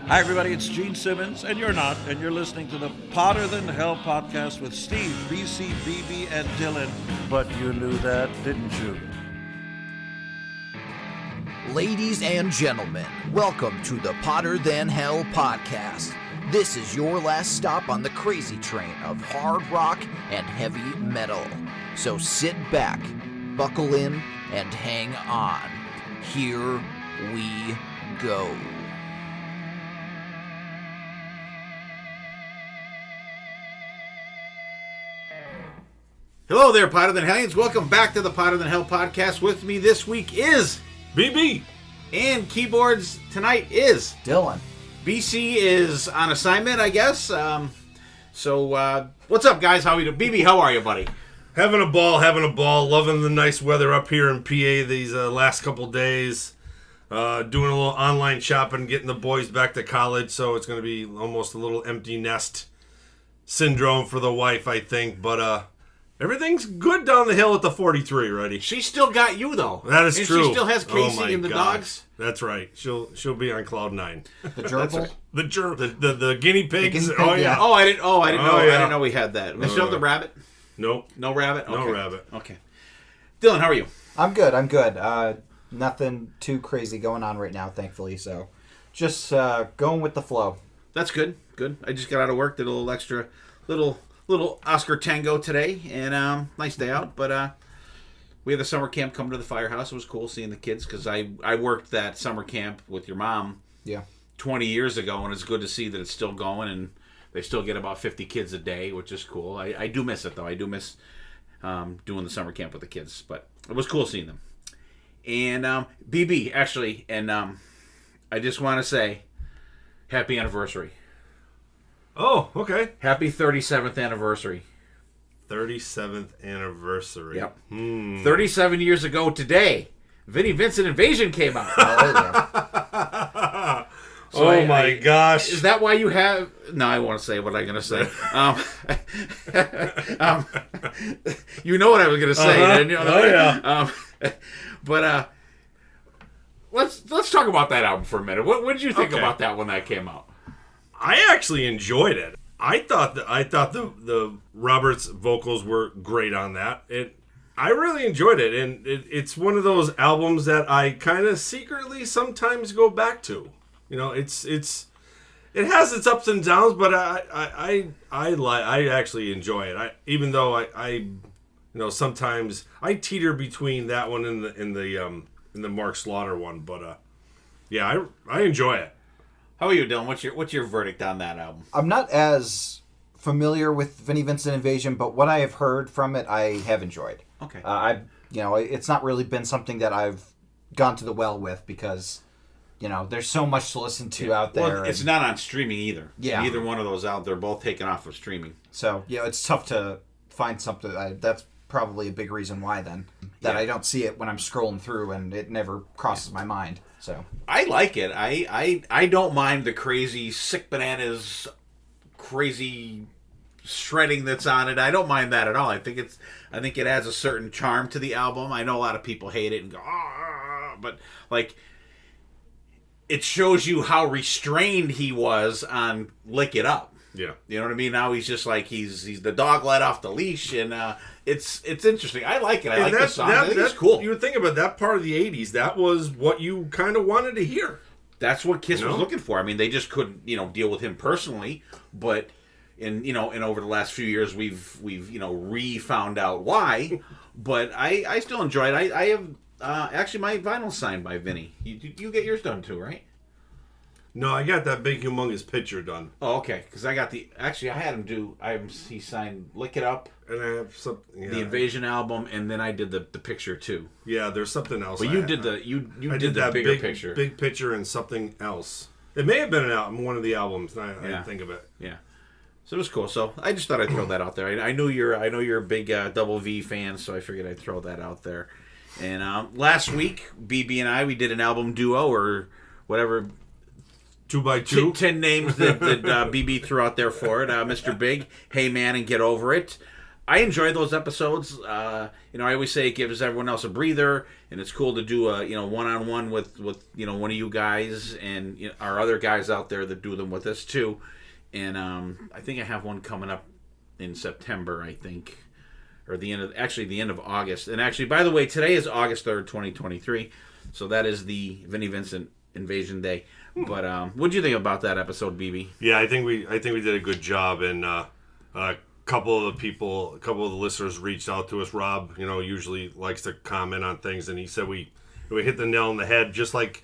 Hi, everybody. It's Gene Simmons, and you're not, and you're listening to the Potter Than Hell podcast with Steve, BC, BB, and Dylan. But you knew that, didn't you? Ladies and gentlemen, welcome to the Potter Than Hell podcast. This is your last stop on the crazy train of hard rock and heavy metal. So sit back, buckle in, and hang on. Here we go. Hello there, Potter Than Hellions. Welcome back to the Potter Than Hell podcast. With me this week is BB. And keyboards tonight is Dylan. BC is on assignment, I guess. So what's up, guys? How are you doing? BB, how are you, buddy? Having a ball. Loving the nice weather up here in PA these last couple days. Doing a little online shopping, getting the boys back to college, so it's going to be almost a little empty nest syndrome for the wife, I think. But everything's good down the hill at the 43, Righty. She still got you, though. That is and true. She still has Casey and the dogs. That's right. She'll be on cloud 9. The gerbil? The guinea pigs. The guinea pig, oh yeah. yeah. I didn't know. Yeah. I didn't know we had that. We still have the rabbit. Nope. No rabbit. No Okay. rabbit. Okay. Dylan, how are you? I'm good. Nothing too crazy going on right now, thankfully. So, just going with the flow. That's good. Good. I just got out of work. Did a little extra, little Oscar tango today, and nice day out. But we had the summer camp come to the firehouse. It was cool seeing the kids because I worked that summer camp with your mom. Yeah. 20 years ago, and it's good to see that it's still going, and they still get about 50 kids a day, which is cool. I do miss it, though. I do miss doing the summer camp with the kids, but it was cool seeing them. And BB, actually, and I just want to say happy anniversary. Oh, okay. Happy 37th anniversary. 37th anniversary. Yep. 37 years ago today, Vinnie Vincent Invasion came out. So my gosh. Is that why you have... No, I won't say what I'm going to say. You know what I was going to say. Didn't you? Oh, yeah. But let's talk about that album for a minute. What did you think about that when that came out? I actually enjoyed it. I thought the Roberts vocals were great on that. I really enjoyed it, and it's one of those albums that I kind of secretly sometimes go back to. You know, it has its ups and downs, but I actually enjoy it. Even though I sometimes I teeter between that one and the Mark Slaughter one, but yeah, I enjoy it. How are you, Dylan? What's your verdict on that album? I'm not as familiar with Vinnie Vincent Invasion, but what I have heard from it, I have enjoyed. Okay. It's not really been something that I've gone to the well with because, there's so much to listen to out there. Well, it's not on streaming either. Yeah. Neither one of those out. They're both taken off of streaming. So, it's tough to find something. That's probably a big reason why then. That I don't see it when I'm scrolling through and it never crosses my mind. So I like it. I don't mind the crazy sick bananas, crazy shredding that's on it. I don't mind that at all. I think it adds a certain charm to the album. I know a lot of people hate it and go, but like it shows you how restrained he was on Lick It Up. Yeah. You know what I mean? Now he's just like he's the dog let off the leash, and it's interesting. I like it. I like the song. I think it's cool. You would think about that part of the 80s. That was what you kind of wanted to hear. That's what Kiss was looking for. I mean, they just couldn't, deal with him personally, but in over the last few years we've re-found out why. But I still enjoy it. I have actually my vinyl signed by Vinny. You get yours done too, right? No, I got that big humongous picture done. Oh, okay. Because I got I had him do. He signed "Lick It Up" and I have the Invasion album, and then I did the picture too. Yeah, there's something else. But you did the bigger picture, big picture, and something else. It may have been one of the albums. I didn't think of it. Yeah. So it was cool. So I just thought I'd throw that out there. I know you're a big Double V fan, so I figured I'd throw that out there. And last week, BB and we did an album duo or whatever. 2x2. 10 names that BB threw out there for it. Mr. Big, Hey Man and Get Over It. I enjoy those episodes. I always say it gives everyone else a breather, and it's cool to do a one-on-one with one of you guys and our other guys out there that do them with us too. And I think I have one coming up in September, I think, or the end of August. And actually, by the way, today is August 3rd, 2023, so that is the Vinnie Vincent Invasion Day. But what do you think about that episode, BB? Yeah, I think we did a good job, and a couple of the listeners reached out to us. Rob, usually likes to comment on things, and he said we hit the nail on the head, just like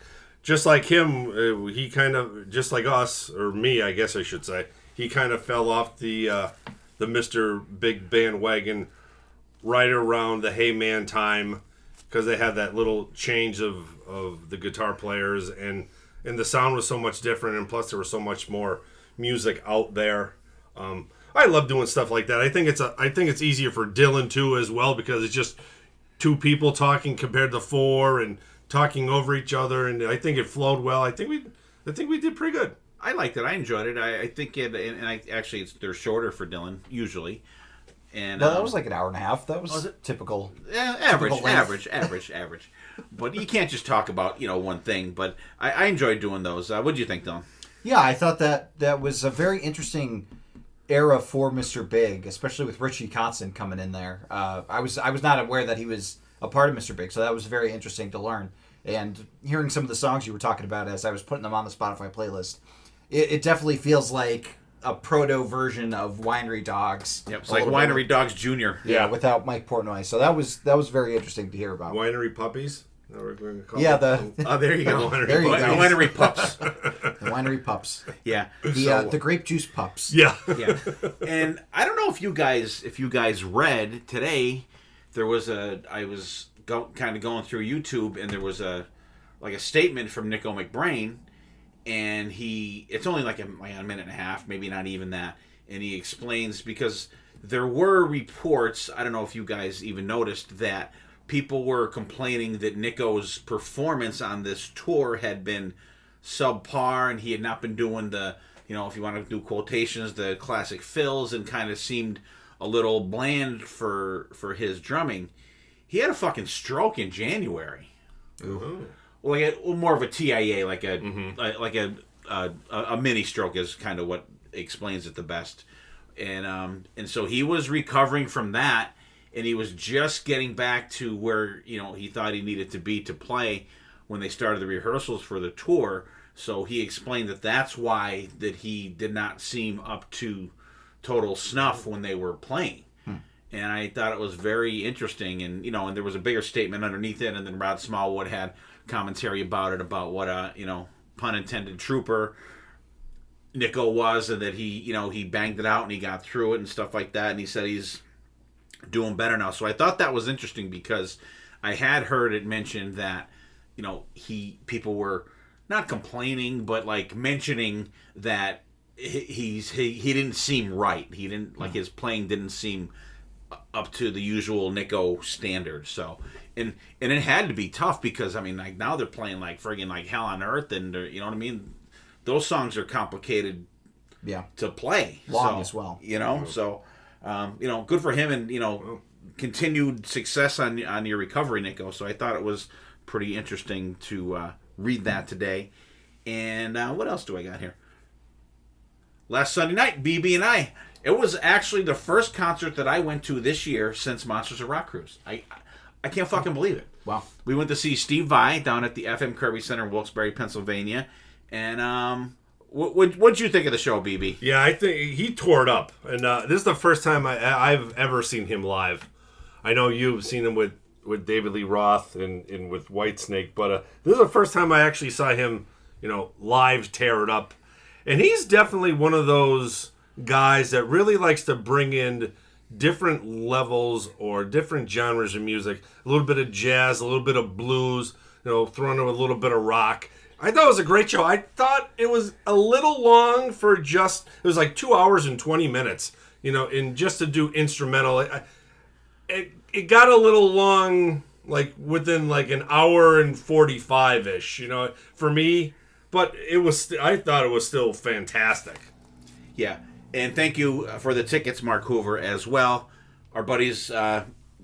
him. He kind of, just like us, or me, I guess I should say, he kind of fell off the Mr. Big bandwagon right around the Hey Man time, because they had that little change of the guitar players, and the sound was so much different, and plus there was so much more music out there. I love doing stuff like that. I think it's easier for Dylan too as well, because it's just two people talking compared to four and talking over each other, and I think it flowed well. I think we did pretty good. I liked it. I enjoyed it. I think they're shorter for Dylan usually. And No, that was like an hour and a half. That was typical. Yeah, average. But you can't just talk about one thing. But I enjoyed doing those. What did you think, Dylan? Yeah, I thought that was a very interesting era for Mr. Big, especially with Richie Kotzen coming in there. I was not aware that he was a part of Mr. Big, so that was very interesting to learn. And hearing some of the songs you were talking about as I was putting them on the Spotify playlist, it definitely feels like a proto version of Winery Dogs. Yep, it's like Winery Dogs Jr. Yeah, without Mike Portnoy. So that was very interesting to hear about. Winery Puppies. We're going to call there you go. There you go. Winery Pups. The Winery Pups. Yeah. The grape juice pups. Yeah. Yeah. And I don't know if you guys read today. I was kind of going through YouTube, and there was a statement from Nico McBrain, and it's only like a minute and a half, maybe not even that, and he explains, because there were reports, I don't know if you guys even noticed, that people were complaining that Nico's performance on this tour had been subpar, and he had not been doing the, if you want to do quotations, the classic fills, and kind of seemed a little bland for his drumming. He had a fucking stroke in January. Ooh. More of a TIA, like a mini stroke is kind of what explains it the best. And so he was recovering from that, and he was just getting back to where he thought he needed to be to play when they started the rehearsals for the tour. So he explained that that's why that he did not seem up to total snuff when they were playing. And I thought it was very interesting, and and there was a bigger statement underneath it, and then Rod Smallwood had commentary about it, about what a pun intended trooper Nico was, and that he banged it out and he got through it and stuff like that, and he said he's doing better now. So I thought that was interesting, because I had heard it mentioned that people were not complaining, but like mentioning that he didn't seem right. He didn't his playing didn't seem up to the usual Nico standard. So and it had to be tough, because now they're playing like friggin' like Hell on Earth, and you know what I mean, those songs are complicated to play, long as well, so good for him, and continued success on your recovery, Nico. So I thought it was pretty interesting to read that today. And what else do I got here? Last Sunday night, BB and I, it was actually the first concert that I went to this year since Monsters of Rock Cruise. I can't fucking believe it. Wow. We went to see Steve Vai down at the FM Kirby Center in Wilkes-Barre, Pennsylvania. And what'd you think of the show, BB? Yeah, I think he tore it up. And this is the first time I've ever seen him live. I know you've seen him with David Lee Roth and with Whitesnake, but this is the first time I actually saw him, live tear it up. And he's definitely one of those guys that really likes to bring in different levels or different genres of music. A little bit of jazz, a little bit of blues, thrown in a little bit of rock. I thought it was a great show. I thought it was a little long for it was like 2 hours and 20 minutes, and just to do instrumental. It got a little long, like within like an hour and 45-ish, for me. But I thought it was still fantastic. Yeah. And thank you for the tickets, Mark Hoover, as well. our buddies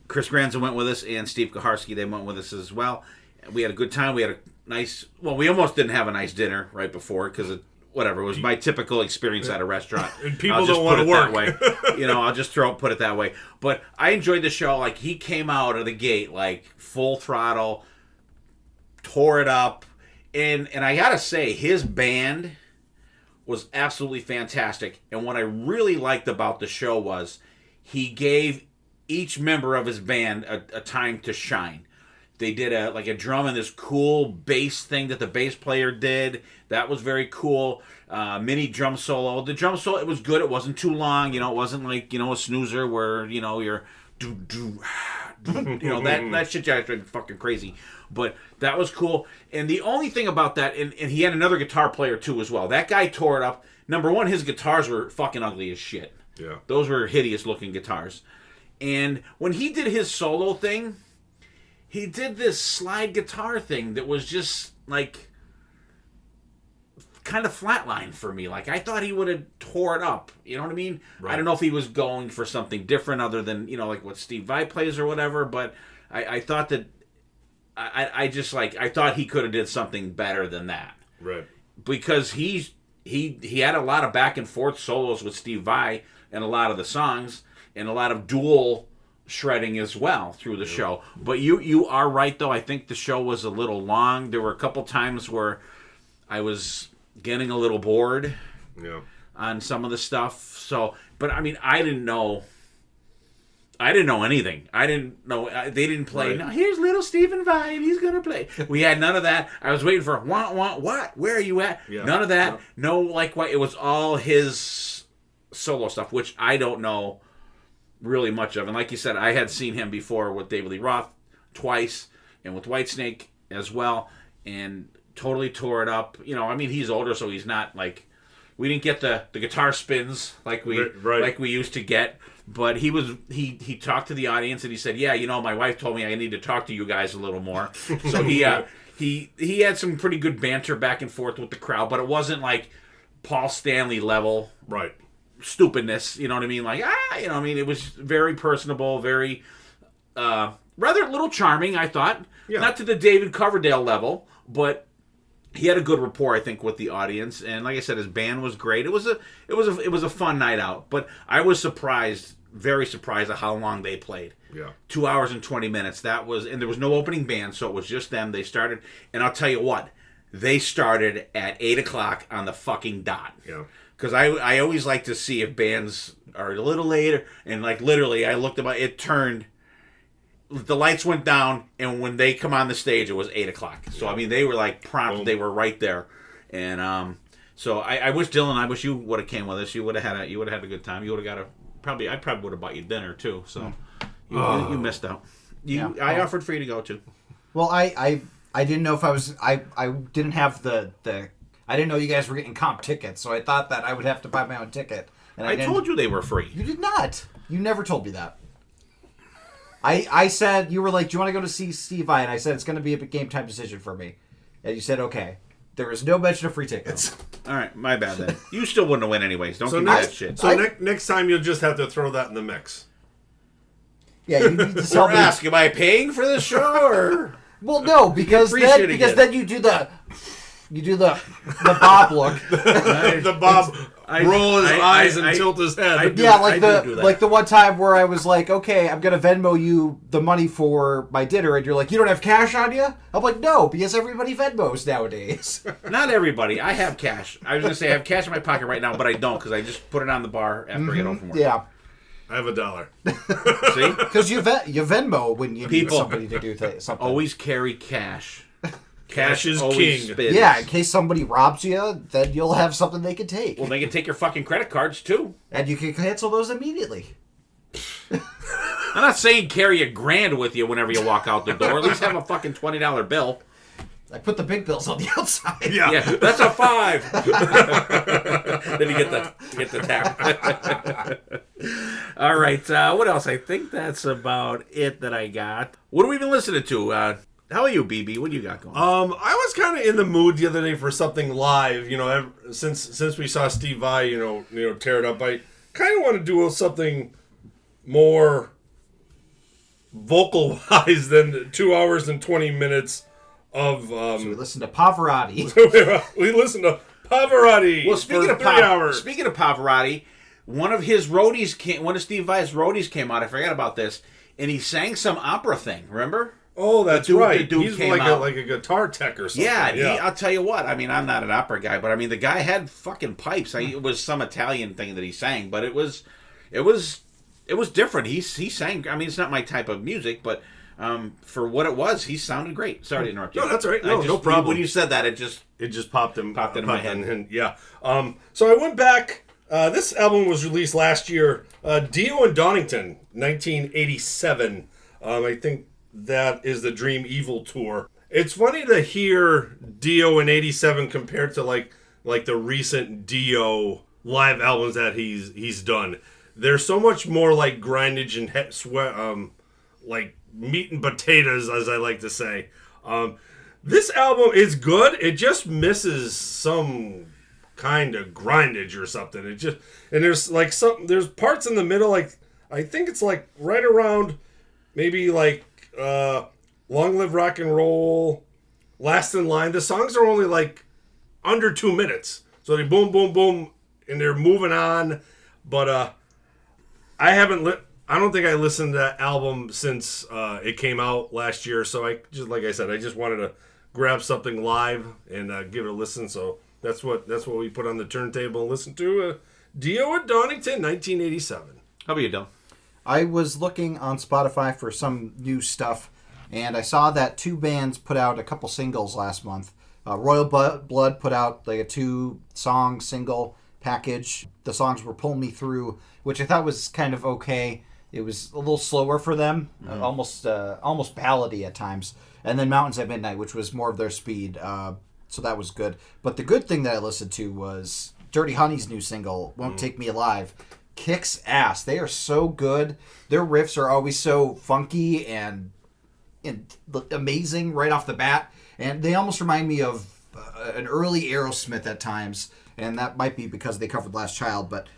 Chris Granza went with us and Steve Kaharski. They went with us as well. We had a good time. We had a nice. Well, we almost didn't have a nice dinner right before because whatever. It was my typical experience at a restaurant. And people don't want to work. That way. I'll just put it that way. But I enjoyed the show. Like, he came out of the gate, like, full throttle, tore it up. And I got to say, his band was absolutely fantastic. And what I really liked about the show was he gave each member of his band a time to shine. They did a drum and this cool bass thing that the bass player did. That was very cool. Mini drum solo. The drum solo, it was good. It wasn't too long. It wasn't like, a snoozer where, you're that shit drives me fucking crazy. But that was cool. And the only thing about that, and he had another guitar player too as well. That guy tore it up. Number one, his guitars were fucking ugly as shit. Yeah. Those were hideous looking guitars. And when he did his solo thing, he did this slide guitar thing that was just, like, kind of flatline for me. Like, I thought he would have tore it up. You know what I mean? Right. I don't know if he was going for something different other than, like what Steve Vai plays or whatever, but I thought that, I thought he could have did something better than that. Right. Because he had a lot of back and forth solos with Steve Vai and a lot of the songs and a lot of dual shredding as well through the show. But you are right, though. I think the show was a little long. There were a couple times where I was getting a little bored on some of the stuff. So, but I mean, I didn't know anything. I didn't know. They didn't play. Right. Now here's little Stephen Vai and he's gonna play. We had none of that. I was waiting for what? Where are you at? Yeah. None of that. Yeah. No, like what? It was all his solo stuff, which I don't know really much of. And like you said, I had seen him before with David Lee Roth twice and with Whitesnake as well, and totally tore it up. I mean, he's older, so he's not like, we didn't get the guitar spins like we used to get. But he talked to the audience and he said, yeah, my wife told me I need to talk to you guys a little more. So he had some pretty good banter back and forth with the crowd, but it wasn't like Paul Stanley level stupidness. You know what I mean? Like, I mean, it was very personable, very rather a little charming, I thought. Yeah. Not to the David Coverdale level, but he had a good rapport, I think, with the audience. And like I said, his band was great. It was a fun night out. But I was very surprised at how long they played. Yeah. 2 hours and 20 minutes. And there was no opening band, so it was just them. They started, and I'll tell you what, they started at 8 o'clock on the fucking dot. Yeah. Because I always like to see if bands are a little later, and like literally, I looked about, it turned, the lights went down, and when they come on the stage, it was 8 o'clock. So I mean, they were like prompt. Boom. They were right there, and so I wish Dylan, I wish you would have came with us. You would have had a good time. You would have got I probably would have bought you dinner too. So you missed out. I offered for you to go too. Well, I didn't know if I didn't have the I didn't know you guys were getting comp tickets, so I thought that I would have to buy my own ticket. And I told you they were free. You did not. You never told me that. I said, you were like, do you want to go to see Steve Vai? And I said, it's going to be a game time decision for me. And you said, okay. There was no mention of free tickets. All right, my bad then. You still wouldn't have win anyways. Don't give me that shit. So next time you'll just have to throw that in the mix. Yeah, you need to tell me. Ask, am I paying for this show or? Well, no, because then you do the Bob look. The Bob roll his eyes and tilt his head. Like the one time where I was like, okay, I'm gonna Venmo you the money for my dinner, and you're like, you don't have cash on you? I'm like, no, because everybody Venmos nowadays. Not everybody. I have cash. I was gonna say I have cash in my pocket right now, but I don't because I just put it on the bar after I get home from work. Yeah. I have $1. See? Because you Venmo when you need somebody to do something. Always carry cash. Cash is king. Spins. Yeah, in case somebody robs you, then you'll have something they can take. Well, they can take your fucking credit cards, too. And you can cancel those immediately. I'm not saying carry $1,000 with you whenever you walk out the door. At least have a fucking $20 bill. I put the big bills on the outside. Yeah, that's a $5. Then you get the tap. All right, what else? I think that's about it that I got. What have we been listening to? How are you, BB? What do you got going? I was kind of in the mood the other day for something live. Since we saw Steve Vai, tear it up. I kind of want to do something more vocal wise than 2 hours and 20 minutes of. So we listened to Pavarotti. We listened to Pavarotti. Well, for 3 hours. Speaking of Pavarotti, one of Steve Vai's roadies came out. I forgot about this, and he sang some opera thing. Remember? Oh, that's the right. dude He's came like out. like a guitar tech or something. Yeah, I'll tell you what. I mean, I'm not an opera guy, but I mean, the guy had fucking pipes. It was some Italian thing that he sang, but it was different. He sang. I mean, it's not my type of music, but for what it was, he sounded great. Sorry to interrupt you. No, that's all right. No problem. When you said that, it just popped into my head. And, yeah. So I went back. This album was released last year. Dio and Donington, 1987. I think that is the Dream Evil tour. It's funny to hear Dio in 87 compared to like the recent Dio live albums that he's done. They're so much more like grindage and sweat, like meat and potatoes, as I like to say. This album is good. It just misses some kind of grindage or something. There's parts in the middle, like I think it's like right around maybe like Long Live Rock and Roll, Last in Line. The songs are only like under 2 minutes, so they boom boom boom and they're moving on. But I don't think I listened to that album since it came out last year. So I just wanted to grab something live and give it a listen. So that's what we put on the turntable and listen to. Dio at Donington, 1987. How about you, Dylan? I was looking on Spotify for some new stuff, and I saw that two bands put out a couple singles last month. Royal Blood put out like a 2-song single package. The songs were Pull Me Through, which I thought was kind of okay. It was a little slower for them, almost ballady at times. And then Mountains at Midnight, which was more of their speed. So that was good. But the good thing that I listened to was Dirty Honey's new single, Won't Take Me Alive. Kicks ass. They are so good. Their riffs are always so funky and amazing right off the bat. And they almost remind me of an early Aerosmith at times. And that might be because they covered Last Child. But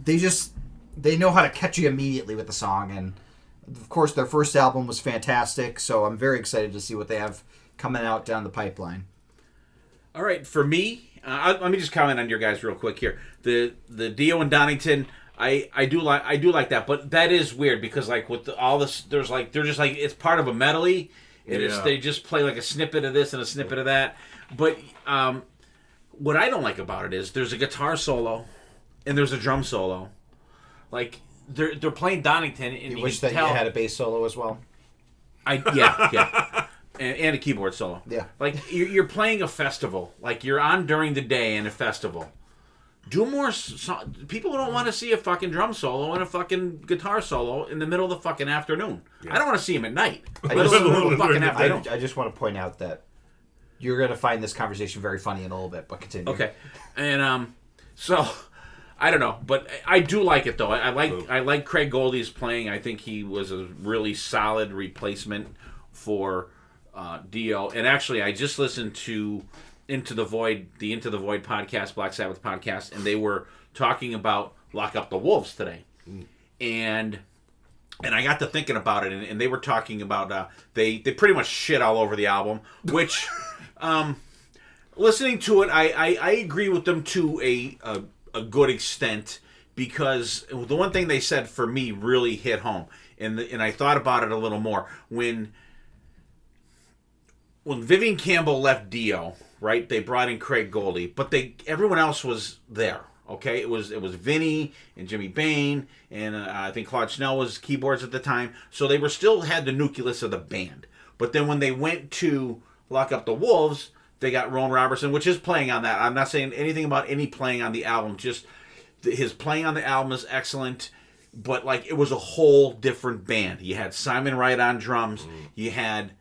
they know how to catch you immediately with the song. And of course, their first album was fantastic. So I'm very excited to see what they have coming out down the pipeline. All right, for me, let me just comment on your guys real quick here. The Dio and Donington, I do like that, but that is weird because like with all this, they're just like it's part of a medley. They just play like a snippet of this and a snippet of that. But what I don't like about it is there's a guitar solo and there's a drum solo. Like they're playing Donington, and you wish that you had a bass solo as well. Yeah. And a keyboard solo. Yeah. Like, you're playing a festival. Like, you're on during the day in a festival. Do more... People don't want to see a fucking drum solo and a fucking guitar solo in the middle of the fucking afternoon. Yeah. I don't want to see them at night. I just want to point out that you're going to find this conversation very funny in a little bit, but continue. Okay. And, so... I don't know, but I do like it, though. I like Craig Goldie's playing. I think he was a really solid replacement for... Dio, and actually I just listened to the Into the Void podcast, Black Sabbath podcast, and they were talking about Lock Up the Wolves today. And I got to thinking about it, and they were talking about they pretty much shit all over the album, which listening to it I agree with them to a good extent, because the one thing they said for me really hit home, and I thought about it a little more when Vivian Campbell left Dio, right? They brought in Craig Goldie, but everyone else was there. Okay, it was Vinny and Jimmy Bain, and I think Claude Schnell was keyboards at the time. So they still had the nucleus of the band. But then when they went to Lock Up the Wolves, they got Rowan Robertson, which is playing on that. I'm not saying anything about any playing on the album. Just his playing on the album is excellent. But like it was a whole different band. You had Simon Wright on drums. You had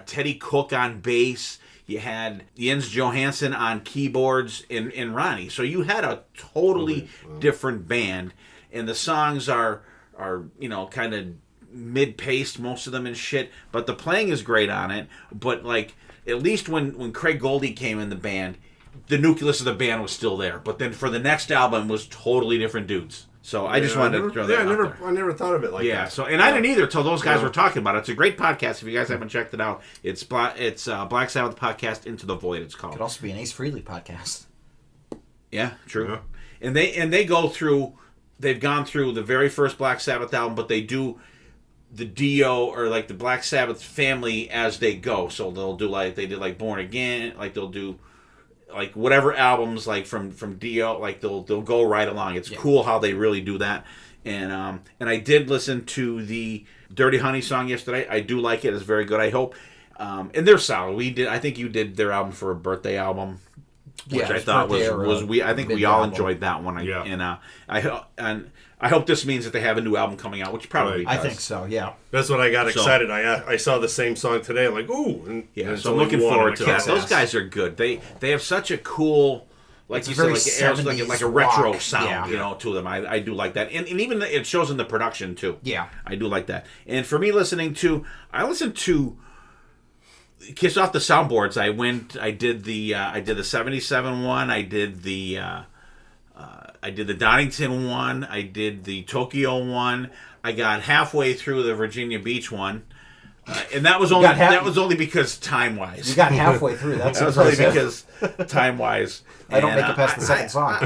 Teddy Cook on bass. You had Jens Johansson on keyboards and Ronnie. So you had a totally different band. And the songs are kind of mid-paced, most of them and shit. But the playing is great on it. But like at least when Craig Goldie came in the band, the nucleus of the band was still there. But then for the next album was totally different dudes. So I just wanted to throw that out there. I never thought of it like that. Yeah, so and I didn't either till those guys were talking about it. It's a great podcast. If you guys haven't checked it out, it's Black Sabbath podcast Into the Void. It's called. Could also be an Ace Frehley podcast. Yeah, true. Yeah. And they go through. They've gone through the very first Black Sabbath album, but they do the Dio or like the Black Sabbath family as they go. So they'll do like they did like Born Again. Like they'll do like whatever albums like from Dio. Like they'll go right along. It's cool how they really do that. And I did listen to the Dirty Honey song yesterday. I do like it. It's very good. I hope. And they're solid. I think you did their album for a birthday album, which I thought was we. I think we all enjoyed that one. Yeah. And I hope this means that they have a new album coming out, which probably does. I think so. Yeah. That's what I got excited. I saw the same song today. I'm like, ooh. And so I'm looking forward to that. Those guys are good. They have such a cool. Like you said, like a retro sound, to them. I do like that, and even it shows in the production too. Yeah, I do like that. And for me, I listened to Kiss Off the Soundboards. I did the 77 one. I did the Donington one. I did the Tokyo one. I got halfway through the Virginia Beach one. And that was only because time wise. You got halfway through. That was only because time wise. I don't make it past the second song.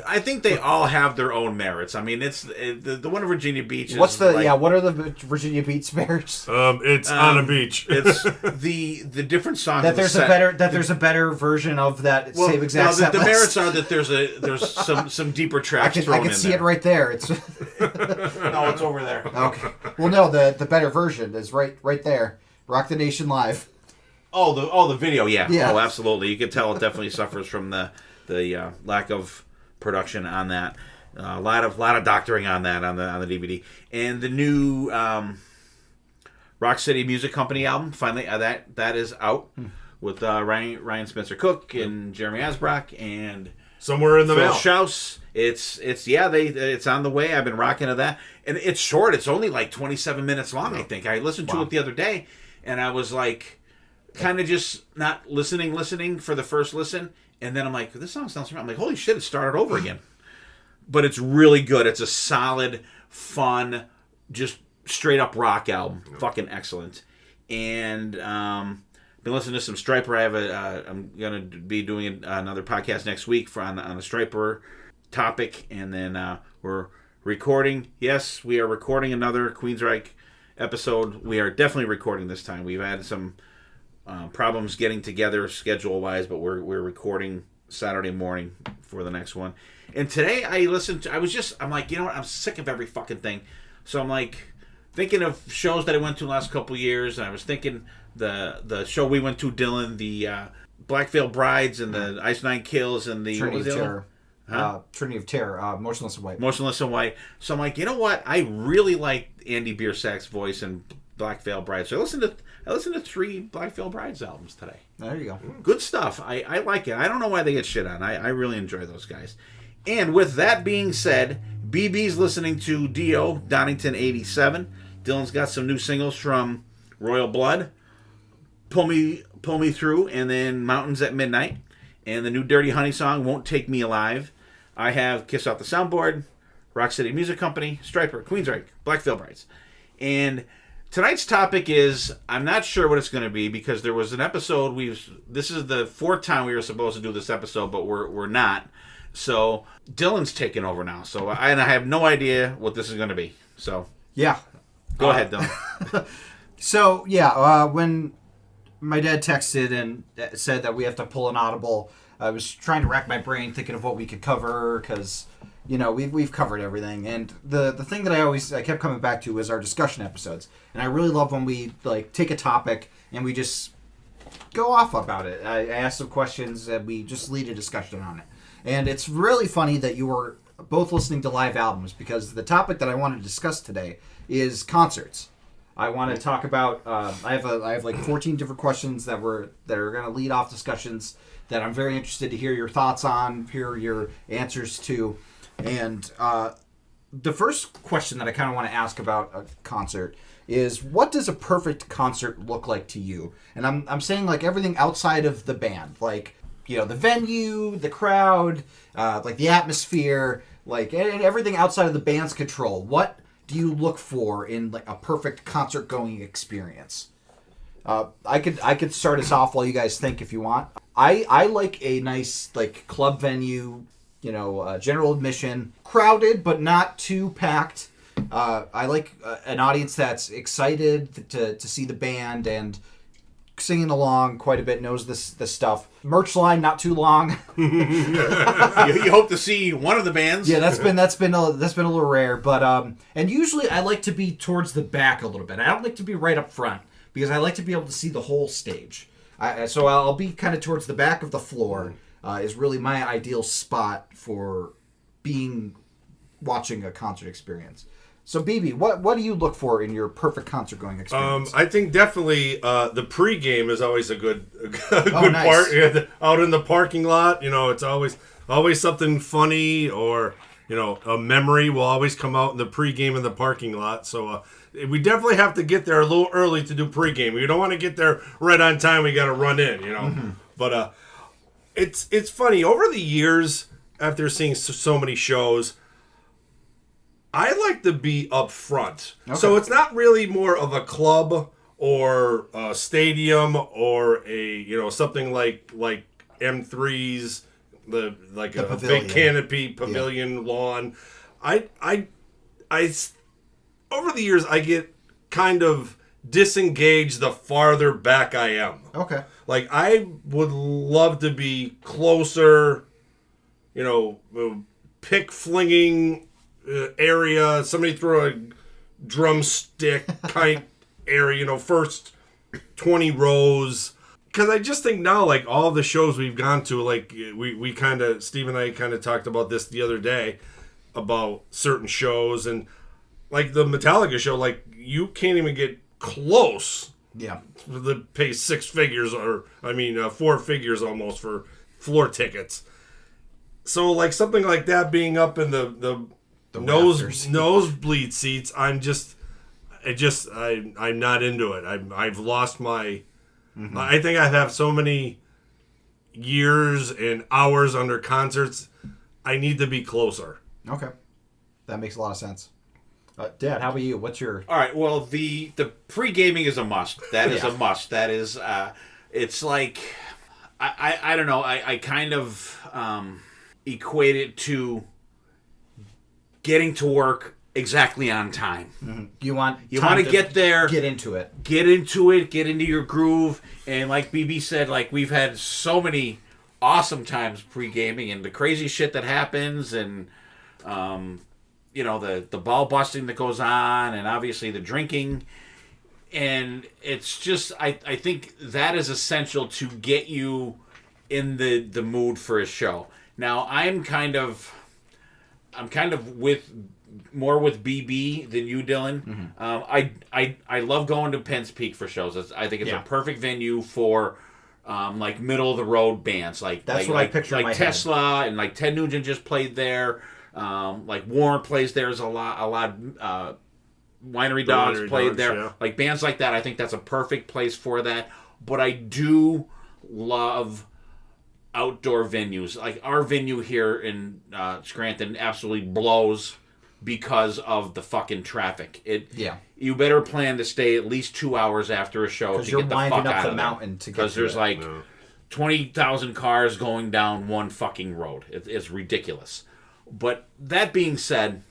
I think they all have their own merits. I mean, it's the one in Virginia Beach. Is what are the Virginia Beach merits? It's on a beach. It's the different songs. There's a better version of that same exact set the list. merits are that there's some deeper tracks thrown in there. I can see it right there. It's no, it's over there. Okay. Well, no, the better version is right there. Rock the Nation Live. The video, yeah. Yeah. Oh, absolutely. You can tell it definitely suffers from the lack of production on that. A lot of doctoring on that on the DVD. And the new Rock City Music Company album finally that is out with Ryan Spencer Cook and Jeremy Asbrock and somewhere in the Phil mail. Schaus. It's on the way. I've been rocking to that, and it's short. It's only like 27 minutes long. I think I listened to it the other day, and I was like, kind of just not listening for the first listen, and then I'm like, this song sounds familiar. I'm like, holy shit, it started over again. But it's really good. It's a solid, fun, just straight up rock album. Fucking excellent. And been listening to some Stryper. I'm gonna be doing another podcast next week on a Stryper topic, and then we're recording. Yes, we are recording another Queensryche episode. We are definitely recording this time. We've had some problems getting together schedule wise, but we're recording Saturday morning for the next one. And today I'm like, you know what, I'm sick of every fucking thing. So I'm like thinking of shows that I went to the last couple years, and I was thinking the show we went to, Dylan, the Black Veil Brides and the Ice Nine Kills and the Trinity of Terror. Huh? Trinity of Terror, Motionless and White. Motionless and White. So I'm like, you know what? I really like Andy Biersack's voice and Black Veil Brides. So I listened to 3 Black Veil Brides albums today. There you go. Good stuff. I like it. I don't know why they get shit on. I really enjoy those guys. And with that being said, BB's listening to Dio, Donington 87. Dylan's got some new singles from Royal Blood, Pull Me Through, and then Mountains at Midnight. And the new Dirty Honey song, Won't Take Me Alive. I have Kiss Off the Soundboard, Rock City Music Company, Stryper, Queensryche, Black Veil Brides. And tonight's topic is, I'm not sure what it's going to be, because there was an episode, this is the 4th time we were supposed to do this episode, but we're not. So Dylan's taking over now. So I have no idea what this is going to be. So yeah. Go ahead, Dylan. So, yeah, when my dad texted and said that we have to pull an audible, I was trying to rack my brain thinking of what we could cover, because, we've covered everything. And the thing that I kept coming back to was our discussion episodes. And I really love when we take a topic and we just go off about it. I ask some questions and we just lead a discussion on it. And it's really funny that you were both listening to live albums, because the topic that I want to discuss today is concerts. I want to talk about. I have like 14 different questions that are going to lead off discussions that I'm very interested to hear your thoughts on, hear your answers to, and the first question that I kind of want to ask about a concert is, what does a perfect concert look like to you? And I'm saying like everything outside of the band, like the venue, the crowd, like the atmosphere, like, and everything outside of the band's control. What do you look for in like a perfect concert going experience? I could start us off while you guys think if you want. I like a nice like club venue, general admission, crowded but not too packed. I like an audience that's excited to see the band and singing along quite a bit, knows this stuff. Merch line not too long. You hope to see one of the bands. Yeah, that's been a little rare, but and usually I like to be towards the back a little bit. I don't like to be right up front because I like to be able to see the whole stage. So I'll be kind of towards the back of the floor. Is really my ideal spot for watching a concert experience. So, BB, what do you look for in your perfect concert going experience? I think definitely the pregame is always a good nice. part. Yeah, out in the parking lot, it's always something funny, or a memory will always come out in the pregame in the parking lot. So we definitely have to get there a little early to do pregame. We don't want to get there right on time. We got to run in, Mm-hmm. But it's funny over the years after seeing so many shows. I like to be up front. Okay. So it's not really more of a club or a stadium or a something like M3's the pavilion. Big canopy pavilion lawn. I over the years I get kind of disengaged the farther back I am. Okay. Like I would love to be closer, pick flinging area, somebody throw a drumstick kind area, first 20 rows. Because I just think now, like all the shows we've gone to, like we kind of, Steve and I kind of talked about this the other day about certain shows, and like the Metallica show, like you can't even get close. Yeah. To pay 6 figures, or 4 figures almost for floor tickets. So like something like that being up in the nosebleed seats, I'm not into it. I've lost my. Mm-hmm. I think I have so many years and hours under concerts. I need to be closer. Okay, that makes a lot of sense. Dad, how about you? What's your? All right. Well, the pre-gaming is a must. That is a must. That is. It's like I don't know. I kind of equate it to getting to work exactly on time. Mm-hmm. You want to get there, get into it, get into your groove, and like BB said, like we've had so many awesome times pre-gaming, and the crazy shit that happens, and the ball busting that goes on, and obviously the drinking, and it's just I think that is essential to get you in the mood for a show. Now I'm kind of more with BB than you, Dylan. Mm-hmm. I love going to Penn's Peak for shows. I think it's a perfect venue for like middle of the road bands. That's what I picture in my Tesla head. And like Ted Nugent just played there. Like Warren plays there. A lot. Winery Dogs played there. Yeah. Like bands like that. I think that's a perfect place for that. But I do love outdoor venues. Like our venue here in Scranton absolutely blows because of the fucking traffic. You better plan to stay at least 2 hours after a show to get the fuck out of there. Because you're winding up the mountain to get to it. Because there's 20,000 cars going down one fucking road. It's ridiculous. But that being said,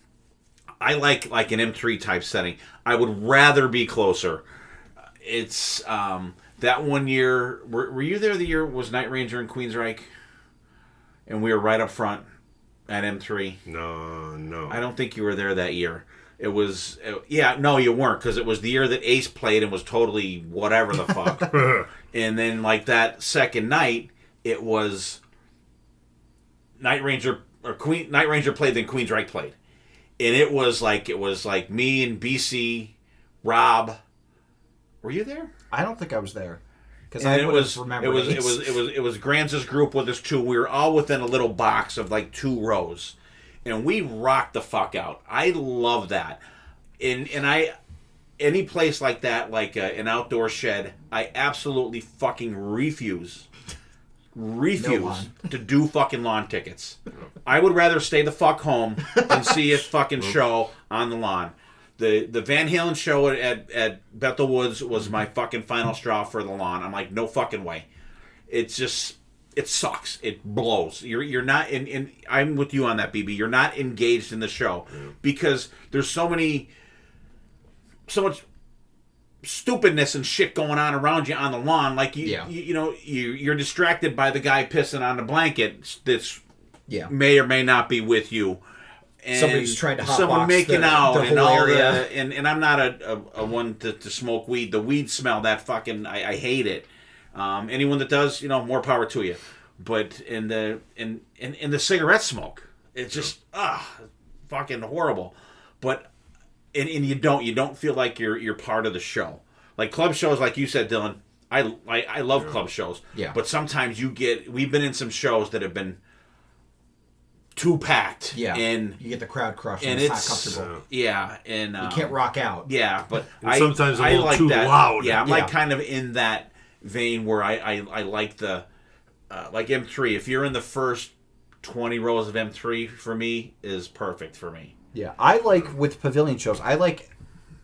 I like an M3 type setting. I would rather be closer. It's that one year. Were you there the year was Night Ranger in Queensryche? And we were right up front at M3. No. I don't think you were there that year. It was no, you weren't, because it was the year that Ace played and was totally whatever the fuck. And then like that second night, it was Night Ranger played, then Queensryche played. And it was like me and BC, Rob. Were you there? I don't think I was there. Because it was Granz's group with us too. We were all within a little box of like 2 rows, and we rocked the fuck out. I love that. Any place like that, like an outdoor shed, I absolutely fucking refuse refuse to do fucking lawn tickets. I would rather stay the fuck home than see a fucking show on the lawn. The Van Halen show at Bethel Woods was my fucking final straw for the lawn. I'm like, no fucking way. It's just, it sucks. It blows. You're not in. I'm with you on that, BB. You're not engaged in the show because there's so much stupidness and shit going on around you on the lawn. Like you're distracted by the guy pissing on the blanket that's may or may not be with you. And somebody's trying to hotbox someone making out the and whole all area. And I'm not a one to smoke weed. The weed smell, that fucking I hate it. Anyone that does, more power to you. But in the cigarette smoke, it's just fucking horrible. But and you don't feel like you're part of the show. Like club shows, like you said, Dylan. I love club shows. Yeah. But sometimes we've been in some shows that have been too packed. Yeah. And you get the crowd crush and it's not comfortable. Yeah. And you can't rock out. Yeah, but sometimes a little like too that. loud. Yeah, I'm like kind of in that vein where I like the like M3. If you're in the first 20 rows of M3, for me is perfect for me. Yeah, I like with pavilion shows. I like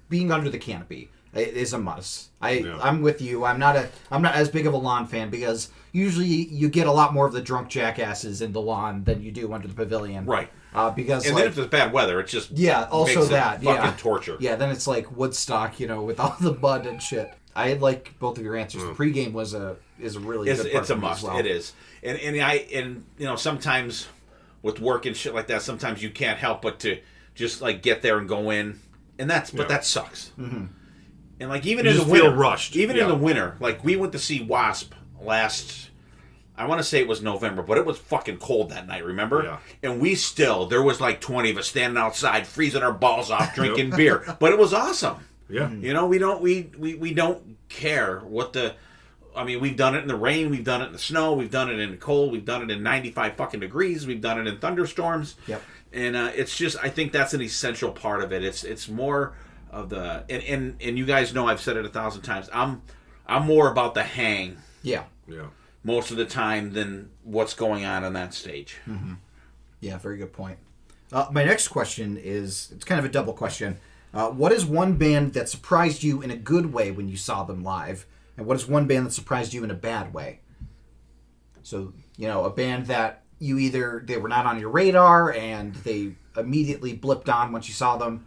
being under the canopy. It is a must. I'm with you. I'm not as big of a lawn fan because usually you get a lot more of the drunk jackasses in the lawn than you do under the pavilion. Right. Because and then if it's bad weather, it's just also makes that it fucking torture. Yeah, then it's like Woodstock, with all the mud and shit. I like both of your answers. The pregame is a really good part. It's a must. Well. It is. And sometimes with work and shit like that, sometimes you can't help but to just like get there and go in, and that sucks. Mm-hmm. And like even you in just the winter, feel rushed. Even in the winter, like we went to see Wasp last. I want to say it was November, but it was fucking cold that night. Remember? Yeah. And there was like 20 of us standing outside, freezing our balls off, drinking beer. But it was awesome. Yeah. We don't care what the. I mean, we've done it in the rain, we've done it in the snow, we've done it in the cold, we've done it in 95 fucking degrees, we've done it in thunderstorms. Yep. And it's just, I think that's an essential part of it. It's more of the, and you guys know I've said it 1,000 times. I'm more about the hang. Yeah. Yeah. Most of the time than what's going on that stage. Mm-hmm. Yeah, very good point. My next question it's kind of a double question. What is one band that surprised you in a good way when you saw them live? And what is one band that surprised you in a bad way? So, a band that they were not on your radar and they immediately blipped on once you saw them.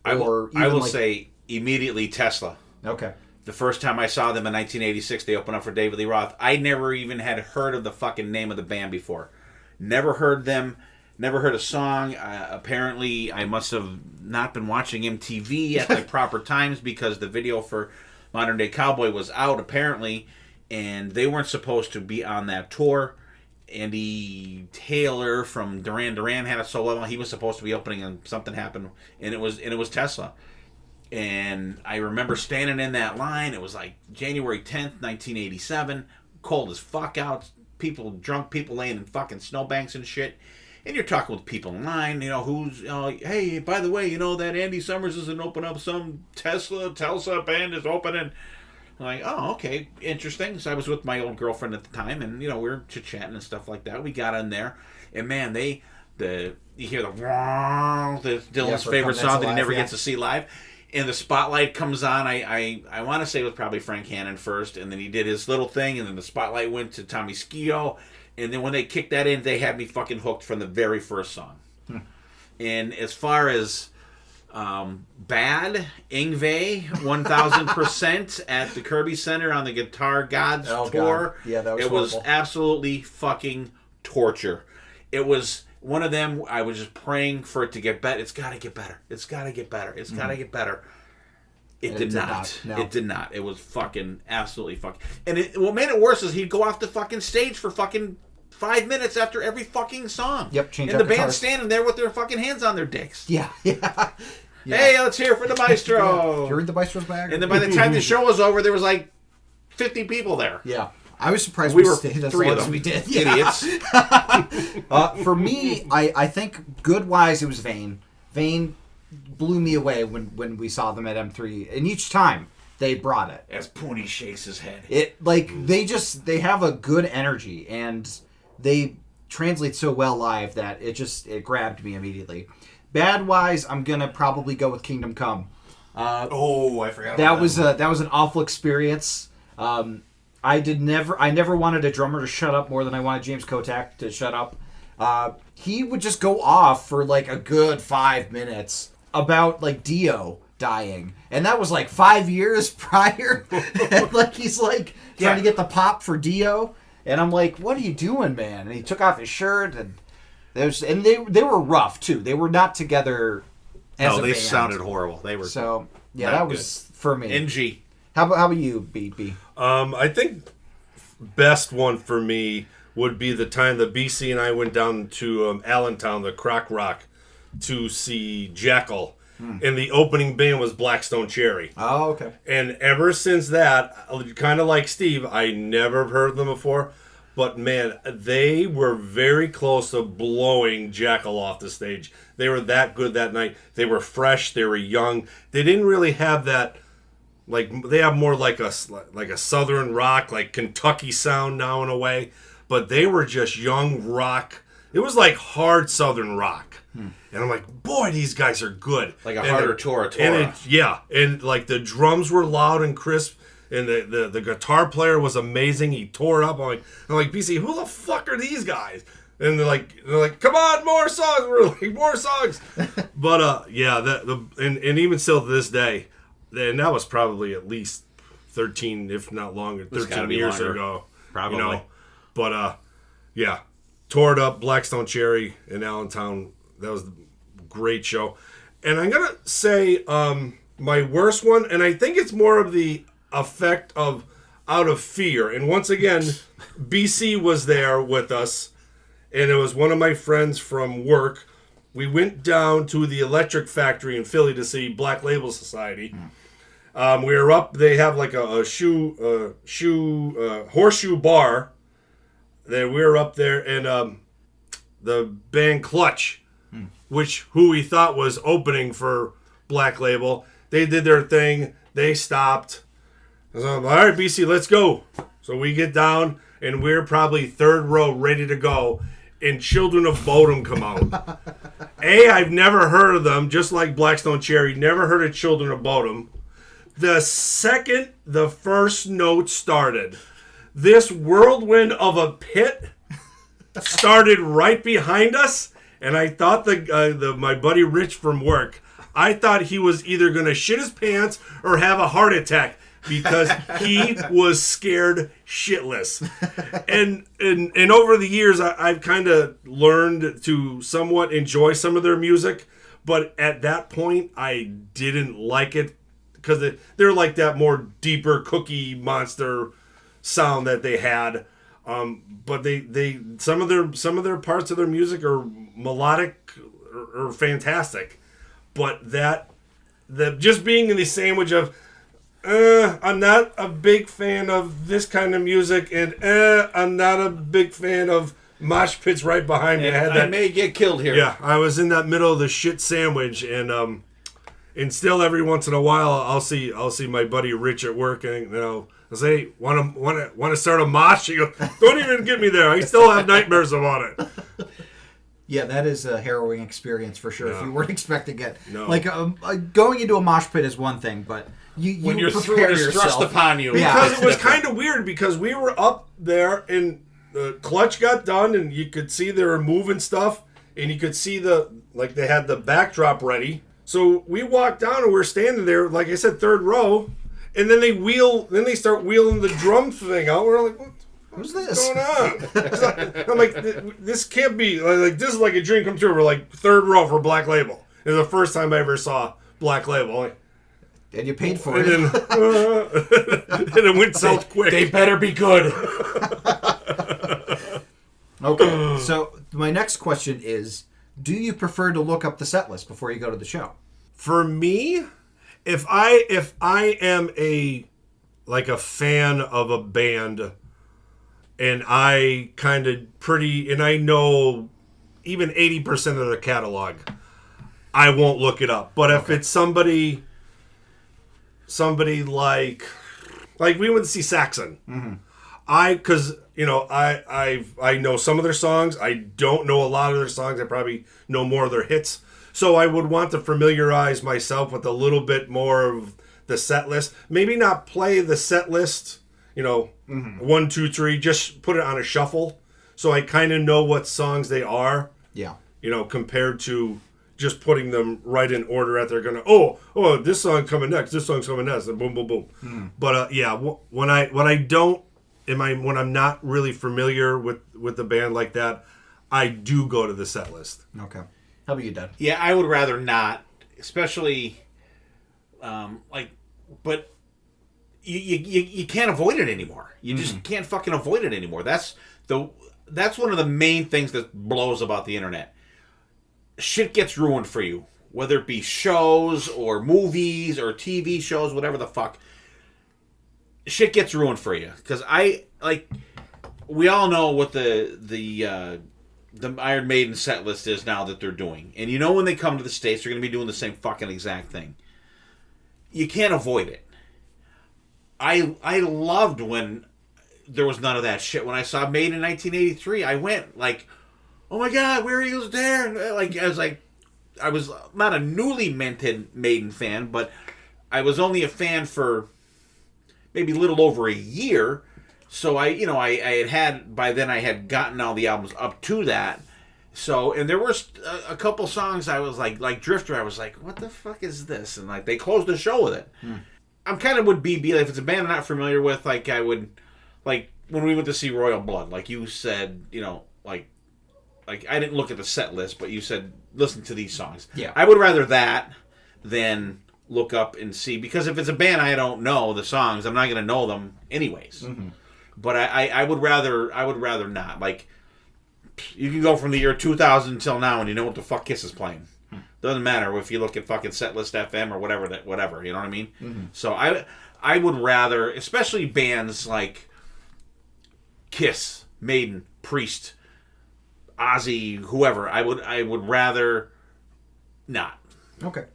I will say immediately Tesla. Okay. The first time I saw them in 1986, they opened up for David Lee Roth. I never even had heard of the fucking name of the band before. Never heard them. Never heard a song. Apparently, I must have not been watching MTV at the proper times because the video for Modern Day Cowboy was out, apparently, and they weren't supposed to be on that tour. Andy Taylor from Duran Duran had a solo. He was supposed to be opening, and something happened, and it was Tesla. And I remember standing in that line. It was like January 10th, 1987. Cold as fuck out. Drunk people laying in fucking snowbanks and shit. And you're talking with people in line, hey, by the way, that Andy Summers isn't opening up some Telsa band is opening. I'm like, oh, okay, interesting. So I was with my old girlfriend at the time, and, we were chit-chatting and stuff like that. We got in there, and man, you hear the Dylan's favorite song that he never gets to see live. And the spotlight comes on. I want to say it was probably Frank Hannon first, and then he did his little thing, and then the spotlight went to Tommy Skeoch, and then when they kicked that in, they had me fucking hooked from the very first song. And as far as bad, Yngwie 1000% at the Kirby Center on the Guitar Gods tour. God. Yeah, that was it was horrible. absolutely fucking torture. It was one of them. I was just praying for it to get better. It's got to get better. It's got to get better. It's got to get better. It did not. No. It did not. It was fucking absolutely fucking. And what made it worse is he'd go off the fucking stage for fucking 5 minutes after every fucking song. Yep. Change and up the band guitars. standing there with their fucking hands on their dicks. Yeah. Yeah. Hey, let's hear it for the maestro. Did you read the Maestro's bag? And then by the time the show was over, there was like 50 people there. Yeah. I was surprised We were stayed as three long of as them. we did. Idiots. For me, I think good-wise, it was Vane. Vane blew me away when we saw them at M3. And each time, they brought it. As Pooney shakes his head. They have a good energy, and they translate so well live that it grabbed me immediately. Bad wise, I'm gonna probably go with Kingdom Come. I forgot That was an awful experience. I never wanted a drummer to shut up more than I wanted James Kotak to shut up. He would just go off for like a good 5 minutes about like Dio dying, and that was like 5 years prior. And like he's like trying to get the pop for Dio, and I'm like, what are you doing, man? And he took off his shirt, and they were rough too. They were not together. No, they sounded horrible. They were that was for me. NG. How about you, BP? I think best one for me would be the time that BC and I went down to Allentown, the Croc Rock, to see Jackal. And the opening band was Blackstone Cherry. Oh, okay. And ever since that, kind of like Steve, I never heard them before. But man, they were very close to blowing Jackal off the stage. They were that good that night. They were fresh. They were young. They didn't really have that. Like they have more like a southern rock, like Kentucky sound now in a way, but they were just young rock. It was like hard southern rock, and I'm like, boy, these guys are good. Like a harder Tora. And like the drums were loud and crisp, and the guitar player was amazing. He tore it up. I'm like, BC, who the fuck are these guys? And they're like, come on, more songs. We're like, more songs. But and even still to this day. And that was probably at least 13, if not longer, 13 years ago. Probably. You know? But, tore it up, Blackstone Cherry in Allentown. That was a great show. And I'm going to say my worst one, and I think it's more of the effect of out of fear. And once again, BC was there with us, and it was one of my friends from work. We went down to the Electric Factory in Philly to see Black Label Society. We were up. They have like a horseshoe bar. That we were up there, and the band Clutch, who we thought was opening for Black Label, they did their thing. They stopped. So I'm like, all right, BC, let's go. So we get down, and we're probably third row, ready to go. And Children of Bodom come out. I've never heard of them, just like Blackstone Cherry. Never heard of Children of Bodom. The second the first note started, this whirlwind of a pit started right behind us, and I thought my buddy Rich from work, I thought he was either going to shit his pants or have a heart attack because he was scared shitless. And over the years, I've kind of learned to somewhat enjoy some of their music, but at that point, I didn't like it because they're like that more deeper Cookie Monster sound that they had. But they some of their parts of their music are melodic or fantastic, but that just being in the sandwich of I'm not a big fan of this kind of music, and I'm not a big fan of mosh pits right behind me. I may get killed here. Yeah, I was in that middle of the shit sandwich, and still every once in a while I'll see my buddy Rich at work, and I'll say, want to start a mosh? He goes, don't even get me there. I still have nightmares about it. Yeah, that is a harrowing experience for sure. Yeah. If you weren't expecting it, No. like going into a mosh pit is one thing, but when you're prepare thrust yourself upon you, Because it was kind of weird because we were up there and the Clutch got done and you could see they were moving stuff and you could see they had the backdrop ready. So we walked down and we were standing there, like I said, third row, and then they start wheeling the drum thing out. We're like, Who's this? What's going on? I'm like, this can't be like this is like a dream come true. We're like third row for Black Label. It was the first time I ever saw Black Label. Like, And you paid for and it. then and it went south quick. They better be good. Okay, so my next question is, do you prefer to look up the set list before you go to the show? For me, if I am a fan of a band and I kind of and I know even 80% of their catalog, I won't look it up. But if it's somebody somebody like we went to see Saxon. Because I know some of their songs. I don't know a lot of their songs. I probably know more of their hits. So I would want to familiarize myself with a little bit more of the set list. Maybe not play the set list, 1, 2, 3. Just put it on a shuffle, so I kind of know what songs they are. Yeah. Compared to just putting them right in order that they're gonna. Oh, this song coming next. This song's coming next. And boom, boom, boom. But when I'm not really familiar with the band like that, I do go to the set list. Okay. How about you, Dad? Yeah, I would rather not, especially, but you can't avoid it anymore. You just can't fucking avoid it anymore. That's one of the main things that blows about the internet. Shit gets ruined for you, whether it be shows or movies or TV shows, whatever the fuck. Shit gets ruined for you because we all know what the Iron Maiden set list is now that they're doing, and when they come to the States, they're going to be doing the same fucking exact thing. You can't avoid it. I loved when there was none of that shit. When I saw Maiden in 1983, I went like, "Oh my God, where he was there!" I was not a newly minted Maiden fan, but I was only a fan for maybe a little over a year. So I had by then I had gotten all the albums up to that. So, and there were a couple songs I was like Drifter, I was like, what the fuck is this? And they closed the show with it. I'm kind of would be like, if it's a band I'm not familiar with, I would, when we went to see Royal Blood, like you said, I didn't look at the set list, but you said, listen to these songs. Yeah. I would rather that than look up and see, because if it's a band I don't know the songs, I'm not going to know them anyways. But I would rather not. You can go from the year 2000 until now and you know what the fuck Kiss is playing. Doesn't matter if you look at fucking Setlist FM or whatever, you know what I mean? So I would rather, especially bands like Kiss, Maiden, Priest, Ozzy, whoever, I would rather not. Okay.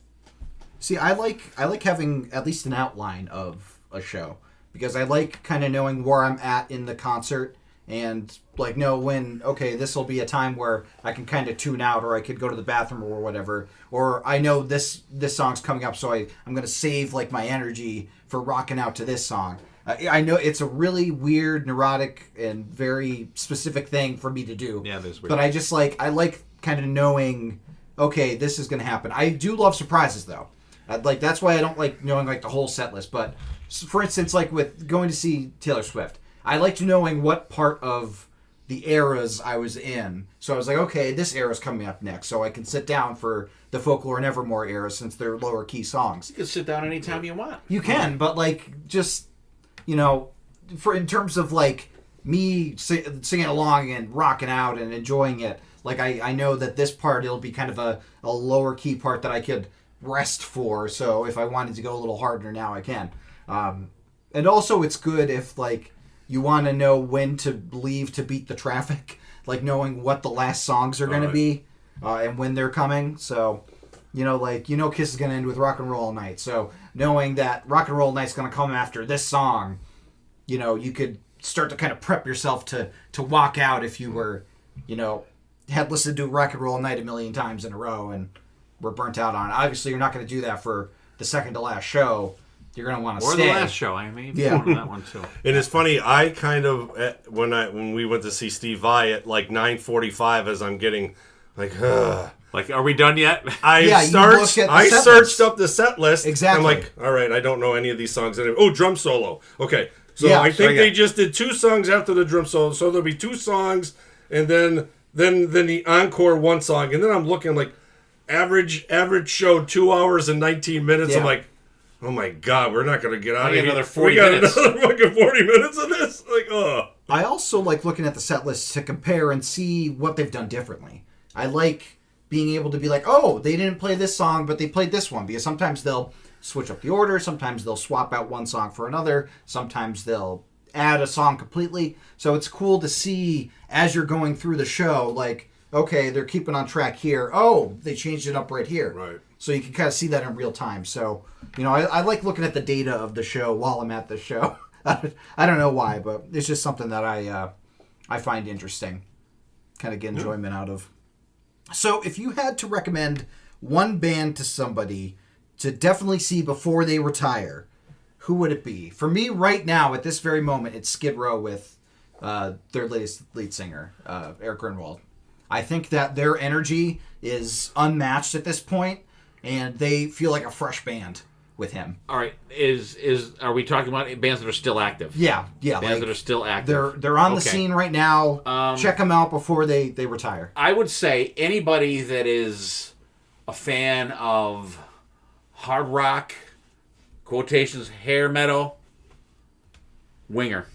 See, I like having at least an outline of a show, because I like kind of knowing where I'm at in the concert and know when, okay, this will be a time where I can kind of tune out, or I could go to the bathroom or whatever, or I know this song's coming up, so I'm going to save my energy for rocking out to this song. I know it's a really weird, neurotic, and very specific thing for me to do. Yeah, that's weird. But I like kind of knowing, okay, this is going to happen. I do love surprises, though. That's why I don't like knowing the whole set list. But for instance, with going to see Taylor Swift, I liked knowing what part of the eras I was in. So I was like, okay, this era's coming up next, so I can sit down for the Folklore and Evermore era since they're lower key songs. You can sit down anytime you want. You can, but just in terms of me singing along and rocking out and enjoying it, I know that this part, it'll be kind of a lower key part that I could rest for. So if I wanted to go a little harder now, I can. And also it's good if you want to know when to leave to beat the traffic, knowing what the last songs are going to be and when they're coming. So Kiss is going to end with Rock and Roll All Night. So knowing that Rock and Roll All Night's going to come after this song, you could start to kind of prep yourself to walk out if you were, had listened to Rock and Roll All Night a million times in a row and were burnt out on it. Obviously, you're not going to do that for the second to last show. You're going to want to stay. Or the last show. I mean, that one too. And it's funny, I kind of, when we went to see Steve Vai at 9:45, as I'm getting are we done yet? I searched up the set list. Exactly. I'm all right, I don't know any of these songs anymore. Oh, drum solo. Okay. So I think they just did 2 songs after the drum solo. So there'll be 2 songs, and then the encore 1 song. And then I'm looking average show 2 hours and 19 minutes. Yeah. I'm like, oh my God, we're not going to get out of here. Another 40 minutes. Another fucking 40 minutes of this? I also like looking at the set list to compare and see what they've done differently. I like being able to be oh, they didn't play this song, but they played this one. Because sometimes they'll switch up the order. Sometimes they'll swap out one song for another. Sometimes they'll add a song completely. So it's cool to see as you're going through the show, okay, they're keeping on track here. Oh, they changed it up right here. Right. So you can kind of see that in real time. So, I like looking at the data of the show while I'm at the show. I don't know why, but it's just something that I find interesting. Kind of get enjoyment out of. So if you had to recommend one band to somebody to definitely see before they retire, who would it be? For me right now, at this very moment, it's Skid Row with their latest lead singer, Eric Grunwald. I think that their energy is unmatched at this point, and they feel like a fresh band with him. All right, are we talking about bands that are still active? Yeah. Bands that are still active. They're on the Okay. scene right now. Check them out before they retire. I would say anybody that is a fan of hard rock, quotations, hair metal, Winger.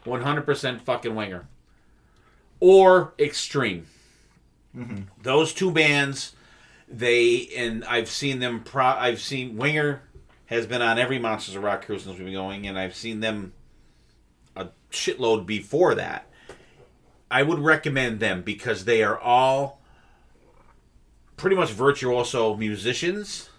100% fucking Winger. Or Extreme. Mm-hmm. Those two bands, I've seen them, I've seen Winger has been on every Monsters of Rock cruise since we've been going, and I've seen them a shitload before that. I would recommend them because they are all pretty much virtuoso musicians,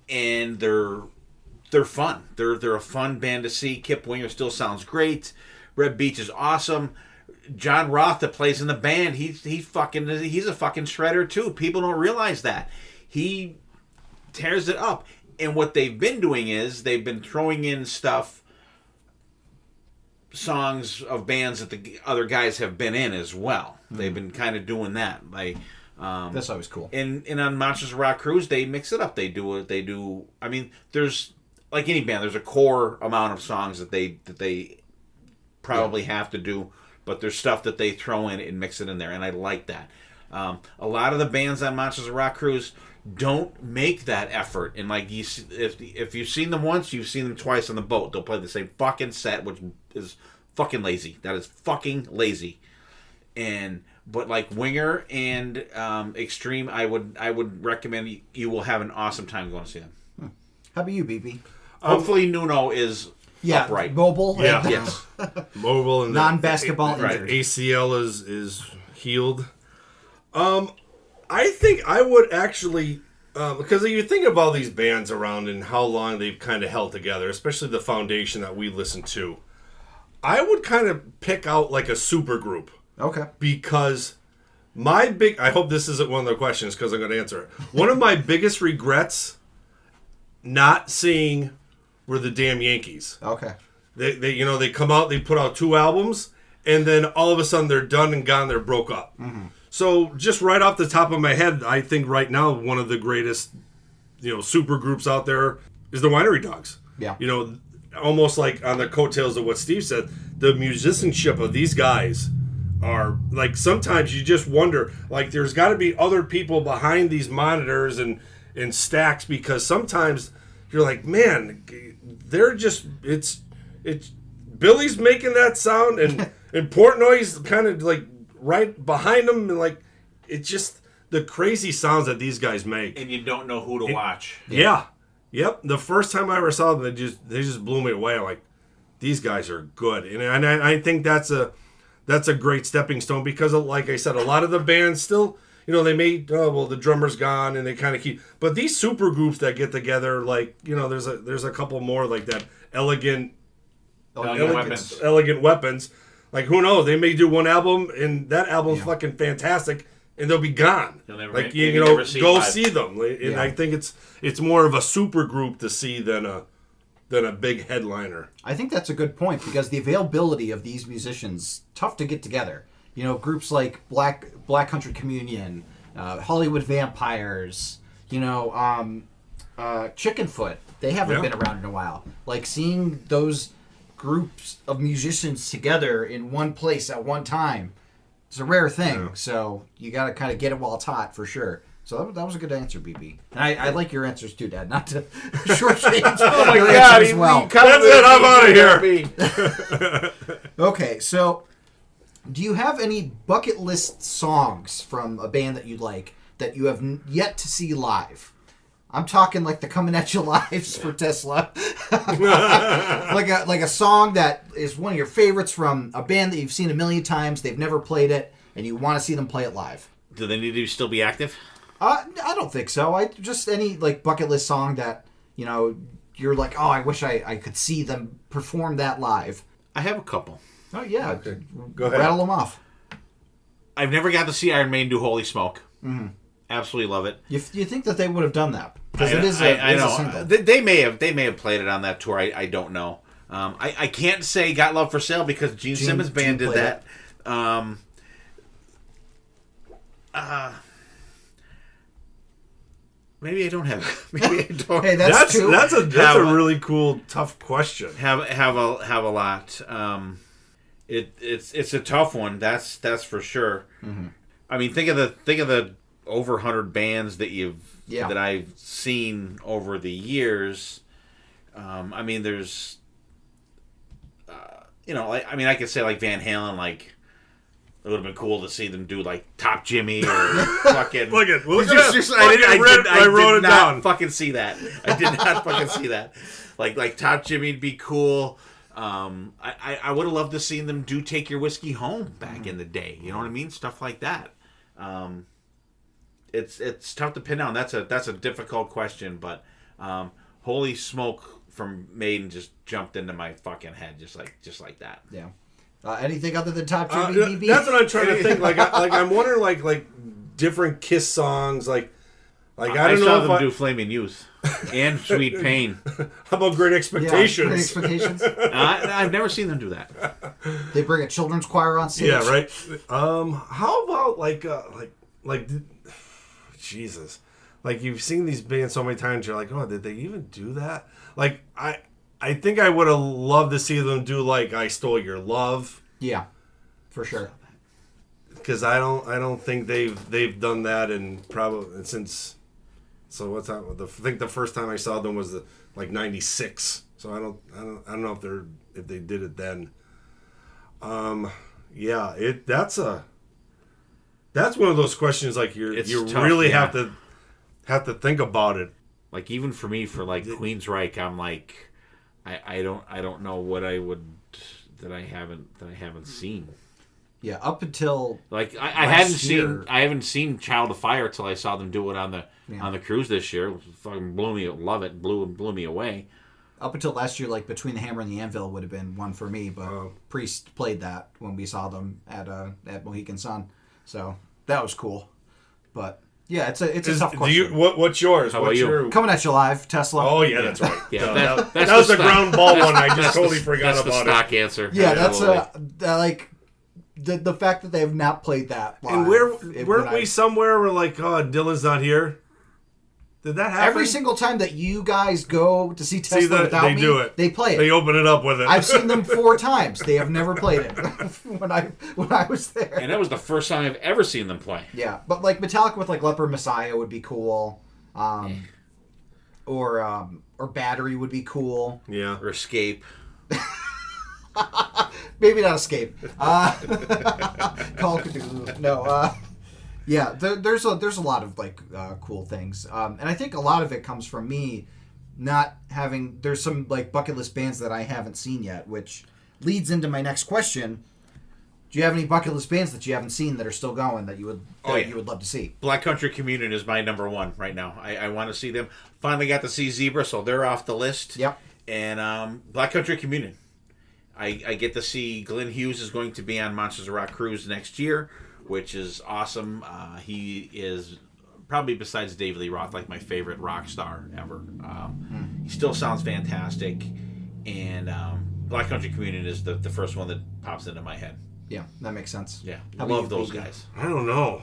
and they're fun. They're a fun band to see. Kip Winger still sounds great. Red Beach is awesome. John Roth that plays in the band, he's a fucking shredder too. People don't realize that. He tears it up. And what they've been doing is they've been throwing in songs of bands that the other guys have been in as well. They've been kind of doing that. That's always cool. And on Monsters of Rock Cruise, they mix it up. They do. I mean, there's like any band. There's a core amount of songs that they probably have to do, but there's stuff that they throw in and mix it in there, and I like that. A lot of the bands on Monsters of Rock Cruise don't make that effort, and like if you've seen them once, you've seen them twice on the boat. They'll play the same fucking set, which is fucking lazy. That is fucking lazy. But like Winger and Extreme, I would recommend. You will have an awesome time going to see them. How about you, BB? Hopefully, Nuno is upright. Mobile. Yeah. Yes. Mobile and Non-basketball right. injured. ACL is healed. I think I would actually, because you think of all these bands around and how long they've kind of held together, especially the foundation that we listen to. I would kind of pick out like a super group. Okay. Because I hope this isn't one of the questions because I'm going to answer it. One of my biggest regrets not seeing were the damn Yankees. Okay. They come out, they put out 2 albums, and then all of a sudden they're done and gone, they're broke up. Mm-hmm. So just right off the top of my head, I think right now one of the greatest, super groups out there is the Winery Dogs. Yeah. Almost like on the coattails of what Steve said, the musicianship of these guys are like, sometimes you just wonder, like there's got to be other people behind these monitors and stacks, because sometimes you're like, man, they're just, it's Billy's making that sound and Portnoy's kind of like right behind them, and like it's just the crazy sounds that these guys make, And you don't know who to watch. Yeah. Yep. The first time I ever saw them, they just blew me away. I'm like, these guys are good, and I think that's a great stepping stone, because like I said, a lot of the bands still, they made the drummer's gone and they kind of keep, but these super groups that get together, like there's a couple more like that, Elegant Weapons. Like, who knows? They may do one album, and that album's fucking fantastic, and they'll be gone. You'll never, like, never see go live. see them. And I think it's more of a super group to see than a big headliner. I think that's a good point, because the availability of ththese musicians, tough to get together. Groups like Black Country Communion, Hollywood Vampires, Chickenfoot. They haven't been around in a while. Like, seeing those groups of musicians together in one place at one time, it's a rare thing. Yeah. So you got to kind of get it while it's hot, for sure. So that was a good answer, BB. And I like your answers too, Dad. Not to shortchange. Oh my your God! answers as well. That's it. I'm out of here. Okay, so do you have any bucket list songs from a band that you like that you have yet to see live? I'm talking like the Coming At You Lives for Tesla. like a song that is one of your favorites from a band that you've seen a million times. They've never played it. and you want to see them play it live. Do they need to still be active? I don't think so. I just any like bucket list song that you're like, oh, I wish I could see them perform that live. I have a couple. Oh yeah, Okay. Go ahead. rattle them off. I've never got to see Iron Maiden do Holy Smoke. Mm-hmm. Absolutely love it. You think that they would have done that because it is I know. a single. They may have played it on that tour. I don't know. I can't say Got Love for Sale because Gene Simmons band did that. Maybe I don't have. Maybe I don't. Hey, that's two. That's a really cool, tough question. Have a lot. It's a tough one. That's for sure. Mm-hmm. I mean, think of the over 100 bands that I've seen over the years. I mean, there's, I could say like Van Halen, like. It would have been cool to see them do like Top Jimmy or fucking. Look at I wrote it did not down. fucking see that. I did not fucking see that. Like Top Jimmy'd be cool. I would have loved to see them do Take Your Whiskey Home back in the day. You know what I mean? Stuff like that. It's tough to pin down. That's a difficult question, but Holy Smoke from Maiden just jumped into my fucking head just like that. Yeah. Anything other than Top Jimmy? That's what I'm trying to think. I'm wondering like different Kiss songs. I don't know saw if them do Flaming Youth and Sweet Pain. How about Great Expectations? Great Expectations. I've never seen them do that. They bring a children's choir on stage. Yeah, right. How about like Jesus, like you've seen these bands so many times, you're like, oh, did they even do that? Like I think I would have loved to see them do like I Stole Your Love. Yeah, for sure. Because I don't think they've done that in probably since. So what's that? I think the first time I saw them was like '96. So I don't know if they did it then. Yeah, that's one of those questions like you tough, really yeah. have to think about it. Like even for me, for like Queensryche, I'm like, I don't know what I would that I haven't seen. Yeah, up until like I haven't seen Child of Fire till I saw them do it on the cruise this year. It fucking blew me away. Up until last year, like Between the Hammer and the Anvil would have been one for me, but Priest played that when we saw them at Mohegan Sun, so that was cool. But yeah, it's a tough question. What's yours? How about you? Coming at you live, Tesla. Oh yeah, that's right. Yeah, that was the ground ball one. I just totally forgot about it. That's the stock answer. Yeah, that's like the fact that they have not played that live. And weren't we somewhere where like, oh, Dylan's not here? Did that happen? Every single time that you guys go to see Tesla without they me, do it. They play it. They open it up with it. I've seen them 4 times. They have never played it when I was there. And that was the first time I've ever seen them play. Yeah, but like Metallica with like Leper Messiah would be cool, or Battery would be cool. Yeah, or Escape. Maybe not Escape. Call Cthulhu. No. Yeah, there's a lot of like cool things, and I think a lot of it comes from me not having. There's some like bucket list bands that I haven't seen yet, which leads into my next question. Do you have any bucket list bands that you haven't seen that are still going that you would love to see? Black Country Communion is my number one right now. I want to see them. Finally got to see Zebra, so they're off the list. Yep. And Black Country Communion. I get to see Glenn Hughes is going to be on Monsters of Rock Cruise next year, which is awesome. He is probably, besides Dave Lee Roth, like my favorite rock star ever. He still sounds fantastic. And Black Country Communion is the first one that pops into my head. Yeah, that makes sense. Yeah, How love about you, those BB? guys. I don't know.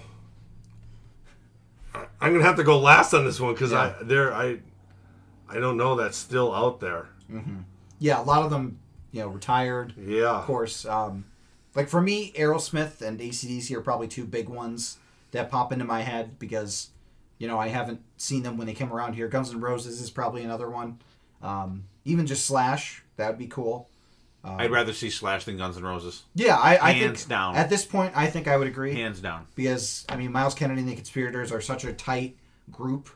I'm gonna have to go last on this one because I don't know that's still out there. Mm-hmm. Yeah, a lot of them, retired. Yeah, of course. Like for me, Aerosmith and AC/DC are probably 2 big ones that pop into my head because, I haven't seen them when they came around here. Guns N' Roses is probably another one. Even just Slash, that would be cool. I'd rather see Slash than Guns N' Roses. Yeah, I think hands down. At this point, I think I would agree. Hands down. Because Miles Kennedy and the Conspirators are such a tight group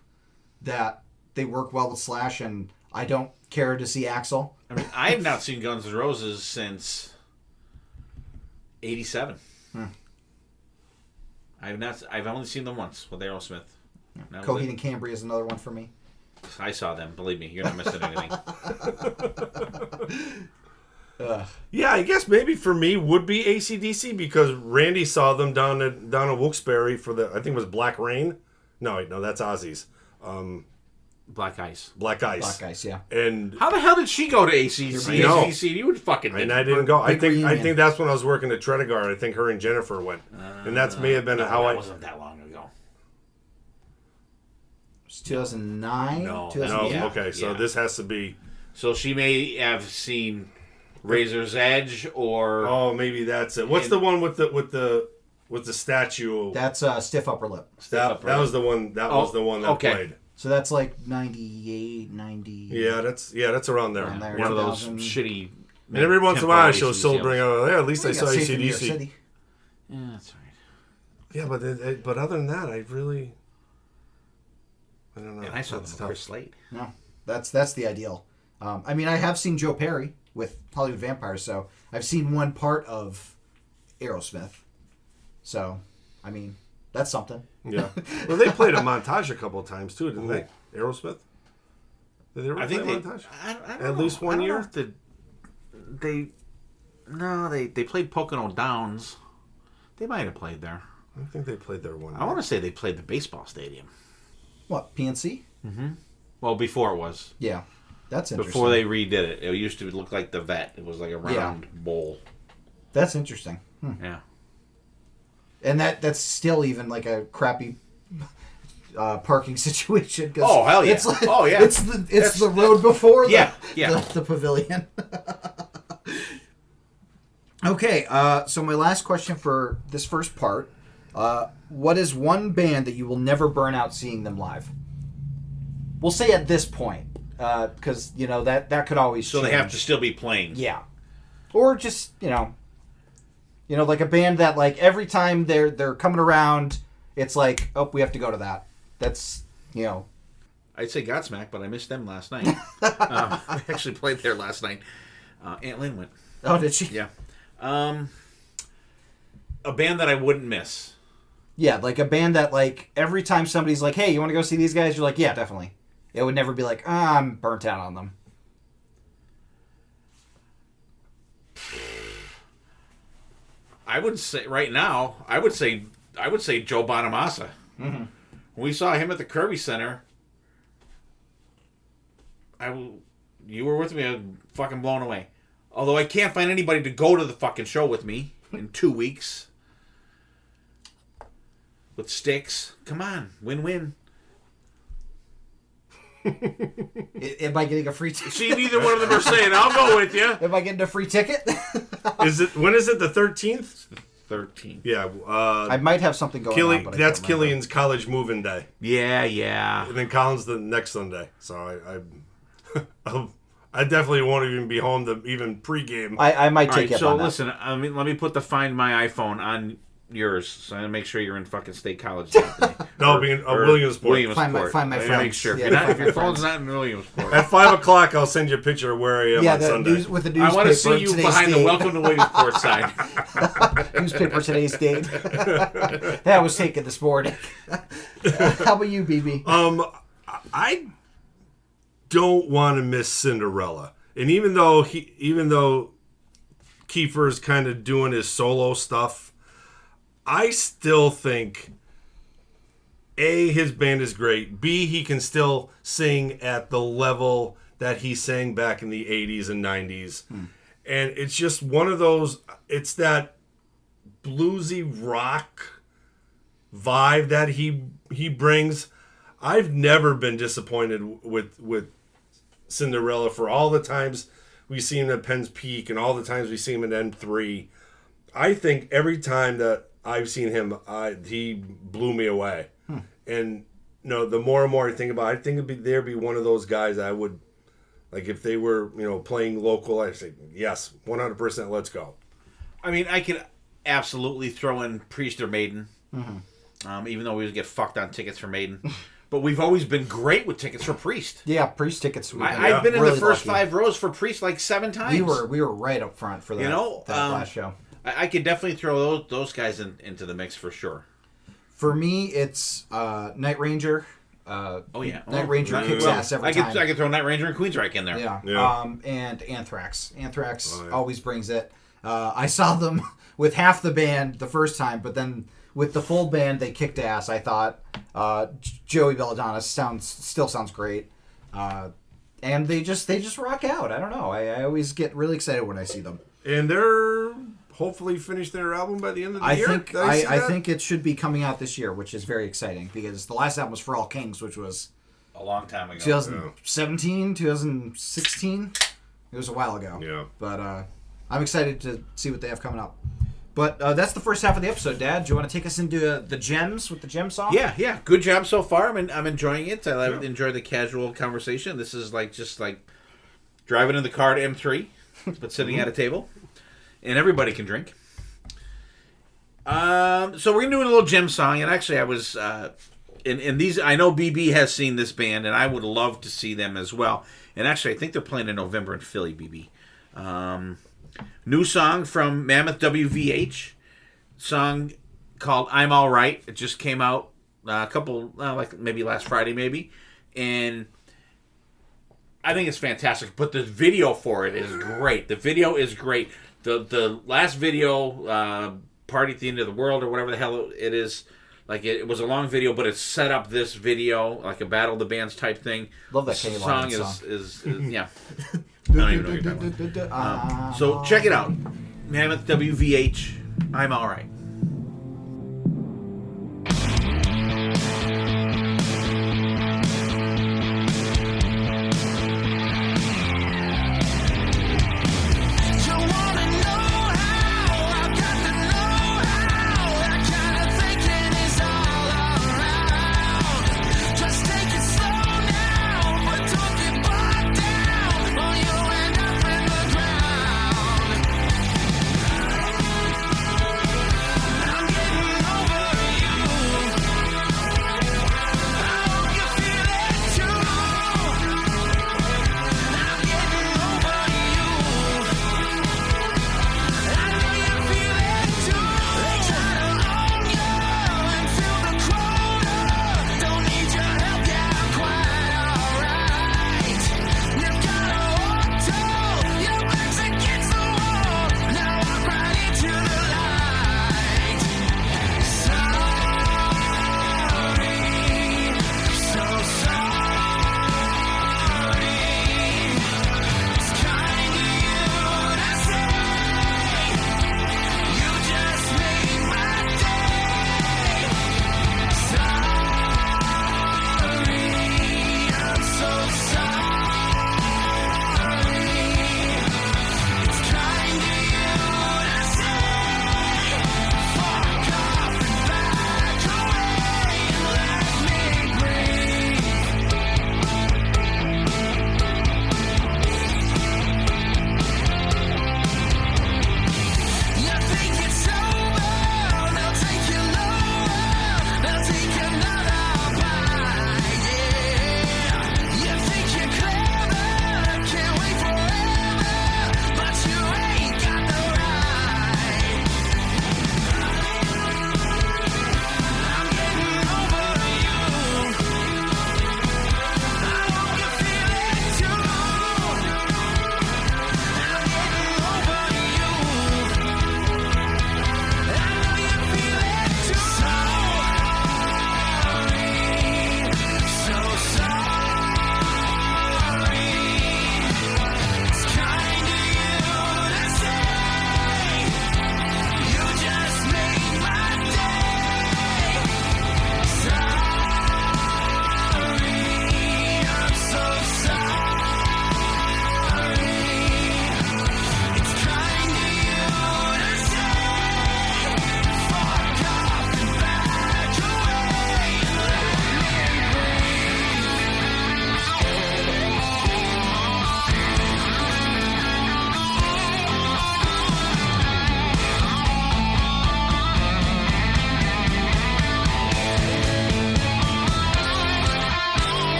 that they work well with Slash, and I don't care to see Axl. I have not seen Guns N' Roses since '87. I've only seen them once with Aerosmith. Coheed and Cambria is another one for me. I saw them. Believe me, you're not missing anything. Yeah, I guess maybe for me would be AC/DC because Randy saw them down at Wilkes-Barre for I think it was Black Rain. No, wait, no, that's Ozzy's. Black Ice. Black Ice. Black Ice, yeah. And How the hell did she go to ACDC? No. ACDC? You would fucking. and I didn't go. I Big reunion. think that's when I was working at Tredegar. I think her and Jennifer went, and that's may have been how that I. wasn't that long ago. It's 2009? No. 2008? No, Yeah, okay, so yeah. this has to be. So she may have seen Razor's Edge or. Oh, maybe that's it. What's the one with the statue? That's Stiff Upper Lip. That was the one. That was the one that okay. played. So that's like 98, 90. Yeah, that's around there. Around there. One of those 2000. shitty. And every once in a while, she'll ACDC still bring out. Yeah, at least I We saw got Safe in New York AC/DC. City. Yeah, that's right. Yeah, but other than that, I don't know. And I saw them That's with tough. Chris Slade. No, that's the ideal. I mean, I have seen Joe Perry with Hollywood Vampires, so I've seen one part of Aerosmith. So, I mean, that's something. Yeah. Well, they played a montage a couple of times too, didn't they? Aerosmith. Did they ever I play think a they. montage? I don't At know. least one I don't year? know if they played Pocono Downs. They might have played there. I think they played there one. I want to say they played the baseball stadium. What, PNC? Well, before it was. Yeah, that's interesting. Before they redid it. It used to look like the Vet. It was like a round bowl. That's interesting. Yeah. And that's still even like a crappy parking situation. 'Cause Oh, hell yeah. It's like, Oh, yeah. It's the road before Yeah, the pavilion. Okay, so my last question for this first part. What is one band that you will never burn out seeing them live? We'll say at this point, because, that could always So change. they have to still be playing. Yeah. Or just, like a band that, like, every time they're coming around, it's like, oh, we have to go to that. That's, I'd say Godsmack, but I missed them last night. I actually played there last night. Aunt Lynn went. Oh, did she? Yeah. A band that I wouldn't miss. Yeah, like a band that, like, every time somebody's like, hey, you want to go see these guys? You're like, yeah, definitely. It would never be like, I'm burnt out on them. I would say right now, I would say Joe Bonamassa. Mm-hmm. When we saw him at the Kirby Center, you were with me, I was fucking blown away. Although I can't find anybody to go to the fucking show with me in 2 weeks. With sticks. Come on, win-win. Am I getting a free ticket? See, neither one of them are saying, I'll go with you. Am I getting a free ticket? When is it? The 13th? 13. Yeah. I might have something going on. But I That's can't remember. Killian's college moving day, Yeah. and then Colin's the next Sunday. So I definitely won't even be home to even pregame. I might All take right, it so on that. listen, let me put the Find My iPhone on yours, so I make sure you're in fucking State College. That day. No, being Williamsport. Find my I friends. Make sure Yeah, if your find my phone's not in Williamsport. At 5:00, I'll send you a picture of where I am Yeah, on the Sunday. news with the newspaper. I want to see you today's behind the date. Welcome to Williamsport sign. Newspaper today's date. That was taken this morning. How about you, BB? I don't want to miss Cinderella, and even though Kiefer's kind of doing his solo stuff, I still think A, his band is great. B, he can still sing at the level that he sang back in the 80s and 90s. And it's just one of those, it's that bluesy rock vibe that he brings. I've never been disappointed with Cinderella for all the times we see him at Penn's Peak and all the times we see him at N3. I think every time that I've seen him, he blew me away. And the more and more I think about it, I think there'd be one of those guys I would, like if they were, playing local, I'd say, yes, 100%, let's go. I mean, I could absolutely throw in Priest or Maiden, even though we would get fucked on tickets for Maiden. But we've always been great with tickets for Priest. Yeah, Priest tickets. I've been in really the first lucky. 5 rows for Priest like 7 times. We were right up front for that, that last show. I could definitely throw those guys into the mix for sure. For me, it's Night Ranger. Oh yeah, Night Ranger kicks ass every time. I could throw Night Ranger and Queensryche in there. Yeah. And Anthrax. Anthrax always brings it. I saw them with half the band the first time, but then with the full band, they kicked ass. I thought Joey Belladonna still sounds great, and they just rock out. I don't know. I always get really excited when I see them. And they're hopefully finish their album by the end of the year. I think it should be coming out this year, which is very exciting because the last album was For All Kings, which was a long time ago. 2017, 2016. It was a while ago. Yeah. But I'm excited to see what they have coming up. But that's the first half of the episode, Dad. Do you want to take us into the gems with the gem song? Yeah. Good job so far. I'm enjoying it. I enjoy the casual conversation. This is just like driving in the car to M3, but sitting at a table, and everybody can drink. So we're gonna do a little gem song, and actually, I was in these. I know BB has seen this band, and I would love to see them as well. And actually, I think they're playing in November in Philly, BB. New song from Mammoth WVH, song called "I'm All Right." It just came out a couple, like maybe last Friday, maybe, and I think it's fantastic. But the video for it is great. The video is great. The last video, "Party at the End of the World" or whatever the hell it is, like it was a long video, but it set up this video like a Battle of the Bands type thing. Love that Kenny song. Loggins Is yeah. I don't even know what you're talking about. So check it out. Mammoth WVH, I'm All Right.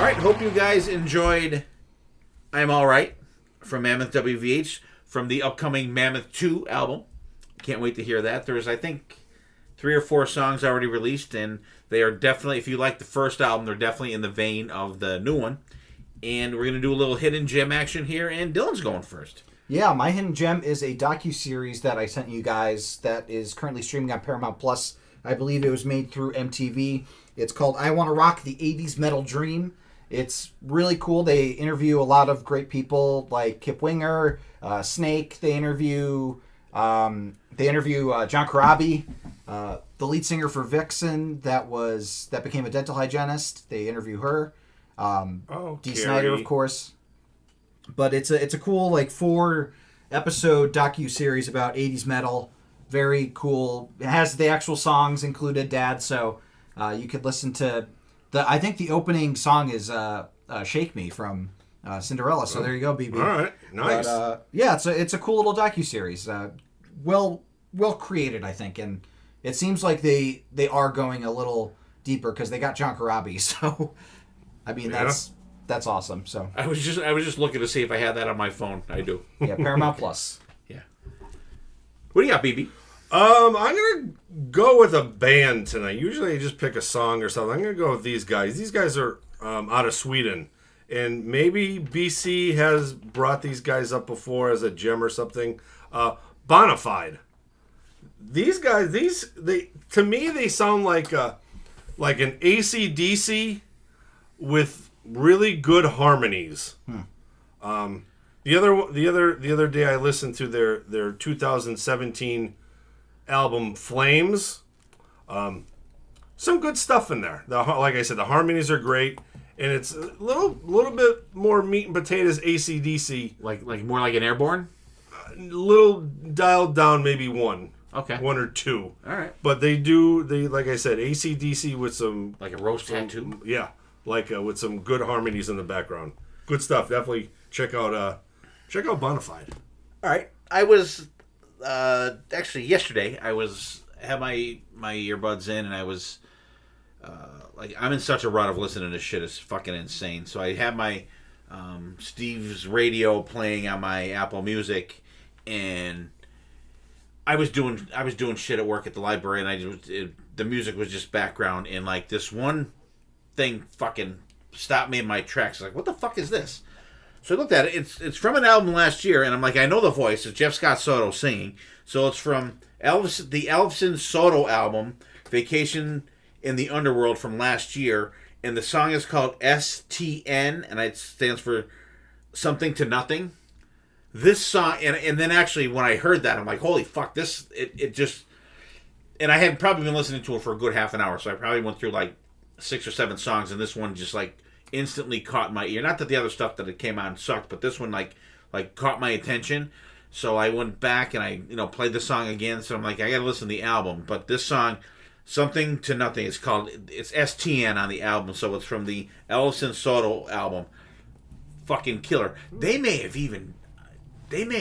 right, hope you guys enjoyed I'm All Right from Mammoth WVH from the upcoming Mammoth 2 album. Can't wait to hear that. There's, I think, 3 or 4 songs already released, and they are definitely, if you like the first album, they're definitely in the vein of the new one. And we're going to do a little hidden gem action here, and Dylan's going first. Yeah, my hidden gem is a docu-series that I sent you guys that is currently streaming on Paramount Plus. I believe it was made through MTV. It's called I Want to Rock, the 80s Metal Dream. It's really cool. They interview a lot of great people like Kip Winger, Snake. They interview John Corabi, the lead singer for Vixen that became a dental hygienist. They interview her. Dee Snider, of course. But it's a cool 4-episode docu-series about 80s metal. Very cool. It has the actual songs included, Dad, so you could listen to I think the opening song is Shake Me from Cinderella, so there you go, BB. All right, nice. But, yeah, it's a cool little docu-series. Well created, I think, and it seems like they are going a little deeper because they got John Corabi, so I mean that's awesome. So I was just looking to see if I had that on my phone. I do. Yeah, Paramount Plus. Yeah. What do you got, BB? I'm gonna go with a band tonight. Usually I just pick a song or something. I'm gonna go with these guys. These guys are out of Sweden, and maybe BC has brought these guys up before as a gem or something. Bonafide. These guys, to me they sound like an AC/DC with really good harmonies. The other day I listened to their 2017 album Flames. Some good stuff in there. Like I said, the harmonies are great, and it's a little bit more meat and potatoes AC/DC. Like more like an Airborne? Little dialed down, maybe one. Okay. 1 or 2. All right. But they like I said, AC/DC with some like a roast tattoo. Yeah, with some good harmonies in the background. Good stuff. Definitely check out Bonafide. All right. I was actually yesterday. I had my earbuds in, and I was I'm in such a rut of listening to shit. It's fucking insane. So I had my Steve's radio playing on my Apple Music, and I was doing shit at work at the library, and the music was just background, and this one thing fucking stopped me in my tracks. Like, what the fuck is this? So I looked at it. It's from an album last year, and I'm like, I know the voice. It's Jeff Scott Soto singing. So it's from the Elvis Soto album, Vacation in the Underworld from last year, and the song is called STN, and it stands for Something to Nothing. This song, and then actually when I heard that, I'm like, holy fuck, it just, and I had probably been listening to it for a good half an hour, so I probably went through 6 or 7 songs, and this one just instantly caught my ear. Not that the other stuff that it came on sucked, but this one caught my attention. So I went back and I played the song again. So I'm like, I gotta listen to the album. But this song, Something to Nothing, it's STN on the album. So it's from the Elvis Soto album. Fucking killer. They may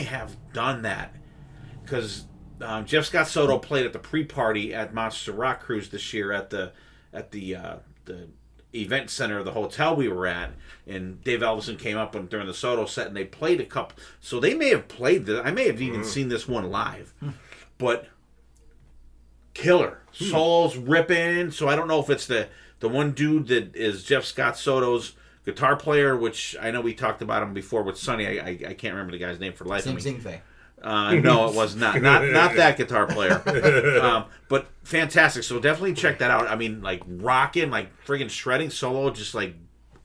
have done that because Jeff Scott Soto played at the pre-party at Monster Rock Cruise this year at the event center of the hotel we were at, and Dave Ellefson came up during the Soto set, and they played a couple. So they may have played I may have even seen this one live, but killer solos ripping. So I don't know if it's the one dude that is Jeff Scott Soto's guitar player, which I know we talked about him before with Sonny. I can't remember the guy's name for the life of me. Zing. No, it was not that guitar player. But fantastic. So definitely check that out. I mean, rocking, friggin' shredding solo, just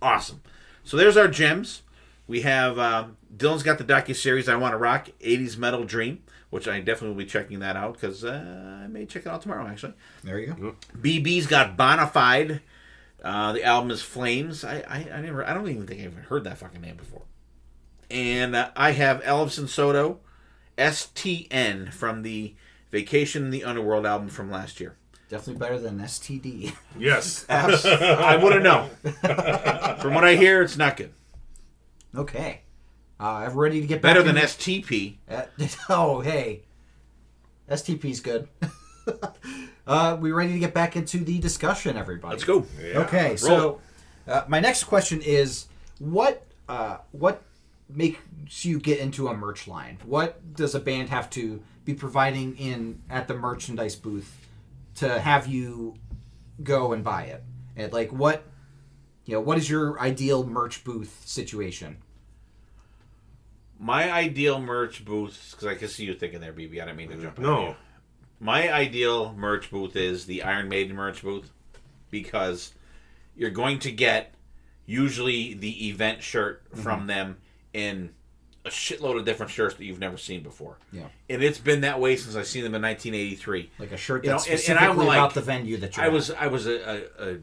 awesome. So there's our gems. We have Dylan's got the docuseries I Want to Rock, 80s Metal Dream, which I definitely will be checking that out because I may check it out tomorrow, actually. There you go. BB's got Bonafide. The album is Flames. I don't even think I've heard that fucking name before. And I have Elvis Soto, STN from the Vacation in the Underworld album from last year. Definitely better than STD. Yes. I wouldn't know. From what I hear, it's not good. Okay. I'm ready to get back better than STP. Oh, hey. STP's good. We ready to get back into the discussion, everybody? Let's go. Yeah. Okay, so My next question is, what makes you get into a merch line? What does a band have to be providing at the merchandise booth to have you go and buy it? And like what is your ideal merch booth situation? My ideal merch booth, because I can see you thinking there, BB. I didn't mean to jump in. No. My ideal merch booth is the Iron Maiden merch booth, because you're going to get usually the event shirt from them in a shitload of different shirts that you've never seen before. Yeah. And it's been that way since I've seen them in 1983. Like a shirt You know, that's and specifically I'm like- about the venue that you're at. I was a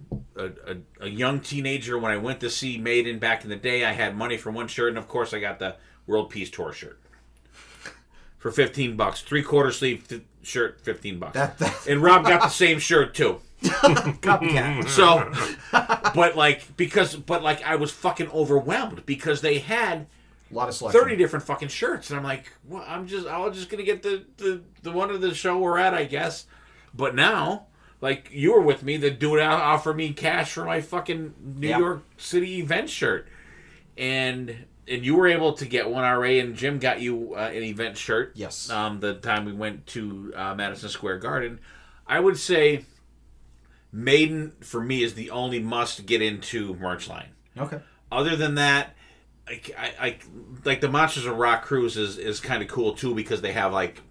young teenager when I went to see Maiden back in the day. I had money for one shirt, and of course I got the World Peace Tour shirt for $15. 3/4 sleeve shirt, $15. And Rob got the same shirt too. Copycat. So, but I was fucking overwhelmed because they had A lot of selection. 30 different fucking shirts, and I'm like, well, I was just gonna get the one of the show we're at, I guess. But now, like, you were with me, the dude offered me cash for my fucking New York City event shirt, and you were able to get one. RA and Jim got you an event shirt. Yes. The time we went to Madison Square Garden, I would say Maiden for me is the only must get into merch line. Okay. Other than that, I like the Monsters of Rock cruise is kind of cool too, because they have like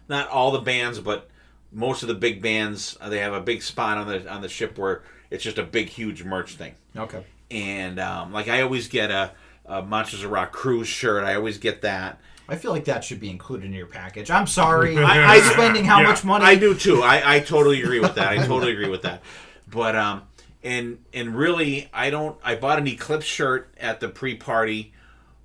not all the bands, but most of the big bands. They have a big spot on the ship where it's just a big huge merch thing. Okay. And like I always get a Monsters of Rock cruise shirt. I always get that. I feel like that should be included in your package. I'm sorry. I'm spending how much money? I do too. I totally agree with that. I totally agree with that. But and really, I bought an Eclipse shirt at the pre-party,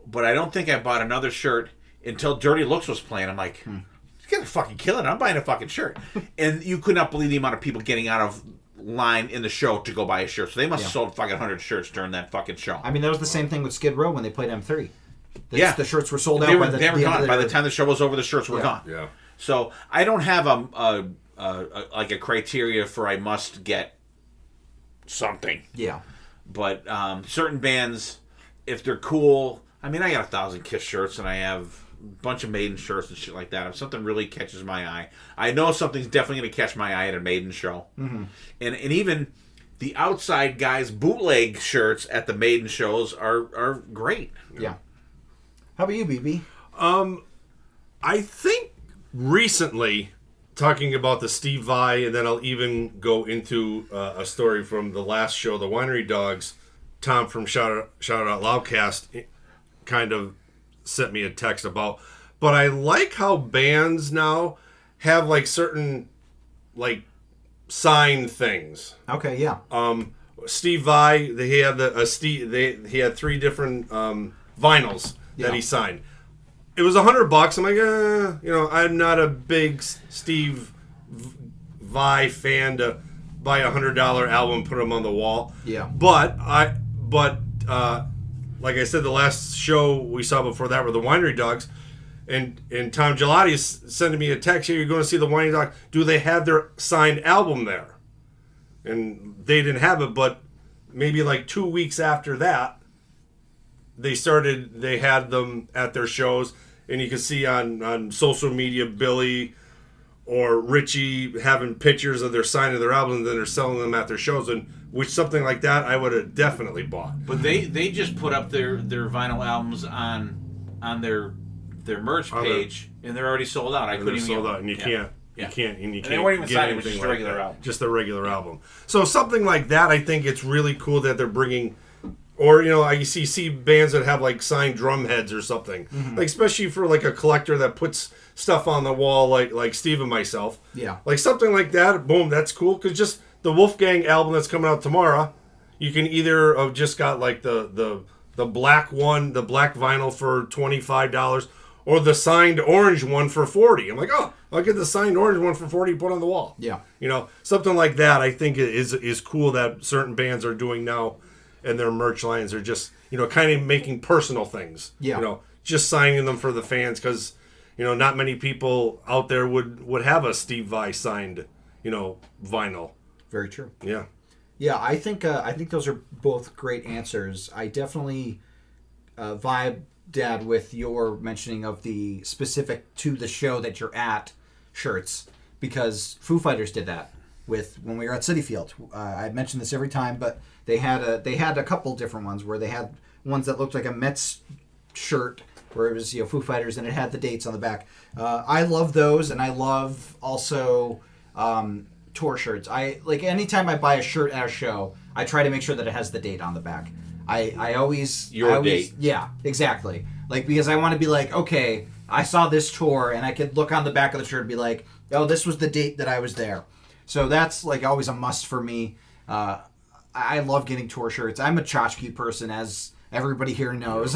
but I don't think I bought another shirt until Dirty Looks was playing. I'm like, you gotta fucking kill it. I'm buying a fucking shirt. And you could not believe the amount of people getting out of line in the show to go buy a shirt. So they must have sold fucking 100 shirts during that fucking show. I mean, that was the same thing with Skid Row when they played M3. Yeah. The shirts were sold out They were by the gone. end of By the time the show was over, the shirts were gone. Yeah. So I don't have like a criteria for I must get something. Yeah. But certain bands, if they're cool, I mean, I got 1,000 Kiss shirts and I have a bunch of Maiden shirts and shit like that. If something really catches my eye, I know something's definitely going to catch my eye at a Maiden show. Mm-hmm. And even the outside guys' bootleg shirts at the Maiden shows are great. Yeah. How about you, BB? I think recently, talking about the Steve Vai, and then I'll even go into a story from the last show, the Winery Dogs. Tom from Shout Out Loudcast kind of sent me a text about. But I like how bands now have like certain like signed things. Okay, yeah. Steve Vai, he had he had 3 different vinyls that he signed. It was $100. I'm like, I'm not a big Steve Vai fan to buy $100 album and put them on the wall. Yeah. But like I said, the last show we saw before that were the Winery Dogs, and Tom Gelati is sending me a text here. You're going to see the Winery Dogs. Do they have their signed album there? And they didn't have it, but maybe like 2 weeks after that, they had them at their shows, and you can see on social media Billy or Richie having pictures of their signing their albums, and then they're selling them at their shows, and which something like that I would have definitely bought. But they just put up their vinyl albums on their merch page, and they're already sold out. I couldn't even sold out, and you can't. Yeah. You can't, and you they can't weren't even get signed, it was anything just a like regular that. album. Just a regular album. So something like that, I think it's really cool that they're bringing, or I see bands that have like signed drum heads or something, like especially for like a collector that puts stuff on the wall, like Steve and myself. Yeah. Like something like that. Boom, that's cool. Because just the Wolfgang album that's coming out tomorrow, you can either have just got like the black one, the black vinyl for $25. Or the signed orange one for $40. I'm like, oh, I'll get the signed orange one for $40, put on the wall. Yeah. Something like that. I think is cool that certain bands are doing now, and their merch lines are just kind of making personal things. Yeah. Just signing them for the fans, because not many people out there would have a Steve Vai signed vinyl. Very true. Yeah. Yeah, I think those are both great answers. I definitely vibe, Dad, with your mentioning of the specific to the show that you're at shirts, because Foo Fighters did that with when we were at Citi Field. I mention this every time, but they had a couple different ones where they had ones that looked like a Mets shirt where it was Foo Fighters and it had the dates on the back. I love those, and I love also tour shirts. I like anytime I buy a shirt at a show, I try to make sure that it has the date on the back. I always date. Yeah, exactly. Like, because I want to be like, okay, I saw this tour, and I could look on the back of the shirt and be like, oh, this was the date that I was there. So that's like always a must for me. I love getting tour shirts. I'm a tchotchke person, as everybody here knows.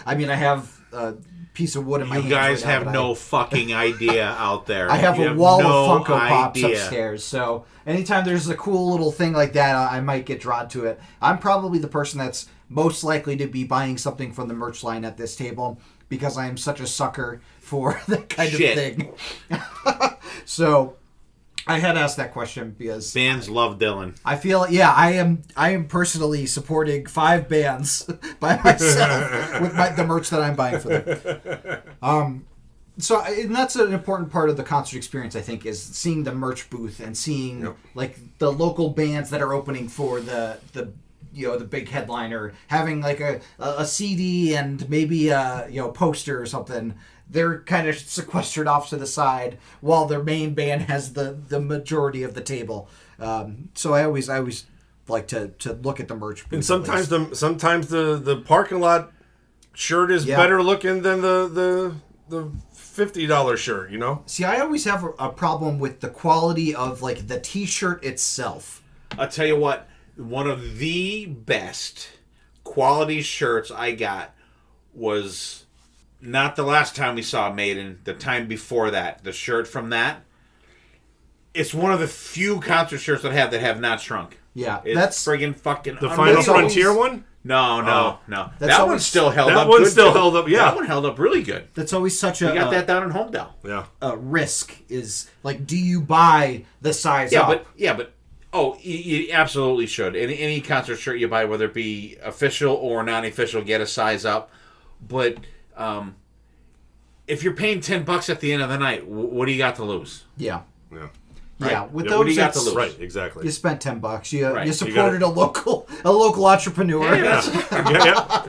I mean, I have a piece of wood in my hands. You guys right now, have but no fucking idea out there. I have You a wall no of Funko Pops idea. upstairs, so anytime there's a cool little thing like that, I might get drawn to it. I'm probably the person that's most likely to be buying something from the merch line at this table because I am such a sucker for that kind of thing. So I had asked that question because Bands love Dylan. I feel, I am personally supporting 5 bands by myself with the merch that I'm buying for them. So, and that's an important part of the concert experience, I think, is seeing the merch booth and seeing like the local bands that are opening for the big headliner, having like a CD and maybe a poster or something. They're kind of sequestered off to the side while their main band has the majority of the table. So I always like to look at the merch booth. And sometimes the parking lot shirt is better looking than the $50 shirt, See, I always have a problem with the quality of like the T-shirt itself. I'll tell you what, one of the best quality shirts I got was not the last time we saw Maiden, the time before that. The shirt from that. It's one of the few concert shirts that have not shrunk. Yeah, It's that's friggin' fucking the Final Frontier one. No. That's That always- one still held up. That one good, still too. held up, yeah. That one held up really good. That's always such a We got that down in Homedale. Yeah. risk. Is like, do you buy the size up? But you absolutely should. Any concert shirt you buy, whether it be official or non-official, get a size up. But if you're paying $10 at the end of the night, what do you got to lose? Yeah. Yeah. Yeah, Right. with What do those, you got to it's- lose? Right, exactly. you spent $10. You Right. supported a local entrepreneur. Yeah.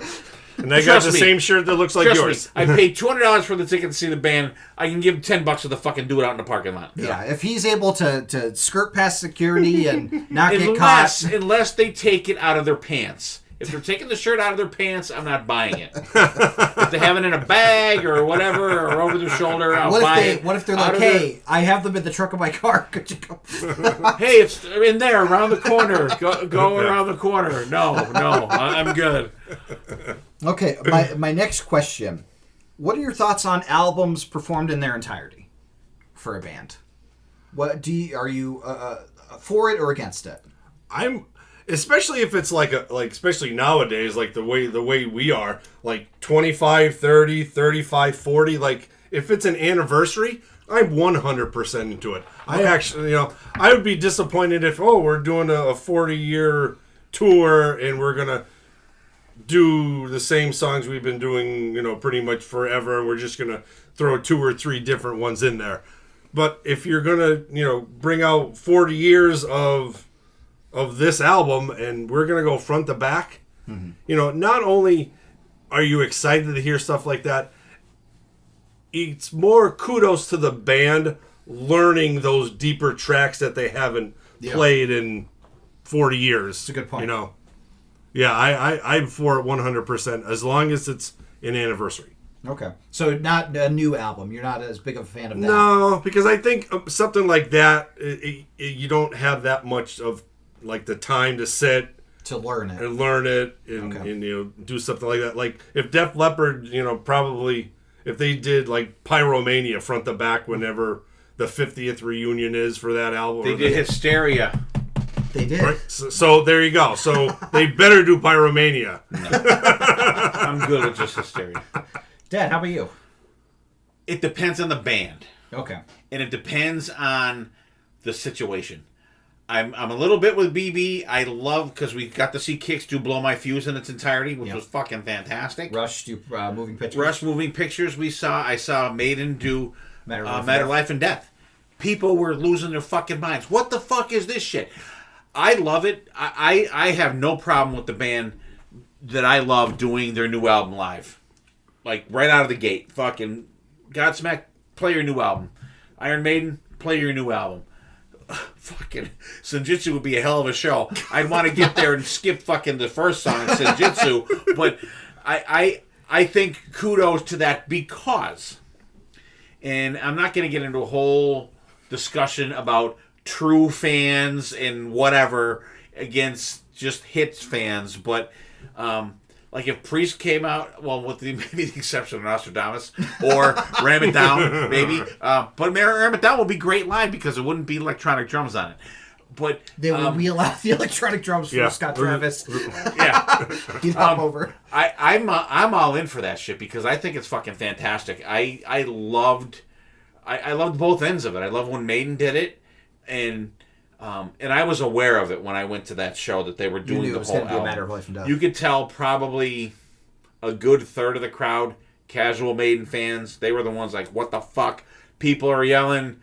And I got Trust the me. same shirt that looks like Trust yours. me, I paid $200 for the ticket to see the band. I can give $10 to the fucking do it out in the parking lot. Yeah, if he's able to skirt past security and not get caught. Unless they take it out of their pants. If they're taking the shirt out of their pants, I'm not buying it. If they have it in a bag or whatever, or over their shoulder, I'll buy it. What if they're Out like, of hey, I have them in the trunk of my car. Could you go? Hey, it's in there, around the corner. Go around the corner. No, I'm good. Okay, my next question. What are your thoughts on albums performed in their entirety for a band? Are you for it or against it? I'm especially if it's especially nowadays, like the way we are, like 25, 30, 35, 40, like if it's an anniversary, I'm 100% into it. I actually, I would be disappointed if we're doing a 40-year tour and we're gonna do the same songs we've been doing, pretty much forever, and we're just gonna throw 2 or 3 different ones in there. But if you're gonna, bring out 40 years of this album and we're gonna go front to back, not only are you excited to hear stuff like that, it's more kudos to the band learning those deeper tracks that they haven't played in 40 years. That's a good point. Yeah, I'm for it 100%, as long as it's an anniversary. Okay, so not a new album. You're not as big of a fan of that. No, because I think something like that, you don't have that much of like the time to sit to learn it and do something like that. Like if Def Leppard, probably if they did like Pyromania front to back whenever the 50th reunion is for that album. They did Hysteria. They did. Right? So there you go. So they better do Pyromania. I'm good with just Hysteria. Dad, how about you? It depends on the band. Okay. And it depends on the situation. I'm a little bit with BB. I love because we got to see Kix do "Blow My Fuse" in its entirety, which was fucking fantastic. Rush do moving pictures. Rush moving pictures. I saw Maiden do Matter Life and Death. People were losing their fucking minds. What the fuck is this shit? I love it. I have no problem with the band that I love doing their new album live, like right out of the gate. Fucking Godsmack, play your new album. Iron Maiden, play your new album. Fucking Senjutsu would be a hell of a show. I'd want to get there and skip fucking the first song in Senjutsu, but I think kudos to that because, and I'm not going to get into a whole discussion about true fans and whatever against just hits fans, but like if Priest came out, well, with maybe the exception of Nostradamus or Ram It Down, maybe. But Ram It Down would be great live because it wouldn't be electronic drums on it. But they would wheel out the electronic drums for Scott Travis. Yeah, he'd hop over. I'm all in for that shit because I think it's fucking fantastic. I loved both ends of it. I love when Maiden did it, and I was aware of it when I went to that show that they were doing the whole album. Be a matter of life and death. You could tell probably a good third of the crowd, casual Maiden fans, they were the ones like, what the fuck? People are yelling,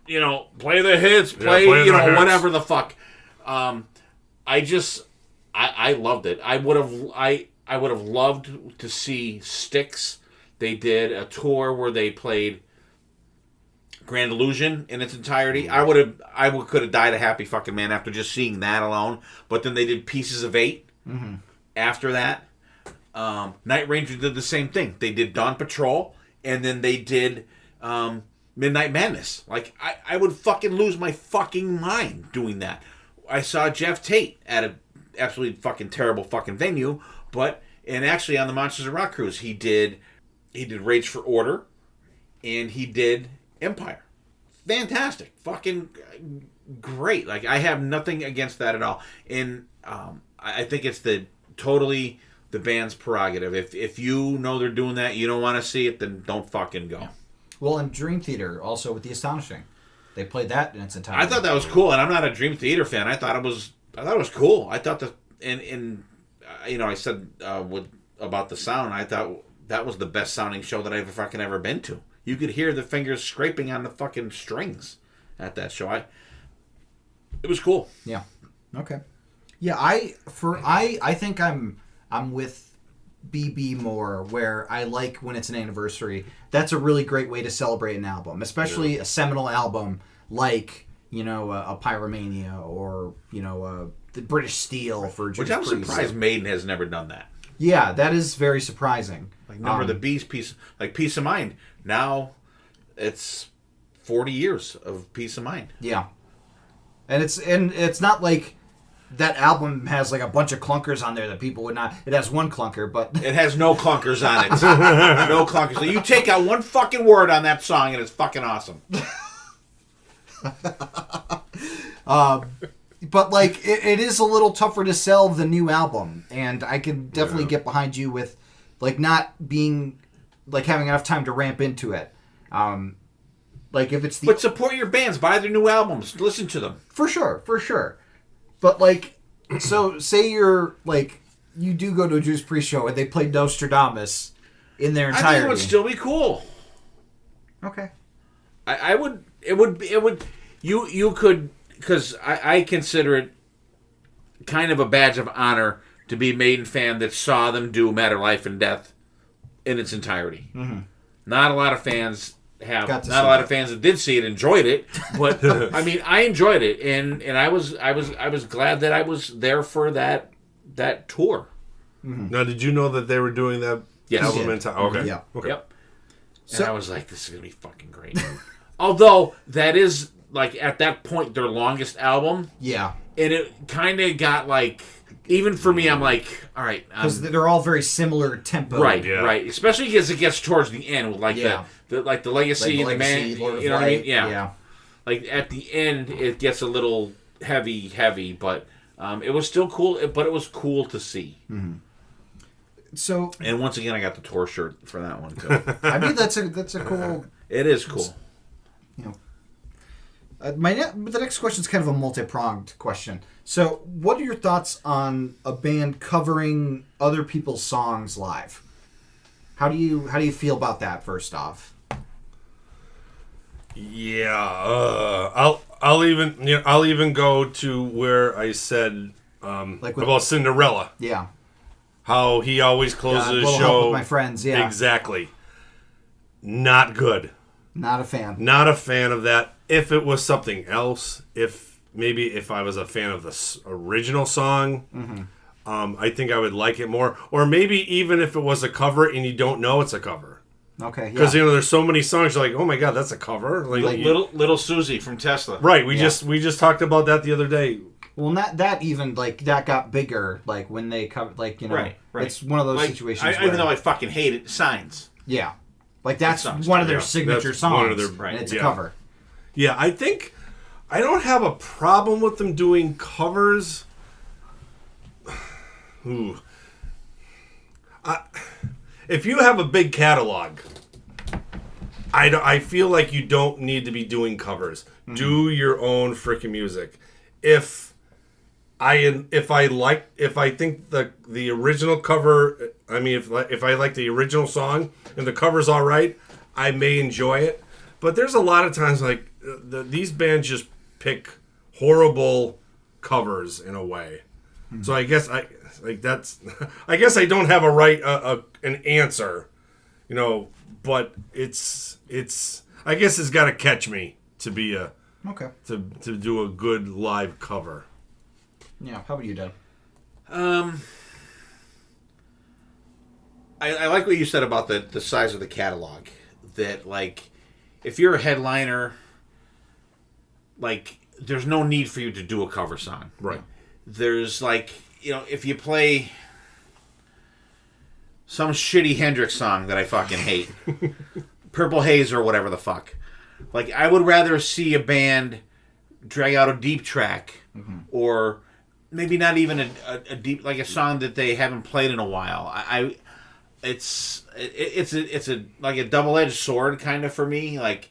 play the hits, play whatever the fuck. I loved it. I would have loved to see Styx. They did a tour where they played Grand Illusion in its entirety. I could have died a happy fucking man after just seeing that alone. But then they did Pieces of Eight after that. Night Ranger did the same thing. They did Dawn Patrol, and then they did Midnight Madness. Like, I would fucking lose my fucking mind doing that. I saw Jeff Tate at an absolutely fucking terrible fucking venue, and actually on the Monsters of Rock cruise, he did Rage for Order, and he did Empire. Fantastic. Fucking great. Like, I have nothing against that at all. And I think it's totally the band's prerogative. If you know they're doing that, you don't want to see it, then don't fucking go. Well, in Dream Theater, also with The Astonishing, they played that in its entirety. I thought that was cool, and I'm not a Dream Theater fan. I thought it was cool. I thought I said about the sound, I thought that was the best sounding show that I've fucking ever been to. You could hear the fingers scraping on the fucking strings at that show. It was cool. Yeah. Okay. Yeah, I think I'm with BB more, where I like when it's an anniversary. That's a really great way to celebrate an album, especially a seminal album like a Pyromania or the British Steel for Judas Priest. Which I'm surprised Maiden has never done that. Yeah, that is very surprising. Like Number of the Beast, Peace of Mind. Now it's 40 years of Peace of Mind. Yeah, and it's not like that album has like a bunch of clunkers on there that people would not. It has one clunker, but it has no clunkers on it. No clunkers. So you take out one fucking word on that song, and it's fucking awesome. But like it is a little tougher to sell the new album, and I can definitely get behind you with like not being like having enough time to ramp into it. Like if it's but support your bands, buy their new albums, listen to them for sure. But like, so say you're like you do go to a Judas Priest show and they play Nostradamus in their entirety. I think it would still be cool. Okay. I would. It would. You could. Because I consider it kind of a badge of honor to be a Maiden fan that saw them do Matter, Life, and Death in its entirety. Mm-hmm. Not a lot of fans have. Not a lot of fans that did see it enjoyed it, but I mean, I enjoyed it, and I was glad that I was there for that tour. Mm-hmm. Now, did you know that they were doing that album in time? Okay. Yeah. Okay. Yep. And I was like, this is gonna be fucking great. Although that is. Like, at that point, their longest album. Yeah. And it kind of got, like... Even for me, I'm like, all right. Because they're all very similar tempo. Right, right. Especially as it gets towards the end. With, like, the Legacy, like the Man... you know what I mean? Yeah. Like, at the end, it gets a little heavy. But it was still cool. But it was cool to see. Mm-hmm. So... And once again, I got the tour shirt for that one, too. I mean, that's a cool... It is cool. You know... The next question is kind of a multi-pronged question. So, what are your thoughts on a band covering other people's songs live? How do you feel about that? First off, Yeah, I'll even go to where I said Like with- about Cinderella. yeah, How he always closes A his Little show. Help with My Friends, yeah. Exactly. Not good. not a fan. Not a fan of that. If it was something else, if I was a fan of the original song, I think I would like it more. Or maybe even if it was a cover and you don't know it's a cover. Okay, yeah. Because there's so many songs you're like, oh my god, that's a cover. Like Little Susie from Tesla. right. We just talked about that the other day. Well, not that even like that got bigger. Like when they covered, like Right. it's one of those situations. Even though I fucking hate it, Signs. yeah, like that's That song's one of their yeah, signature that's songs. one of their- Right. And it's a yeah. cover. Yeah, I think I don't have a problem with them doing covers. Ooh. If you have a big catalog, I feel like you don't need to be doing covers. Do your own freaking music. If I think the original cover, I mean if I like the original song and the cover's all right, I may enjoy it. But there's a lot of times like these bands just pick horrible covers in a way. So I guess I guess I don't have an answer, but it's I guess it's got to catch me to be Okay. to do a good live cover. Yeah. How about you, Dad? I like what you said about the size of the catalog. That, like, if you're a headliner, like, there's no need for you to do a cover song. Right. There's, like, if you play some shitty Hendrix song that I fucking hate, Purple Haze or whatever the fuck, like, I would rather see a band drag out a deep track, or maybe not even a deep, like a song that they haven't played in a while. It's a like a double-edged sword kind of for me. Like,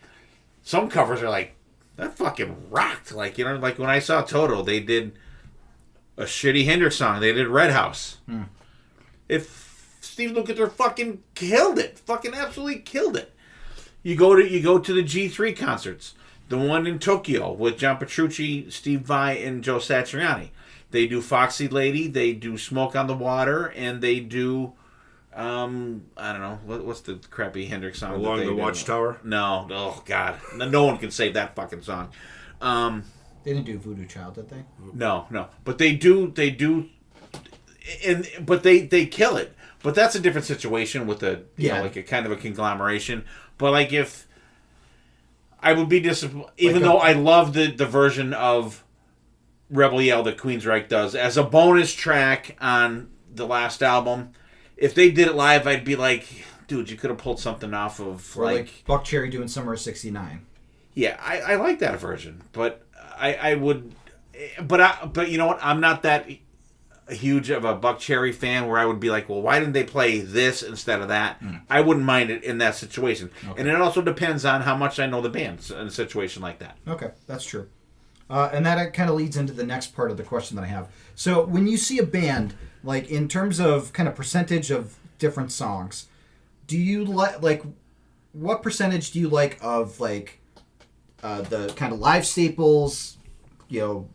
some covers are like, that fucking rocked. Like, like when I saw Toto, they did a shitty Hendrix song. They did Red House. If Steve Lukather fucking killed it, fucking absolutely killed it. You go to the G3 concerts, the one in Tokyo with John Petrucci, Steve Vai, and Joe Satriani. They do Foxy Lady, they do Smoke on the Water, and they do I don't know, what's the crappy Hendrix song? Along the Watchtower? No, oh god, no one can save that fucking song. They didn't do Voodoo Child, did they? No, but they do, but they kill it. But that's a different situation with like a kind of a conglomeration. But like if I would be disappointed, even though I love the version of Rebel Yell that Queensryche does as a bonus track on the last album. If they did it live, I'd be like, dude, you could have pulled something off of Or like Buck Cherry doing Summer of '69. Yeah, I like that version, but I would, but you know what? I'm not that huge of a Buck Cherry fan where I would be like, well, why didn't they play this instead of that? I wouldn't mind it in that situation, and it also depends on how much I know the band in a situation like that. Okay, that's true. And that kind of leads into the next part of the question that I have. So when you see a band, like in terms of kind of percentage of different songs, do you like what percentage do you like of like the kind of live staples,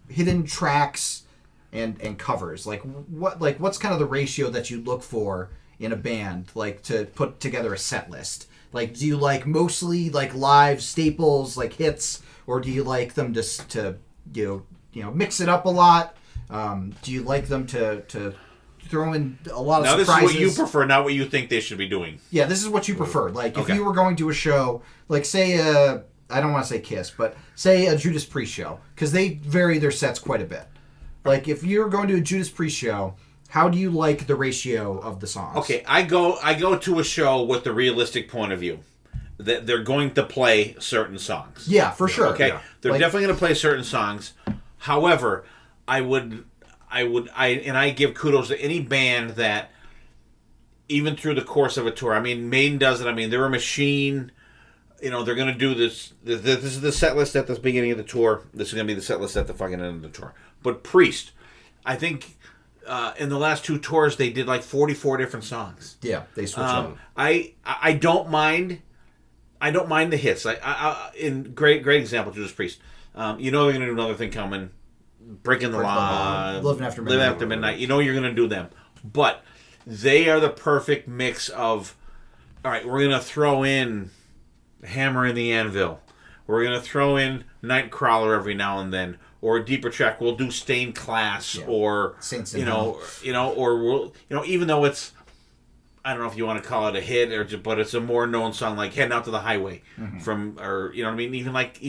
hidden tracks and covers? What's kind of the ratio that you look for in a band, like to put together a set list? Like, do you like mostly like live staples, like hits, or do you like them just to mix it up a lot? Do you like them to throw in a lot of surprises? Now, this is what you prefer, not what you think they should be doing. Yeah, this is what you prefer. Like, if Okay. you were going to a show, like, say, I don't want to say Kiss, but say a Judas Priest show, because they vary their sets quite a bit. Like, if you're going to a Judas Priest show, how do you like the ratio of the songs? Okay, I go to a show with the realistic point of view that they're going to play certain songs. Yeah, for sure. Okay, Yeah. they're Like- definitely going to play certain songs. However, I give kudos to any band that, even through the course of a tour, I mean, Maiden does it. I mean, they're a machine. they're going to do this. This is the set list at the beginning of the tour. This is going to be the set list at the fucking end of the tour. But Priest, I think in the last 2 tours they did like 44 different songs. Yeah, they switch up. I don't mind. I don't mind the hits. In great example, Judas Priest. They're going to do another thing coming. Breaking the Law, Living After Midnight. You're going to do them. But they are the perfect mix of, all right, we're going to throw in Hammer and the Anvil. We're going to throw in Nightcrawler every now and then. Or a deeper track, we'll do Stained Class, or Saints or we'll, even though it's, I don't know if you want to call it a hit but it's a more known song like Heading Out to the Highway from, or you know what I mean. Even like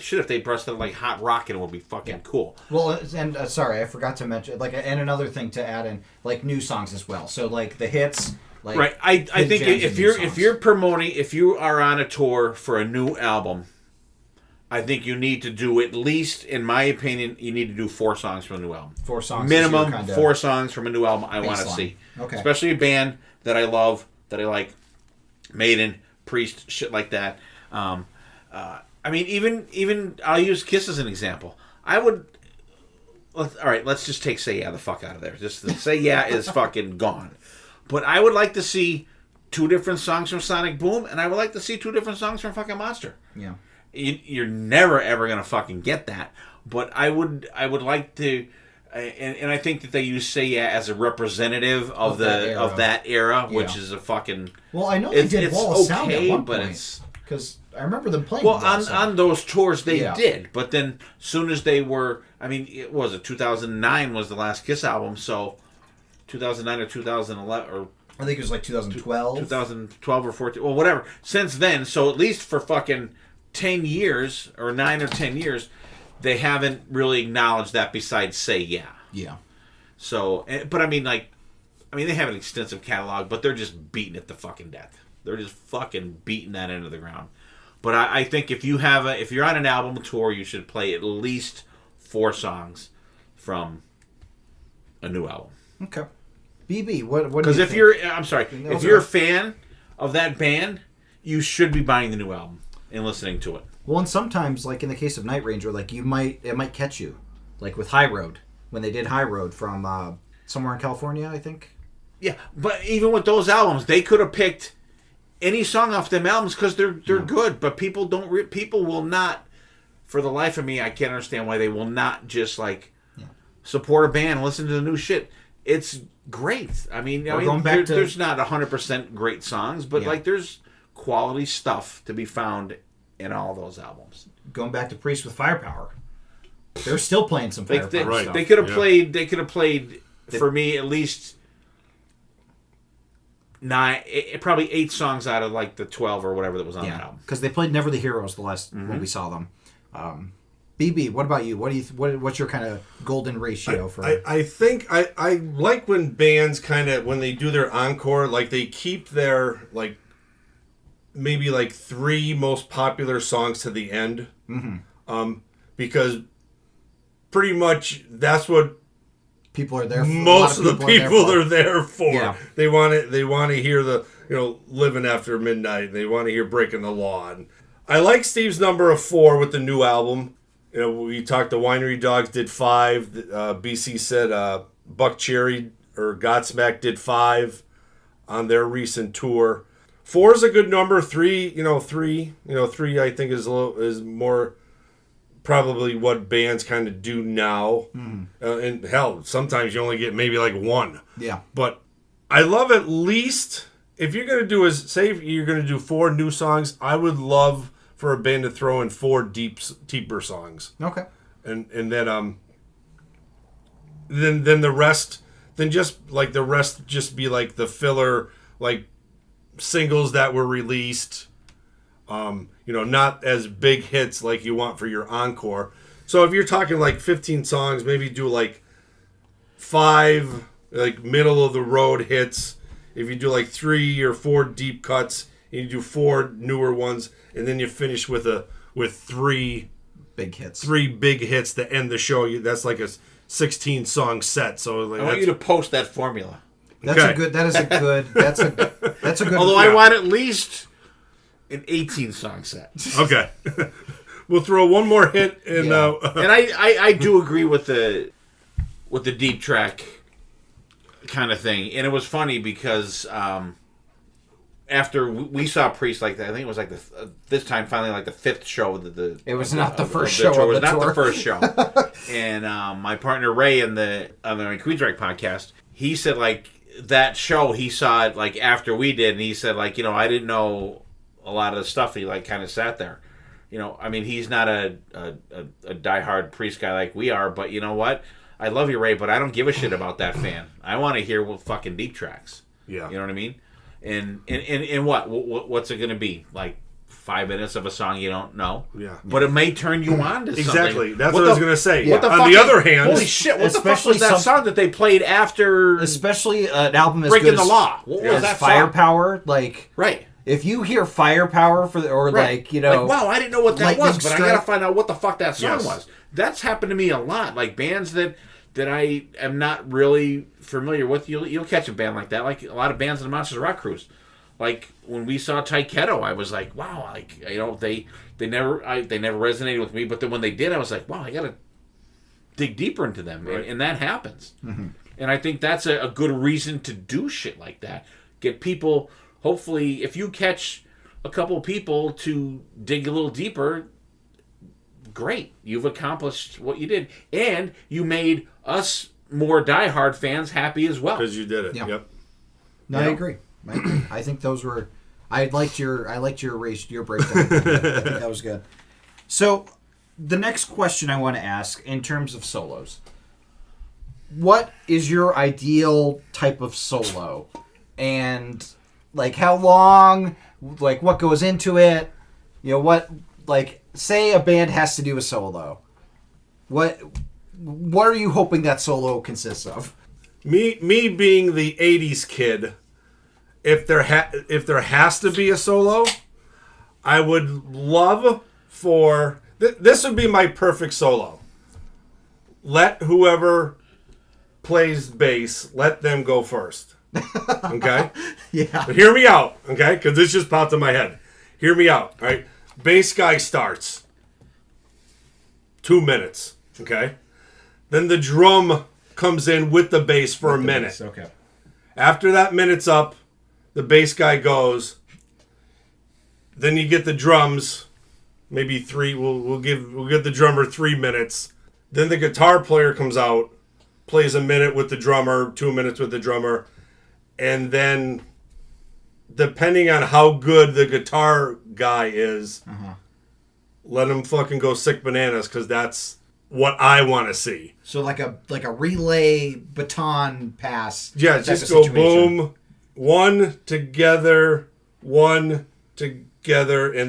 shit, if they brushed it like Hot Rockin', it would be fucking cool. Well, and sorry, I forgot to mention and another thing to add in, like new songs as well. So like the hits. Like, right, I think if you're promoting, if you are on a tour for a new album, I think you need to do, at least in my opinion, you need to do 4 songs from a new album. 4 songs, minimum 4 songs from a new album. I want to see, especially a band that I love, that I like, Maiden, Priest, shit like that. I mean, even I'll use Kiss as an example. I would. All right, let's just take Say Yeah the fuck out of there. Just Say Yeah is fucking gone. But I would like to see 2 different songs from Sonic Boom, and I would like to see 2 different songs from fucking Monster. Yeah. You're never ever gonna fucking get that. But I would like to. And I think that they use Say Yeah as a representative of that era, which is a fucking. Well, I know they did Wall of Sound at one but point, it's because I remember them playing. Well, on those tours they did, but then soon as they were, I mean, it was 2009 was the last Kiss album, so 2009 or 2011 or I think it was like 2012, 2012 or 14, well, whatever. Since then, so at least for fucking 10 years or 9 or 10 years. They haven't really acknowledged that besides Say Yeah. Yeah. So, but I mean, they have an extensive catalog, but they're just beating it to fucking death. They're just fucking beating that into the ground. But I think if you're on an album tour, you should play at least 4 songs from a new album. Okay. BB, what? Because if you're a fan of that band, you should be buying the new album and listening to it. Well, and sometimes, like in the case of Night Ranger, like it might catch you, like with High Road, when they did High Road from somewhere in California, I think. Yeah, but even with those albums, they could have picked any song off them albums because they're good. But people don't. People will not. For the life of me, I can't understand why they will not just support a band and listen to the new shit. It's great. I mean, there's not 100% great songs, but there's quality stuff to be found in all those albums. Going back to Priest with Firepower, they're still playing some Firepower stuff. They could have played. They could have played for me at least 9, probably 8 songs out of like the 12 or whatever that was on that album. Because they played Never the Heroes the last when we saw them. BB, what about you? What's your kind of golden ratio for? I think I like when bands kind of when they do their encore, like they keep their like. Maybe like 3 most popular songs to the end, because pretty much that's what people are there for. Most of the people are there for. Yeah. They want to hear the Living After Midnight. They want to hear Breaking the Law. And I like Steve's number of 4 with the new album. We talked. The Winery Dogs did 5. BC said Buck Cherry or Godsmack did 5 on their recent tour. 4 is a good number. 3 I think is more probably what bands kind of do now. And hell, sometimes you only get maybe like 1. Yeah. But I love at least if you're gonna do you're gonna do 4 new songs. I would love for a band to throw in 4 deeper songs. Okay. And then then the rest just be like the filler like. Singles that were released, not as big hits like you want for your encore. So if you're talking like 15 songs, maybe do like 5 like middle of the road hits. If you do like 3 or 4 deep cuts, and you do 4 newer ones, and then you finish with 3 big hits. 3 big hits to end the show. That's like a 16 song set. So like, I want you to post that formula. That's a good. Although I want at least an 18-song set. Okay. We'll throw one more hit in. Yeah. And I do agree with the deep track kind of thing. And it was funny because after we saw Priest, like I think it was like this time finally like the fifth show. It was not the first show. show. It was of the not tour. the first show. And my partner Ray on the Queensryche podcast, he said like that show he saw it like after we did, and he said like I didn't know a lot of the stuff. He like kind of sat there. I mean, he's not a diehard Priest guy like we are, but you know what? I love you, Ray, but I don't give a shit about that fan. I want to hear fucking deep tracks. Yeah. You know what I mean? And what's it going to be? Like 5 minutes of a song you don't know? Yeah. But it may turn you on to something. Exactly. That's what I was going to say. What the On the fucking- other hand, holy shit, what the fuck especially was that song that they played after Especially an album as Breaking good the as, Law? What was as that song? Firepower. Like, Right. if you hear Firepower or Right. like, wow, I didn't know what that Lightning was, but I Strike. gotta find out what the fuck that song Yes. was. That's happened to me a lot. Like bands that I am not really familiar with. You'll catch a band like that. Like a lot of bands in the Monsters of Rock cruise. Like when we saw Taiketo, I was like, wow, like they never resonated with me. But then when they did, I was like, wow, I gotta dig deeper into them, Right. and that happens. Mm-hmm. And I think that's a good reason to do shit like that. Get people. Hopefully, if you catch a couple people to dig a little deeper, great. You've accomplished what you did. And you made us more diehard fans happy as well. because you did it. Yeah. Yep. No, I agree. I think those were. I liked your breakdown. I think that was good. So, the next question I want to ask in terms of solos, what is your ideal type of solo, and like how long, like what goes into it? What like say a band has to do a solo. What are you hoping that solo consists of? Me being the '80s kid, if there has to be a solo, I would love for this would be my perfect solo. Let whoever plays bass, let them go first. Okay? Yeah. But hear me out, okay? Because this just popped in my head. Hear me out, all right? Bass guy starts. 2 minutes, okay? Then the drum comes in with the bass for a minute. Okay. After that minute's up, the bass guy goes. Then you get the drums, maybe 3. We'll give the drummer 3 minutes. Then the guitar player comes out, plays a minute with the drummer, 2 minutes with the drummer, and then depending on how good the guitar guy is, let him fucking go sick bananas, because that's what I want to see. So like a relay baton pass. Yeah, type just of go situation. boom, one together, and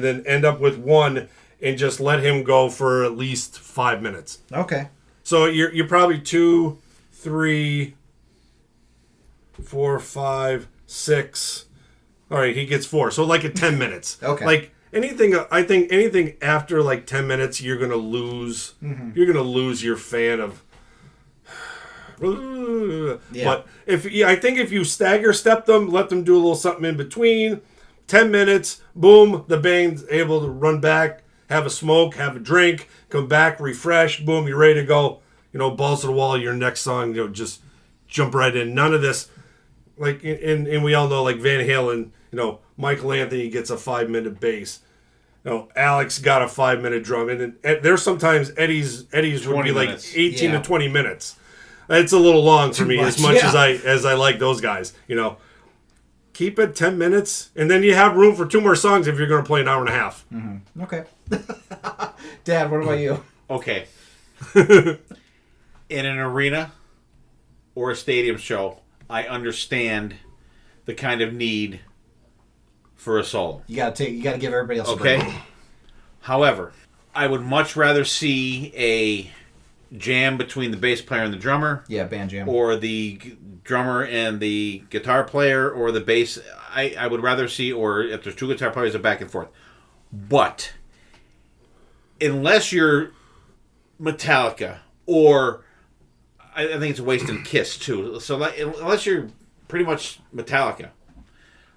then end up with one, and just let him go for at least 5 minutes. Okay. So you're probably 2, 3, 4, 5, 6. All right, he gets 4. So like at 10 minutes. Okay. Like I think anything after like 10 minutes, you're gonna lose. You're gonna lose your fan of. Yeah. But I think if you stagger step them, let them do a little something in between. 10 minutes, boom, the band's able to run back, have a smoke, have a drink, come back, refresh, boom, you're ready to go. Balls to the wall. Your next song, just jump right in. None of this, like, and we all know, like Van Halen, Michael Anthony gets a 5-minute bass. Alex got a 5-minute drum, and there's sometimes Eddie's would be like minutes. 18 Yeah. to 20 minutes. It's a little long for me, as much, much yeah. as I like those guys. Keep it 10 minutes, and then you have room for 2 more songs if you're going to play an hour and a half. Okay. Dad, what about you? Okay. In an arena or a stadium show, I understand the kind of need for a solo. You gotta give everybody else a Okay? break. However, I would much rather see a jam between the bass player and the drummer, Yeah, band jam. or the drummer and the guitar player, or the bass. I would rather see, or if there's 2 guitar players, a back and forth. But unless you're Metallica, or I think it's a waste in Kiss too. So unless you're pretty much Metallica,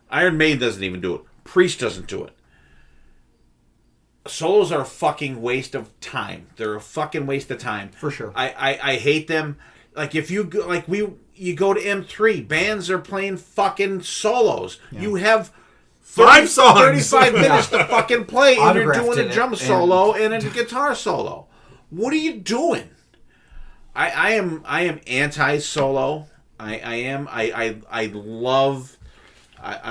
Iron Maiden doesn't even do it. Priest doesn't do it. solos are a fucking waste of time. They're a fucking waste of time. For sure. I hate them. Like if you go, you go to M3, bands are playing fucking solos. Yeah. You have 5 songs, 35 minutes to fucking play, and you're Autographed doing a drum solo and a guitar solo. What are you doing? I am anti-solo. I'm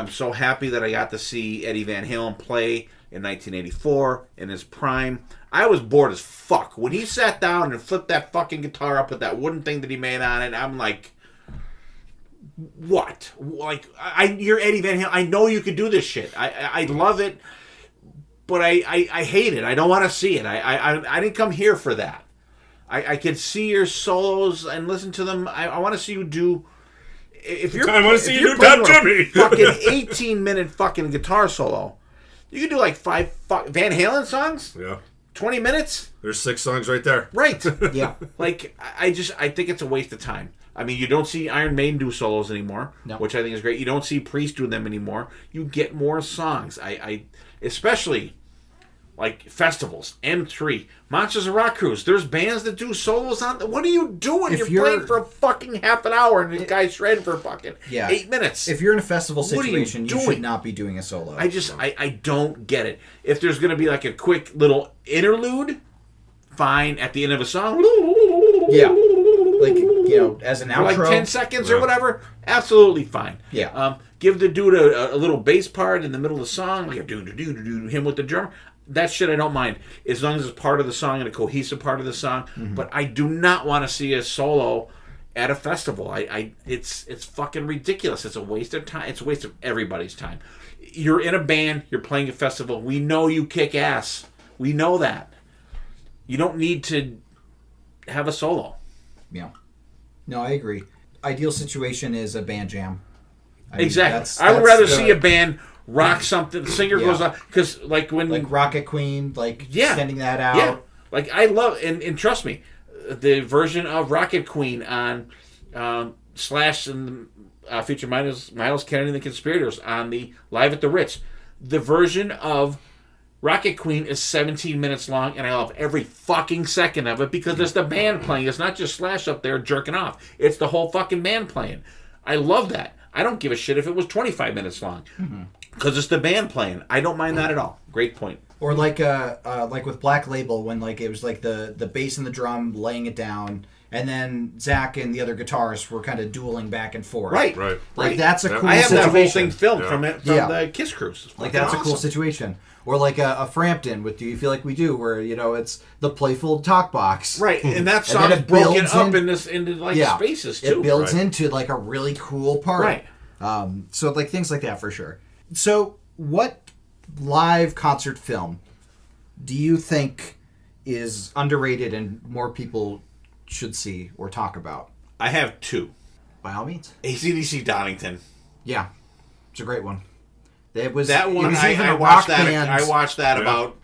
so happy that I got to see Eddie Van Halen play in 1984 in his prime. I was bored as fuck when he sat down and flipped that fucking guitar up with that wooden thing that he made on it. I'm like, what? Like, you're Eddie Van Halen. I know you could do this shit. I love it, but I hate it. I don't want to see it. I didn't come here for that. I could see your solos and listen to them. I want to see you do. I want to see you do Top Jimmy. Fucking 18-minute fucking guitar solo. You can do like 5 Van Halen songs. Yeah. 20 minutes. There's 6 songs right there. Right. Yeah. Like I think it's a waste of time. I mean, you don't see Iron Maiden do solos anymore, which I think is great. You don't see Priest do them anymore. You get more songs. I especially like festivals, M3, Monsters of Rock Cruise. There's bands that do solos on. What are you doing? You're playing for a fucking half an hour, and the guy's shredding for fucking 8 minutes. If you're in a festival situation, you should not be doing a solo. I don't get it. If there's going to be like a quick little interlude, fine. At the end of a song, yeah, like as an outro, for like 10 seconds or whatever, absolutely fine. Yeah. Give the dude a little bass part in the middle of the song, like a do him with the drummer. That shit I don't mind, as long as it's part of the song and a cohesive part of the song. Mm-hmm. But I do not want to see a solo at a festival. It's fucking ridiculous. It's a waste of time. It's a waste of everybody's time. You're in a band. You're playing a festival. We know you kick ass. We know that. You don't need to have a solo. Yeah. No, I agree. Ideal situation is a band jam. Exactly. I would rather see a band rock something. The singer goes on, because like Rocket Queen, extending that out. Yeah, like I love and trust me, the version of Rocket Queen on Slash and feature Miles Kennedy and the Conspirators on the Live at the Ritz. The version of Rocket Queen is 17 minutes long, and I love every fucking second of it because it's the band playing. It's not just Slash up there jerking off. It's the whole fucking band playing. I love that. I don't give a shit if it was 25 minutes long. Mm-hmm. Because it's the band playing. I don't mind that at all. Great point. Or like with Black Label, when it was like the bass and the drum laying it down, and then Zach and the other guitarists were kind of dueling back and forth. Right. Like that's a cool I have situation. that whole thing filmed from the Kiss Cruise. Like that's awesome. A cool situation. Or like a Frampton with Do You Feel Like We Do, where it's the playful talk box. Right, and that song is broken up into spaces too. It builds into like a really cool part. Right. So like things like that for sure. So, what live concert film do you think is underrated and more people should see or talk about? I have 2. By all means. AC/DC Donington. Yeah, it's a great one. It was that one. I watched that about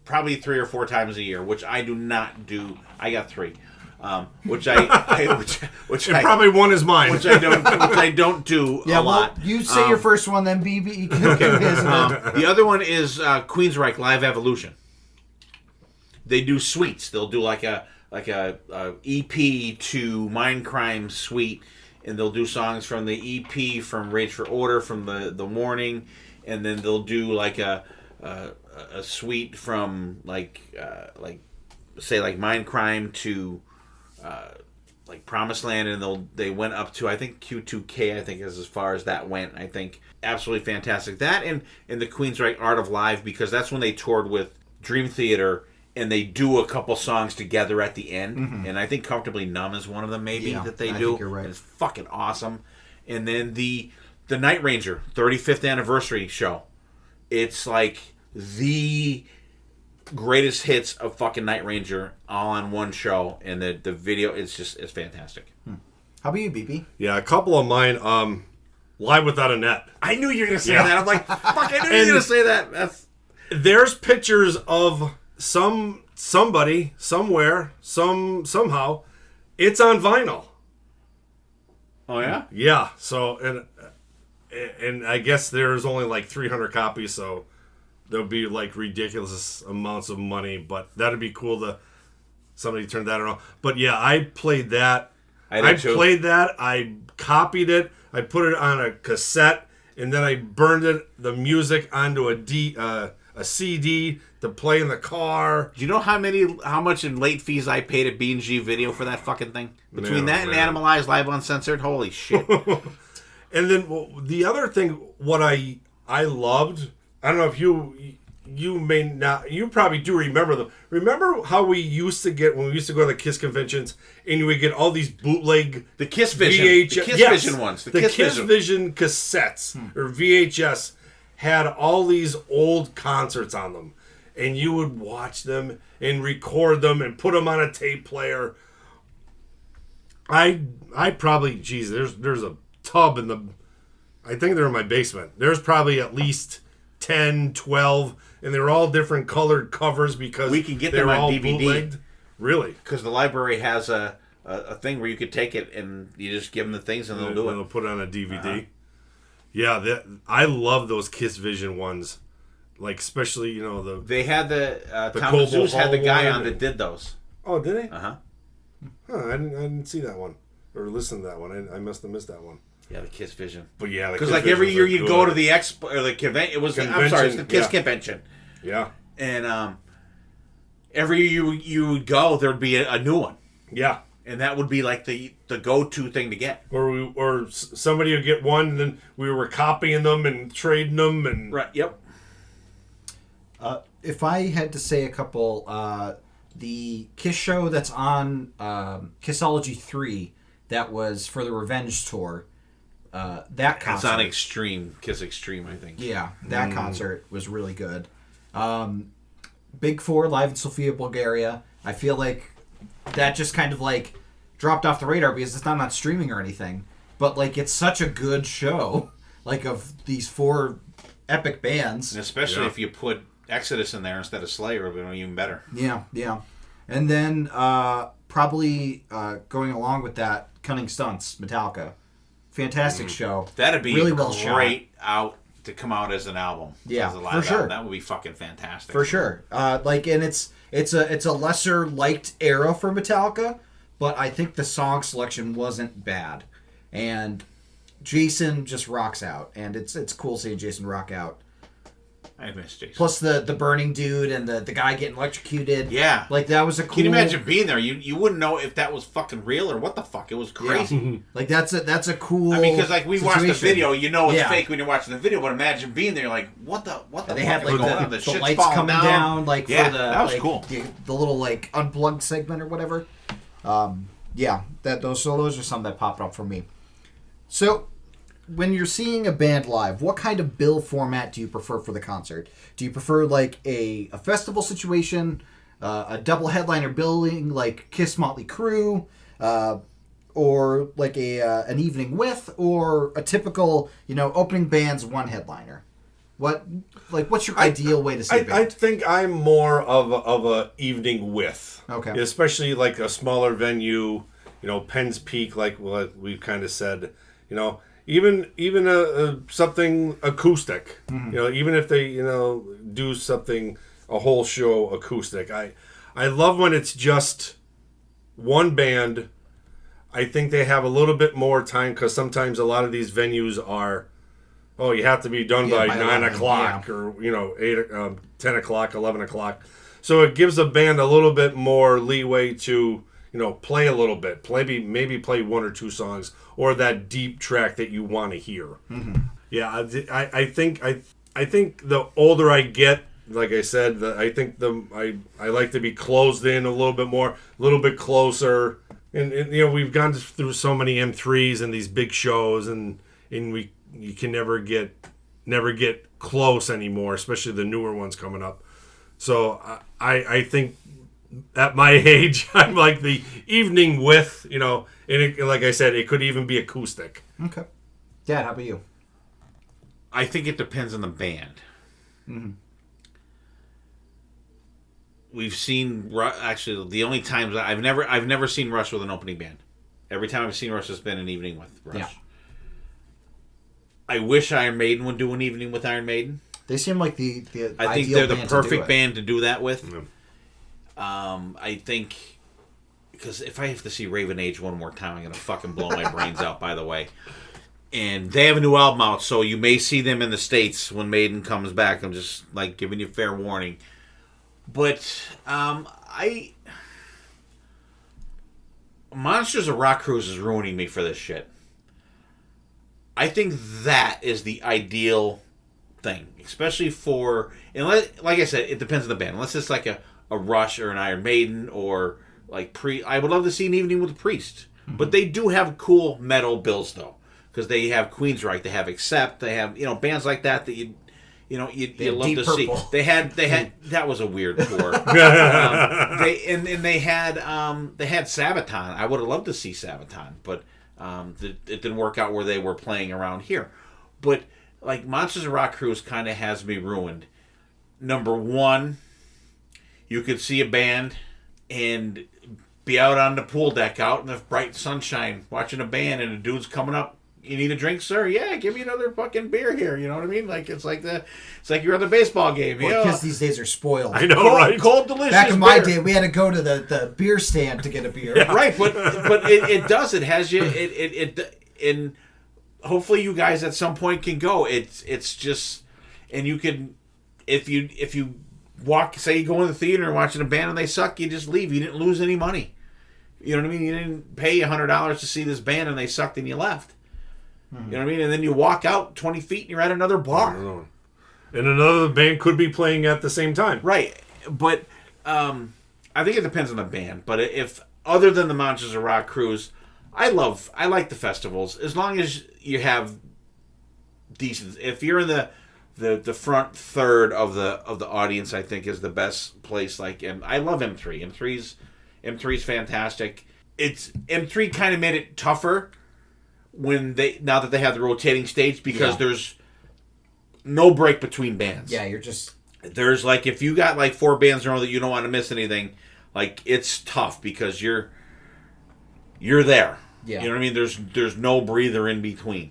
probably 3 or 4 times a year, which I do not do. I got 3. Which probably one is mine. Which I don't do a lot. You say your first one, then BB. The other one is Queensryche Live Evolution. They do suites. They'll do like a EP to Mindcrime suite, and they'll do songs from the EP, from Rage for Order, from the Warning, and then they'll do like a suite from say Mindcrime to like Promised Land, and they went up to I think Q2K. I think is as far as that went. I think absolutely fantastic. That and the Queensryche Art of Live, because that's when they toured with Dream Theater, and they do a couple songs together at the end. Mm-hmm. And I think Comfortably Numb is one of them that they do. Think you're right. It's fucking awesome. And then the Night Ranger 35th anniversary show. It's like the greatest hits of fucking Night Ranger all on one show, and the video it's fantastic. How about you, BB? Yeah, a couple of mine. Live Without a Net. I knew you were gonna say that. I'm like, fuck, I knew you were gonna say that. There's pictures of somebody somewhere somehow. It's on vinyl. Oh yeah. Yeah. So and I guess there's only like 300 copies. So there'll be like ridiculous amounts of money, but that'd be cool to somebody turn that around. But yeah, I played that. I played that. I copied it. I put it on a cassette, and then I burned the music onto a CD to play in the car. Do you know how much in late fees I paid at B&G Video for that fucking thing? Between that and Animalized Live Uncensored, holy shit. And then the other thing, what I loved, I don't know if you may not, you probably do remember them. Remember how we used to get, when we used to go to the KISS conventions, and we get all these bootleg the KISS Vision, VHS, the KISS Vision ones, the KISS Vision cassettes or VHS had all these old concerts on them, and you would watch them and record them and put them on a tape player. I probably, geez, there's a tub in the, I think they're in my basement. There's probably at least 10, 12, and they're all different colored covers because we can get them on DVD. Bootlegged. Really? Because the library has a thing where you could take it and you just give them the things and they'll do it. They'll put it on a DVD. Yeah, I love those KISS Vision ones. Like, especially, they had Tom Zeus had the guy on that did those. Oh, did he? Uh-huh. Huh, I didn't see that one. Or listen to that one. I must have missed that one. Yeah, the KISS Vision. But yeah, because like every year you'd go to the expo or the convention. It was I'm sorry, it's the KISS convention. Yeah. And every year you would go, there'd be a new one. Yeah. And that would be like the go-to thing to get. Or somebody would get one, and then we were copying them and trading them. And right, yep. If I had to say a couple, the KISS show that's on Kissology 3, that was for the Revenge Tour, that concert. It's on Extreme, KISS Extreme, I think. Yeah, that concert was really good. Big Four live in Sofia, Bulgaria. I feel like that just kind of like dropped off the radar because it's not on streaming or anything. But like it's such a good show, like of these four epic bands. And especially if you put Exodus in there instead of Slayer, it would be even better. Yeah, yeah. And then probably going along with that, Cunning Stunts, Metallica. Fantastic show. That'd be really well great to come out as an album. Yeah, as a live for sure. album. That would be fucking fantastic. For sure. And it's a lesser liked era for Metallica, but I think the song selection wasn't bad. And Jason just rocks out, and it's cool seeing Jason rock out. I miss Jason. Plus the burning dude and the guy getting electrocuted. Yeah. Like that was a cool... Can you imagine being there? You wouldn't know if that was fucking real or what the fuck. It was crazy. Yeah. Like that's a cool I mean, because like we watched the video, you know it's Yeah. fake when you're watching the video, but imagine being there like, what the they fuck had is like going on? the Shit's lights falling coming down like yeah, for the that was like, cool. The little like unplugged segment or whatever. Yeah, those are some that popped up for me. So when you're seeing a band live, what kind of bill format do you prefer for the concert? Do you prefer like a festival situation, a double headliner billing like Kiss Motley Crue, or like an evening with, or a typical opening band's one headliner? What's your ideal way to see a band? I think I'm more of a evening with. Okay. Especially like a smaller venue, Penn's Peak, like what we've kind of said, Even a something acoustic, even if they do something a whole show acoustic. I love when it's just one band. I think they have a little bit more time because sometimes a lot of these venues are, you have to be done by 9 o'clock or 10 o'clock, 11 o'clock. So it gives a band a little bit more leeway to play a little bit, maybe play one or two songs, or that deep track that you want to hear. Mm-hmm. Yeah, I think the older I get, like I said, I think I like to be closed in a little bit more, a little bit closer, and we've gone through so many M3s and these big shows, and you can never get close anymore, especially the newer ones coming up. So I think. At my age, I'm like the evening with, and like I said, it could even be acoustic. Okay. Dad, how about you? I think it depends on the band. Mm-hmm. We've seen actually the only times I've never seen Rush with an opening band. Every time I've seen Rush, it's been an evening with Rush. Yeah. I wish Iron Maiden would do an evening with Iron Maiden. They seem like the I think ideal they're the band to do perfect it. band to do that with. Yeah. I think because if I have to see Raven Age one more time, I'm gonna fucking blow my brains out. By the way, and they have a new album out, so you may see them in the States when Maiden comes back. I'm just like giving you fair warning. But Monsters of Rock Cruise is ruining me for this shit. I think that is the ideal thing, especially for, and like I said, it depends on the band. Unless it's like a Rush or an Iron Maiden or like I would love to see an Evening with a Priest. Mm-hmm. But they do have cool metal bills though, because they have Queensryche, they have Accept, they have bands like that you love to see. They had that was a weird tour. They had Sabaton. I would have loved to see Sabaton, but it didn't work out where they were playing around here. But like Monsters of Rock Cruise kind of has me ruined. Number one, you could see a band and be out on the pool deck out in the bright sunshine watching a band, and a dude's coming up. You need a drink, sir? Yeah, give me another fucking beer here. You know what I mean? Like it's like your other baseball game. Well, kids these days are spoiled. I know, right? Cold, delicious. Back in my beer. day, we had to go to the beer stand to get a beer. Yeah. Right, but it does. It has you. And hopefully you guys at some point can go. It's just, and you can, if you walk, say you go in the theater and watching a band and they suck, you just leave. You didn't lose any money. You know what I mean? You didn't pay $100 to see this band and they sucked and you left. Mm-hmm. You know what I mean? And then you walk out 20 feet and you're at another bar. And another band could be playing at the same time. Right. But I think it depends on the band. But if other than the Monsters of Rock Cruise, I like the festivals as long as you have decent. If you're in the front third of the audience, I think is the best place. Like, and I love M3. M3's fantastic. M3 kind of made it tougher now that they have the rotating stage because there's no break between bands. Yeah, there's like if you got like 4 bands in a row that you don't want to miss anything, like it's tough because you're there. Yeah. You know what I mean? There's no breather in between.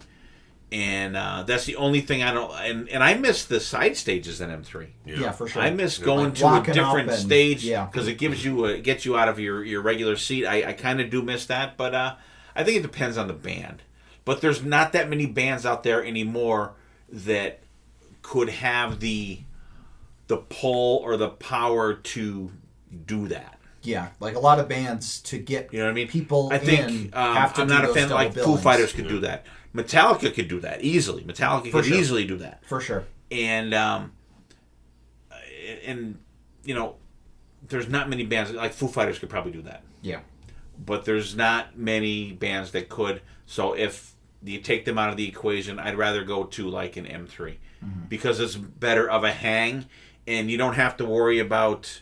And that's the only thing I don't and I miss the side stages in M3. Yeah, for sure. I miss going to a different stage because it gets you out of your regular seat. I kind of do miss that, but I think it depends on the band. But there's not that many bands out there anymore that could have the pull or the power to do that. Yeah, like a lot of bands to get people I think have to I'm do not a those fan like double Foo Fighters could do that. Metallica could do that easily. Metallica could easily do that. For sure. And there's not many bands like Foo Fighters could probably do that. Yeah. But there's not many bands that could. So if you take them out of the equation, I'd rather go to like an M3 because it's better of a hang, and you don't have to worry about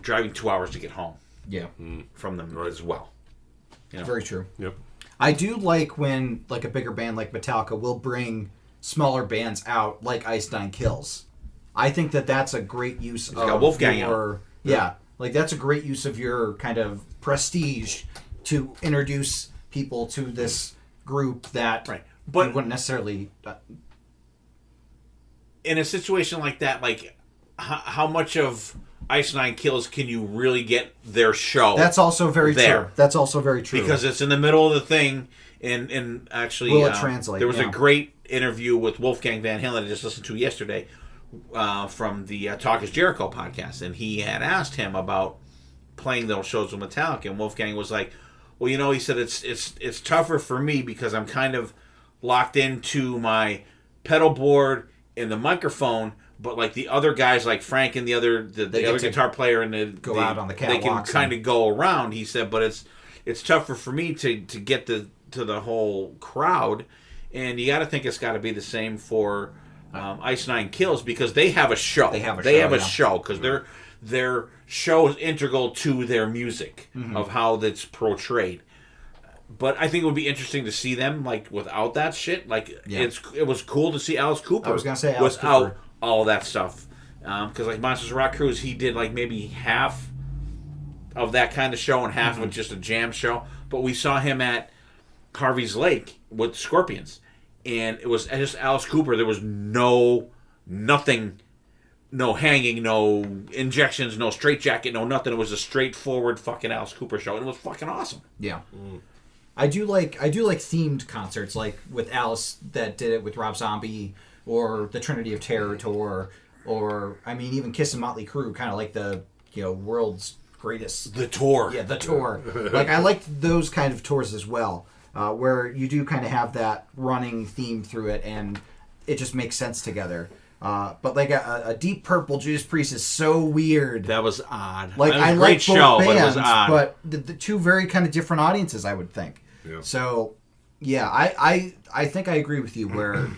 driving 2 hours to get home. Yeah. From them as well. Very true. Yep. I do like when like a bigger band like Metallica will bring smaller bands out like Ice Nine Kills. I think that's a great use of Wolfgang your like that's a great use of your kind of prestige to introduce people to this group that but you wouldn't necessarily in a situation like that, like how much of Ice Nine Kills can you really get their show? That's also very true. That's also very true. Because it's in the middle of the thing, and actually, will it translate? There was a great interview with Wolfgang Van Halen I just listened to yesterday from the Talk Is Jericho podcast, and he had asked him about playing those shows with Metallica, and Wolfgang was like, "Well, he said it's tougher for me because I'm kind of locked into my pedal board and the microphone." But like the other guys, like Frank and the other guitar player, and out on the catwalks, they can kind of go around. He said, but it's tougher for me to get to the whole crowd, and you got to think it's got to be the same for Ice Nine Kills because they have a show. They have a show because their show is integral to their music of how that's portrayed. But I think it would be interesting to see them like without that shit. Like it was cool to see Alice Cooper. I was gonna say Alice without Cooper. All of that stuff, because like Monsters of Rock Cruise, he did like maybe half of that kind of show and half of just a jam show. But we saw him at Harvey's Lake with Scorpions, and it was just Alice Cooper. There was nothing, no hanging, no injections, no straitjacket, no nothing. It was a straightforward fucking Alice Cooper show, and it was fucking awesome. Yeah. I do like themed concerts, like with Alice that did it with Rob Zombie, or the Trinity of Terror tour, or I mean even Kiss and Motley Crue, kind of like the world's greatest. The tour. Yeah, the tour. Like I liked those kind of tours as well, where you do kind of have that running theme through it, and it just makes sense together. But like a Deep Purple Judas Priest is so weird. That was odd. Like that was I a like great both show, bands, but it was odd. but the two very kind of different audiences, I would think. Yeah. So, yeah, I think I agree with you where,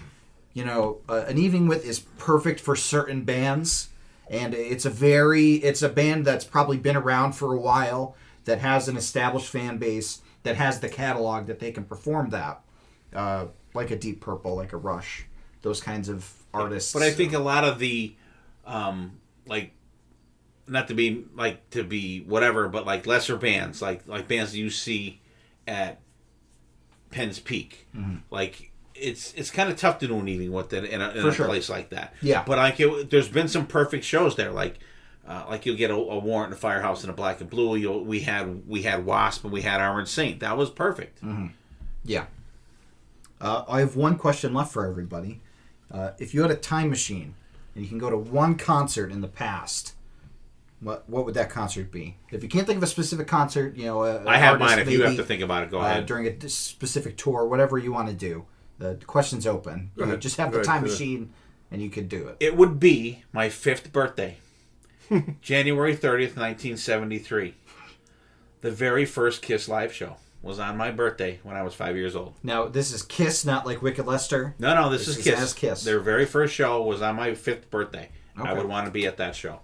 an evening with is perfect for certain bands, and it's a band that's probably been around for a while, that has an established fan base, that has the catalog that they can perform that, like a Deep Purple, like a Rush, those kinds of artists. But I think a lot of the, not to be whatever, but like lesser bands, like bands that you see at Penn's Peak, like it's kind of tough to do an evening with it in a sure. place like that. Yeah. But there's been some perfect shows there, like you'll get a Warrant, a Firehouse, and a Black and Blue. We had Wasp and we had Armored Saint. That was perfect. Mm-hmm. Yeah. I have one question left for everybody. If you had a time machine and you can go to one concert in the past, what would that concert be? If you can't think of a specific concert, I have mine. If you have to think about it, go ahead. During a specific tour, whatever you want to do. The question's open. You just have the time machine, and you could do it. It would be my 5th birthday, January 30th, 1973. The very first Kiss live show was on my birthday when I was 5 years old. Now, this is Kiss, not like Wicked Lester? No, this is Kiss. As Kiss. Their very first show was on my 5th birthday. Okay. I would want to be at that show.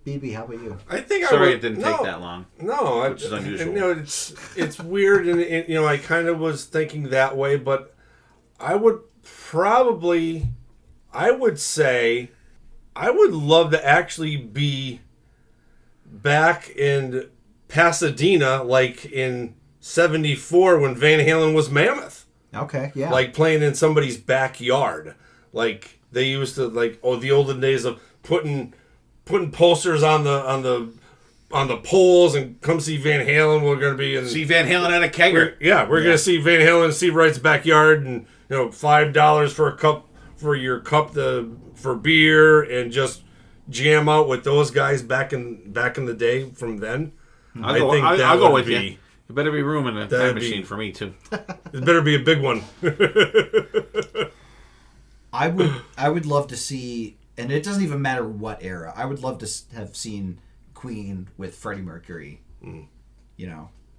BB, how about you? I think Sorry it didn't take that long. No, which is unusual. It's weird, and I kind of was thinking that way, but I would say, I would love to actually be back in Pasadena, like in '74 when Van Halen was Mammoth. Okay, yeah. Like playing in somebody's backyard, like they used to, like the olden days of putting posters on the poles and come see Van Halen. We're going to be in see Van Halen at a kegger. We're going to see Van Halen in Steve Wright's backyard, and $5 for a cup for beer, and just jam out with those guys back in the day from then. I'll go with you. There better be room in a time machine for me too. It better be a big one. I would love to see, and it doesn't even matter what era. I would love to have seen Queen with Freddie Mercury, in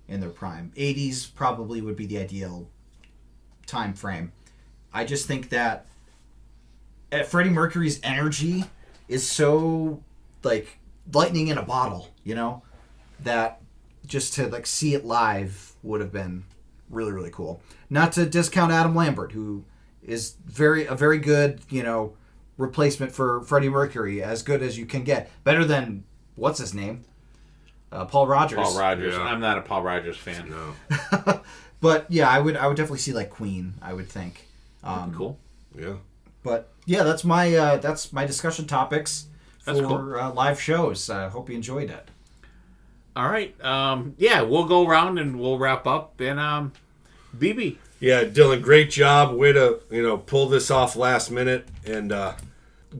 their prime. 80s probably would be the ideal time frame. I just think that Freddie Mercury's energy is so like lightning in a bottle, that just to see it live would have been really, really cool. Not to discount Adam Lambert, who is a very good, replacement for Freddie Mercury, as good as you can get. Better than, what's his name? Paul Rodgers. Paul Rodgers. Yeah. I'm not a Paul Rodgers fan. No. But yeah, I would definitely see Queen, I would think. Cool. Yeah. But yeah, that's my discussion topics That's for cool. Live shows. Hope you enjoyed it. All right. We'll go around and we'll wrap up. And BB. Yeah, Dylan, great job. Way to pull this off last minute, and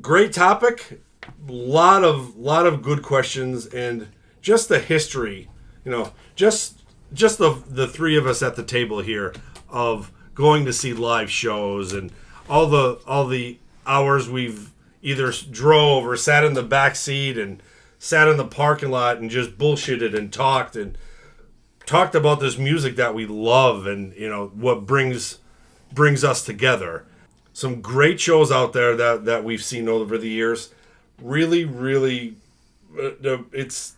great topic. Lot of good questions, and just the history. Just the three of us at the table here of going to see live shows, and all the hours we've either drove or sat in the back seat and sat in the parking lot and just bullshitted and talked about this music that we love, and what brings us together. Some great shows out there that we've seen over the years. Really, really, it's.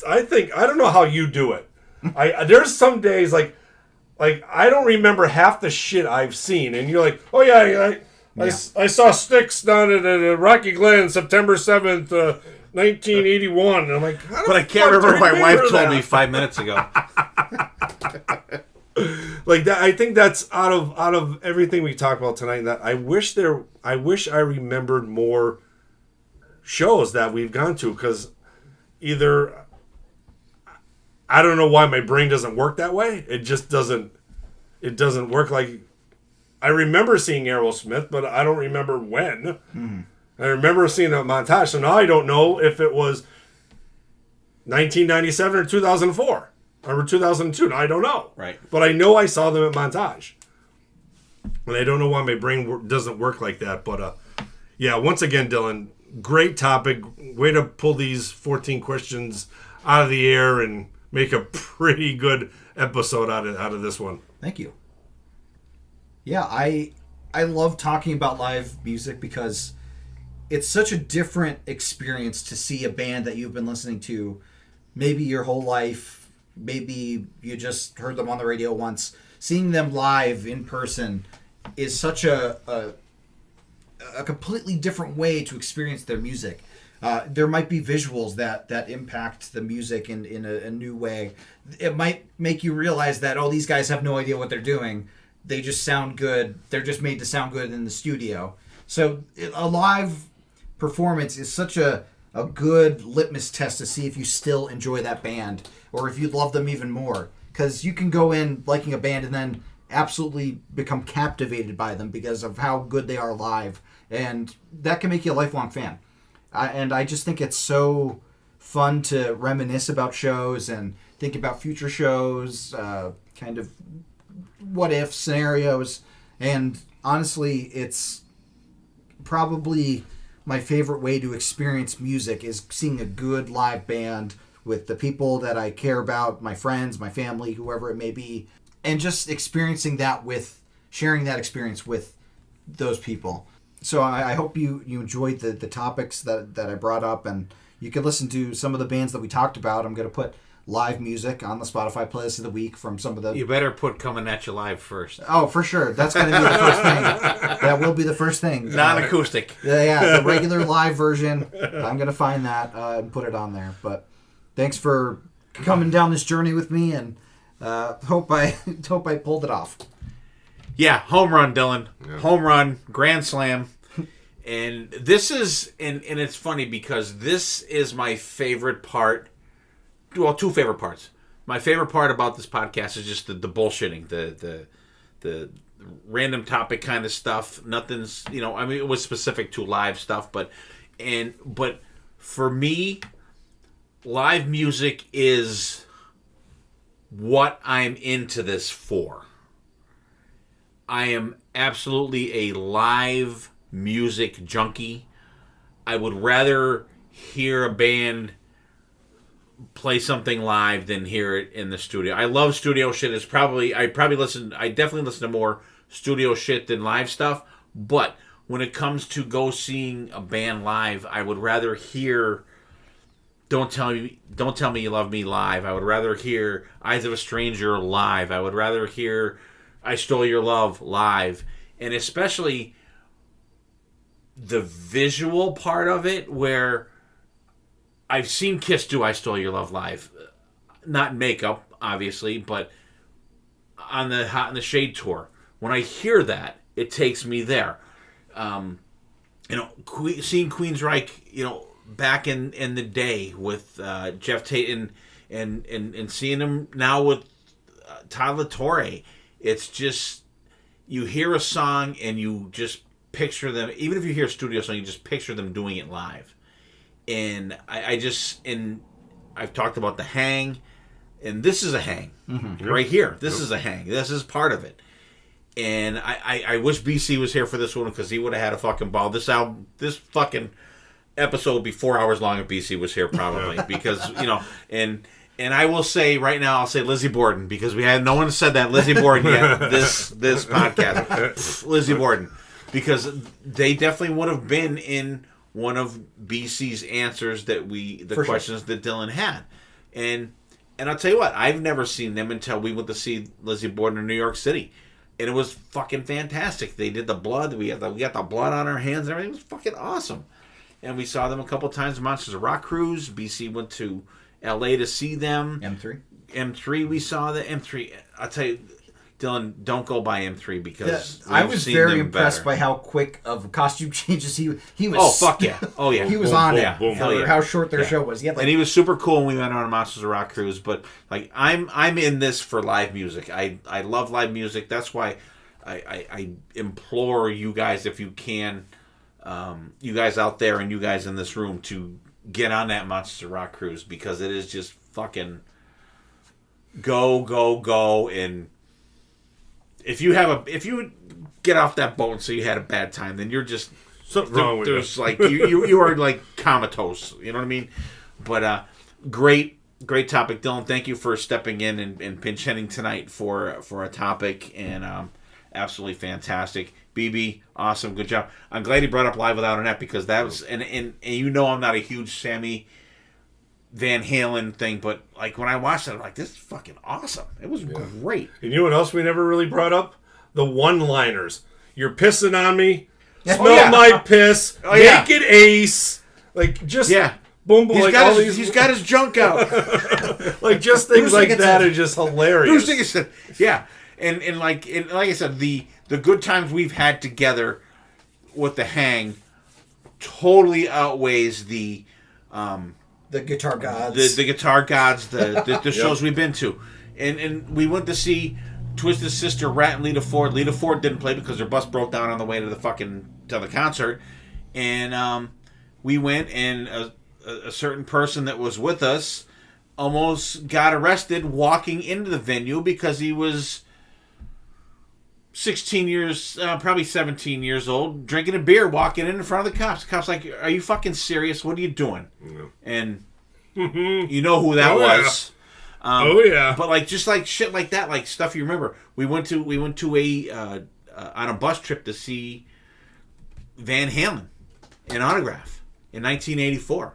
I don't know how you do it. There's some days like I don't remember half the shit I've seen, and you're like, oh yeah. I saw Styx down at Rocky Glen September 7th. 1981. And I'm like, But I can't remember what my wife told me 5 minutes ago. Like that, I think that's out of everything we talked about tonight. That I wish I remembered more shows that we've gone to, because either I don't know why my brain doesn't work that way. It just doesn't. It doesn't work. Like, I remember seeing Aerosmith, but I don't remember when. I remember seeing a montage, so now I don't know if it was 1997 or 2004. Or 2002. I don't know. Right. But I know I saw them at Montage. And I don't know why my brain doesn't work like that. But, yeah, once again, Dylan, great topic. Way to pull these 14 questions out of the air and make a pretty good episode out of this one. Thank you. Yeah, I love talking about live music because it's such a different experience to see a band that you've been listening to maybe your whole life. Maybe you just heard them on the radio once. Seeing them live in person is such a completely different way to experience their music. There might be visuals that impact the music in a new way. It might make you realize that, oh, these guys have no idea what they're doing. They just sound good. They're just made to sound good in the studio. So a live performance is such a good litmus test to see if you still enjoy that band or if you love them even more. Because you can go in liking a band and then absolutely become captivated by them because of how good they are live. And that can make you a lifelong fan. And I just think it's so fun to reminisce about shows and think about future shows, kind of what-if scenarios. And honestly, it's probably my favorite way to experience music is seeing a good live band with the people that I care about, my friends, my family, whoever it may be, and just experiencing that sharing that experience with those people. So I hope you enjoyed the topics that I brought up, and you can listen to some of the bands that we talked about. I'm going to put live music on the Spotify playlist of the week from some of the... You better put Coming At You Live first. Oh, for sure. That's going to be the first thing. That will be the first thing. Non-acoustic. Yeah, the regular live version. I'm going to find that and put it on there. But thanks for coming down this journey with me, and hope I pulled it off. Yeah, home run, Dylan. Yeah. Home run, grand slam. And this is, and it's funny because this is my favorite part. Well, two favorite parts. My favorite part about this podcast is just the bullshitting, the random topic kind of stuff. Nothing's, I mean, it was specific to live stuff, but for me, live music is what I'm into this for. I am absolutely a live music junkie. I would rather hear a band play something live than hear it in the studio. I love studio shit. I definitely listen to more studio shit than live stuff, but when it comes to go seeing a band live, I would rather hear Don't Tell Me You Love Me live. I would rather hear Eyes of a Stranger live. I would rather hear I Stole Your Love live. And especially the visual part of it, where I've seen Kiss do I Stole Your Love live. Not in makeup, obviously, but on the Hot in the Shade tour. When I hear that, it takes me there. Seeing Queensryche, back in the day with Jeff Tate and seeing him now with Todd La Torre, it's just, you hear a song and you just picture them. Even if you hear a studio song, you just picture them doing it live. And I've talked about the hang, and this is a hang right here. This is a hang. This is part of it. And I wish BC was here for this one because he would have had a fucking ball. This fucking episode would be 4 hours long if BC was here probably because and I will say right now, I'll say Lizzie Borden because no one said that Lizzie Borden yet this podcast. Lizzie Borden, because they definitely would have been in one of BC's answers questions that Dylan had. And I'll tell you what, I've never seen them until we went to see Lizzie Borden in New York City. And it was fucking fantastic. They did the blood. We got the blood on our hands and everything. It was fucking awesome. and we saw them a couple times. Monsters of Rock cruise. BC went to L.A. to see them. M3 we saw the M3. I'll tell you, Dylan, don't go by M3 because I was very impressed by how quick of costume changes he was. Oh fuck yeah! Oh yeah! He was on it. Boom, for how short their show was. And he was super cool when we went on a Monsters of Rock cruise. But like I'm in this for live music. I love live music. That's why I implore you guys, if you can, you guys out there and you guys in this room, to get on that Monsters of Rock cruise, because it is just fucking go. And if you get off that boat and say you had a bad time, then you're just something wrong with there's like you are like comatose. You know what I mean? But great topic, Dylan. Thank you for stepping in and pinch hitting tonight for a topic, and absolutely fantastic. BB, awesome, good job. I'm glad he brought up Live Without a Net, because that was and you know I'm not a huge Sammy Van Halen thing, but like when I watched it, I'm like, this is fucking awesome. It was great. And you know what else we never really brought up? The one-liners. You're pissing on me. Smell my piss. Naked Ace. Like just boom boom. He's got his junk out. Like just things like that are just hilarious. Bruce Dickinson. Yeah. And like I said, the good times we've had together with the Hang totally outweighs the Guitar Gods. The Guitar Gods, the shows we've been to. And we went to see Twisted Sister, Rat, and Lita Ford. Lita Ford didn't play because her bus broke down on the way to the concert. And we went, and a certain person that was with us almost got arrested walking into the venue because he was 16 years, probably 17 years old, drinking a beer, walking in front of the cops. The cops like, are you fucking serious? What are you doing? Yeah. And you know who that was. But like, just like shit like that, like stuff you remember. We went to a on a bus trip to see Van Halen in Autograph in 1984.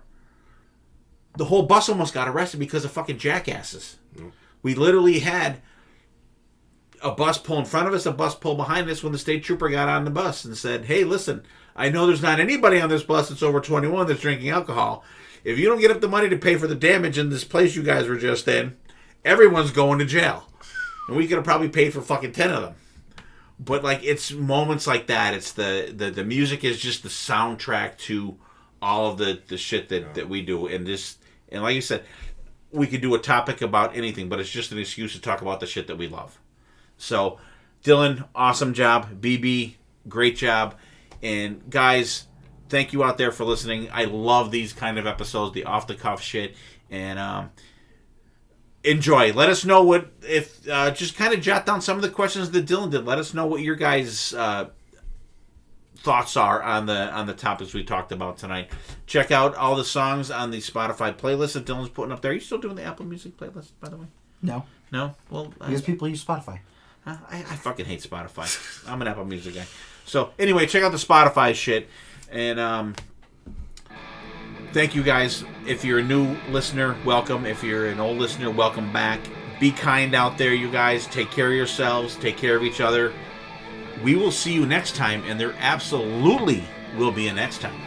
The whole bus almost got arrested because of fucking jackasses. Mm. We literally had a bus pull in front of us, a bus pull behind us, when the state trooper got on the bus and said, hey, listen, I know there's not anybody on this bus that's over 21 that's drinking alcohol. If you don't get up the money to pay for the damage in this place you guys were just in, everyone's going to jail. And we could have probably paid for fucking 10 of them. But like, it's moments like that. It's the music is just the soundtrack to all of the shit that we do. And like you said, we could do a topic about anything, but it's just an excuse to talk about the shit that we love. So, Dylan, awesome job. BB, great job. And guys, thank you out there for listening. I love these kind of episodes, the off-the-cuff shit. And enjoy. Let us know just kind of jot down some of the questions that Dylan did. Let us know what your guys' thoughts are on the topics we talked about tonight. Check out all the songs on the Spotify playlist that Dylan's putting up there. Are you still doing the Apple Music playlist, by the way? No. Well, because people use Spotify. I fucking hate Spotify. I'm an Apple Music guy. So anyway, check out the Spotify shit. And thank you guys. If you're a new listener, welcome. If you're an old listener, welcome back. Be kind out there, you guys. Take care of yourselves. Take care of each other. We will see you next time, and there absolutely will be a next time.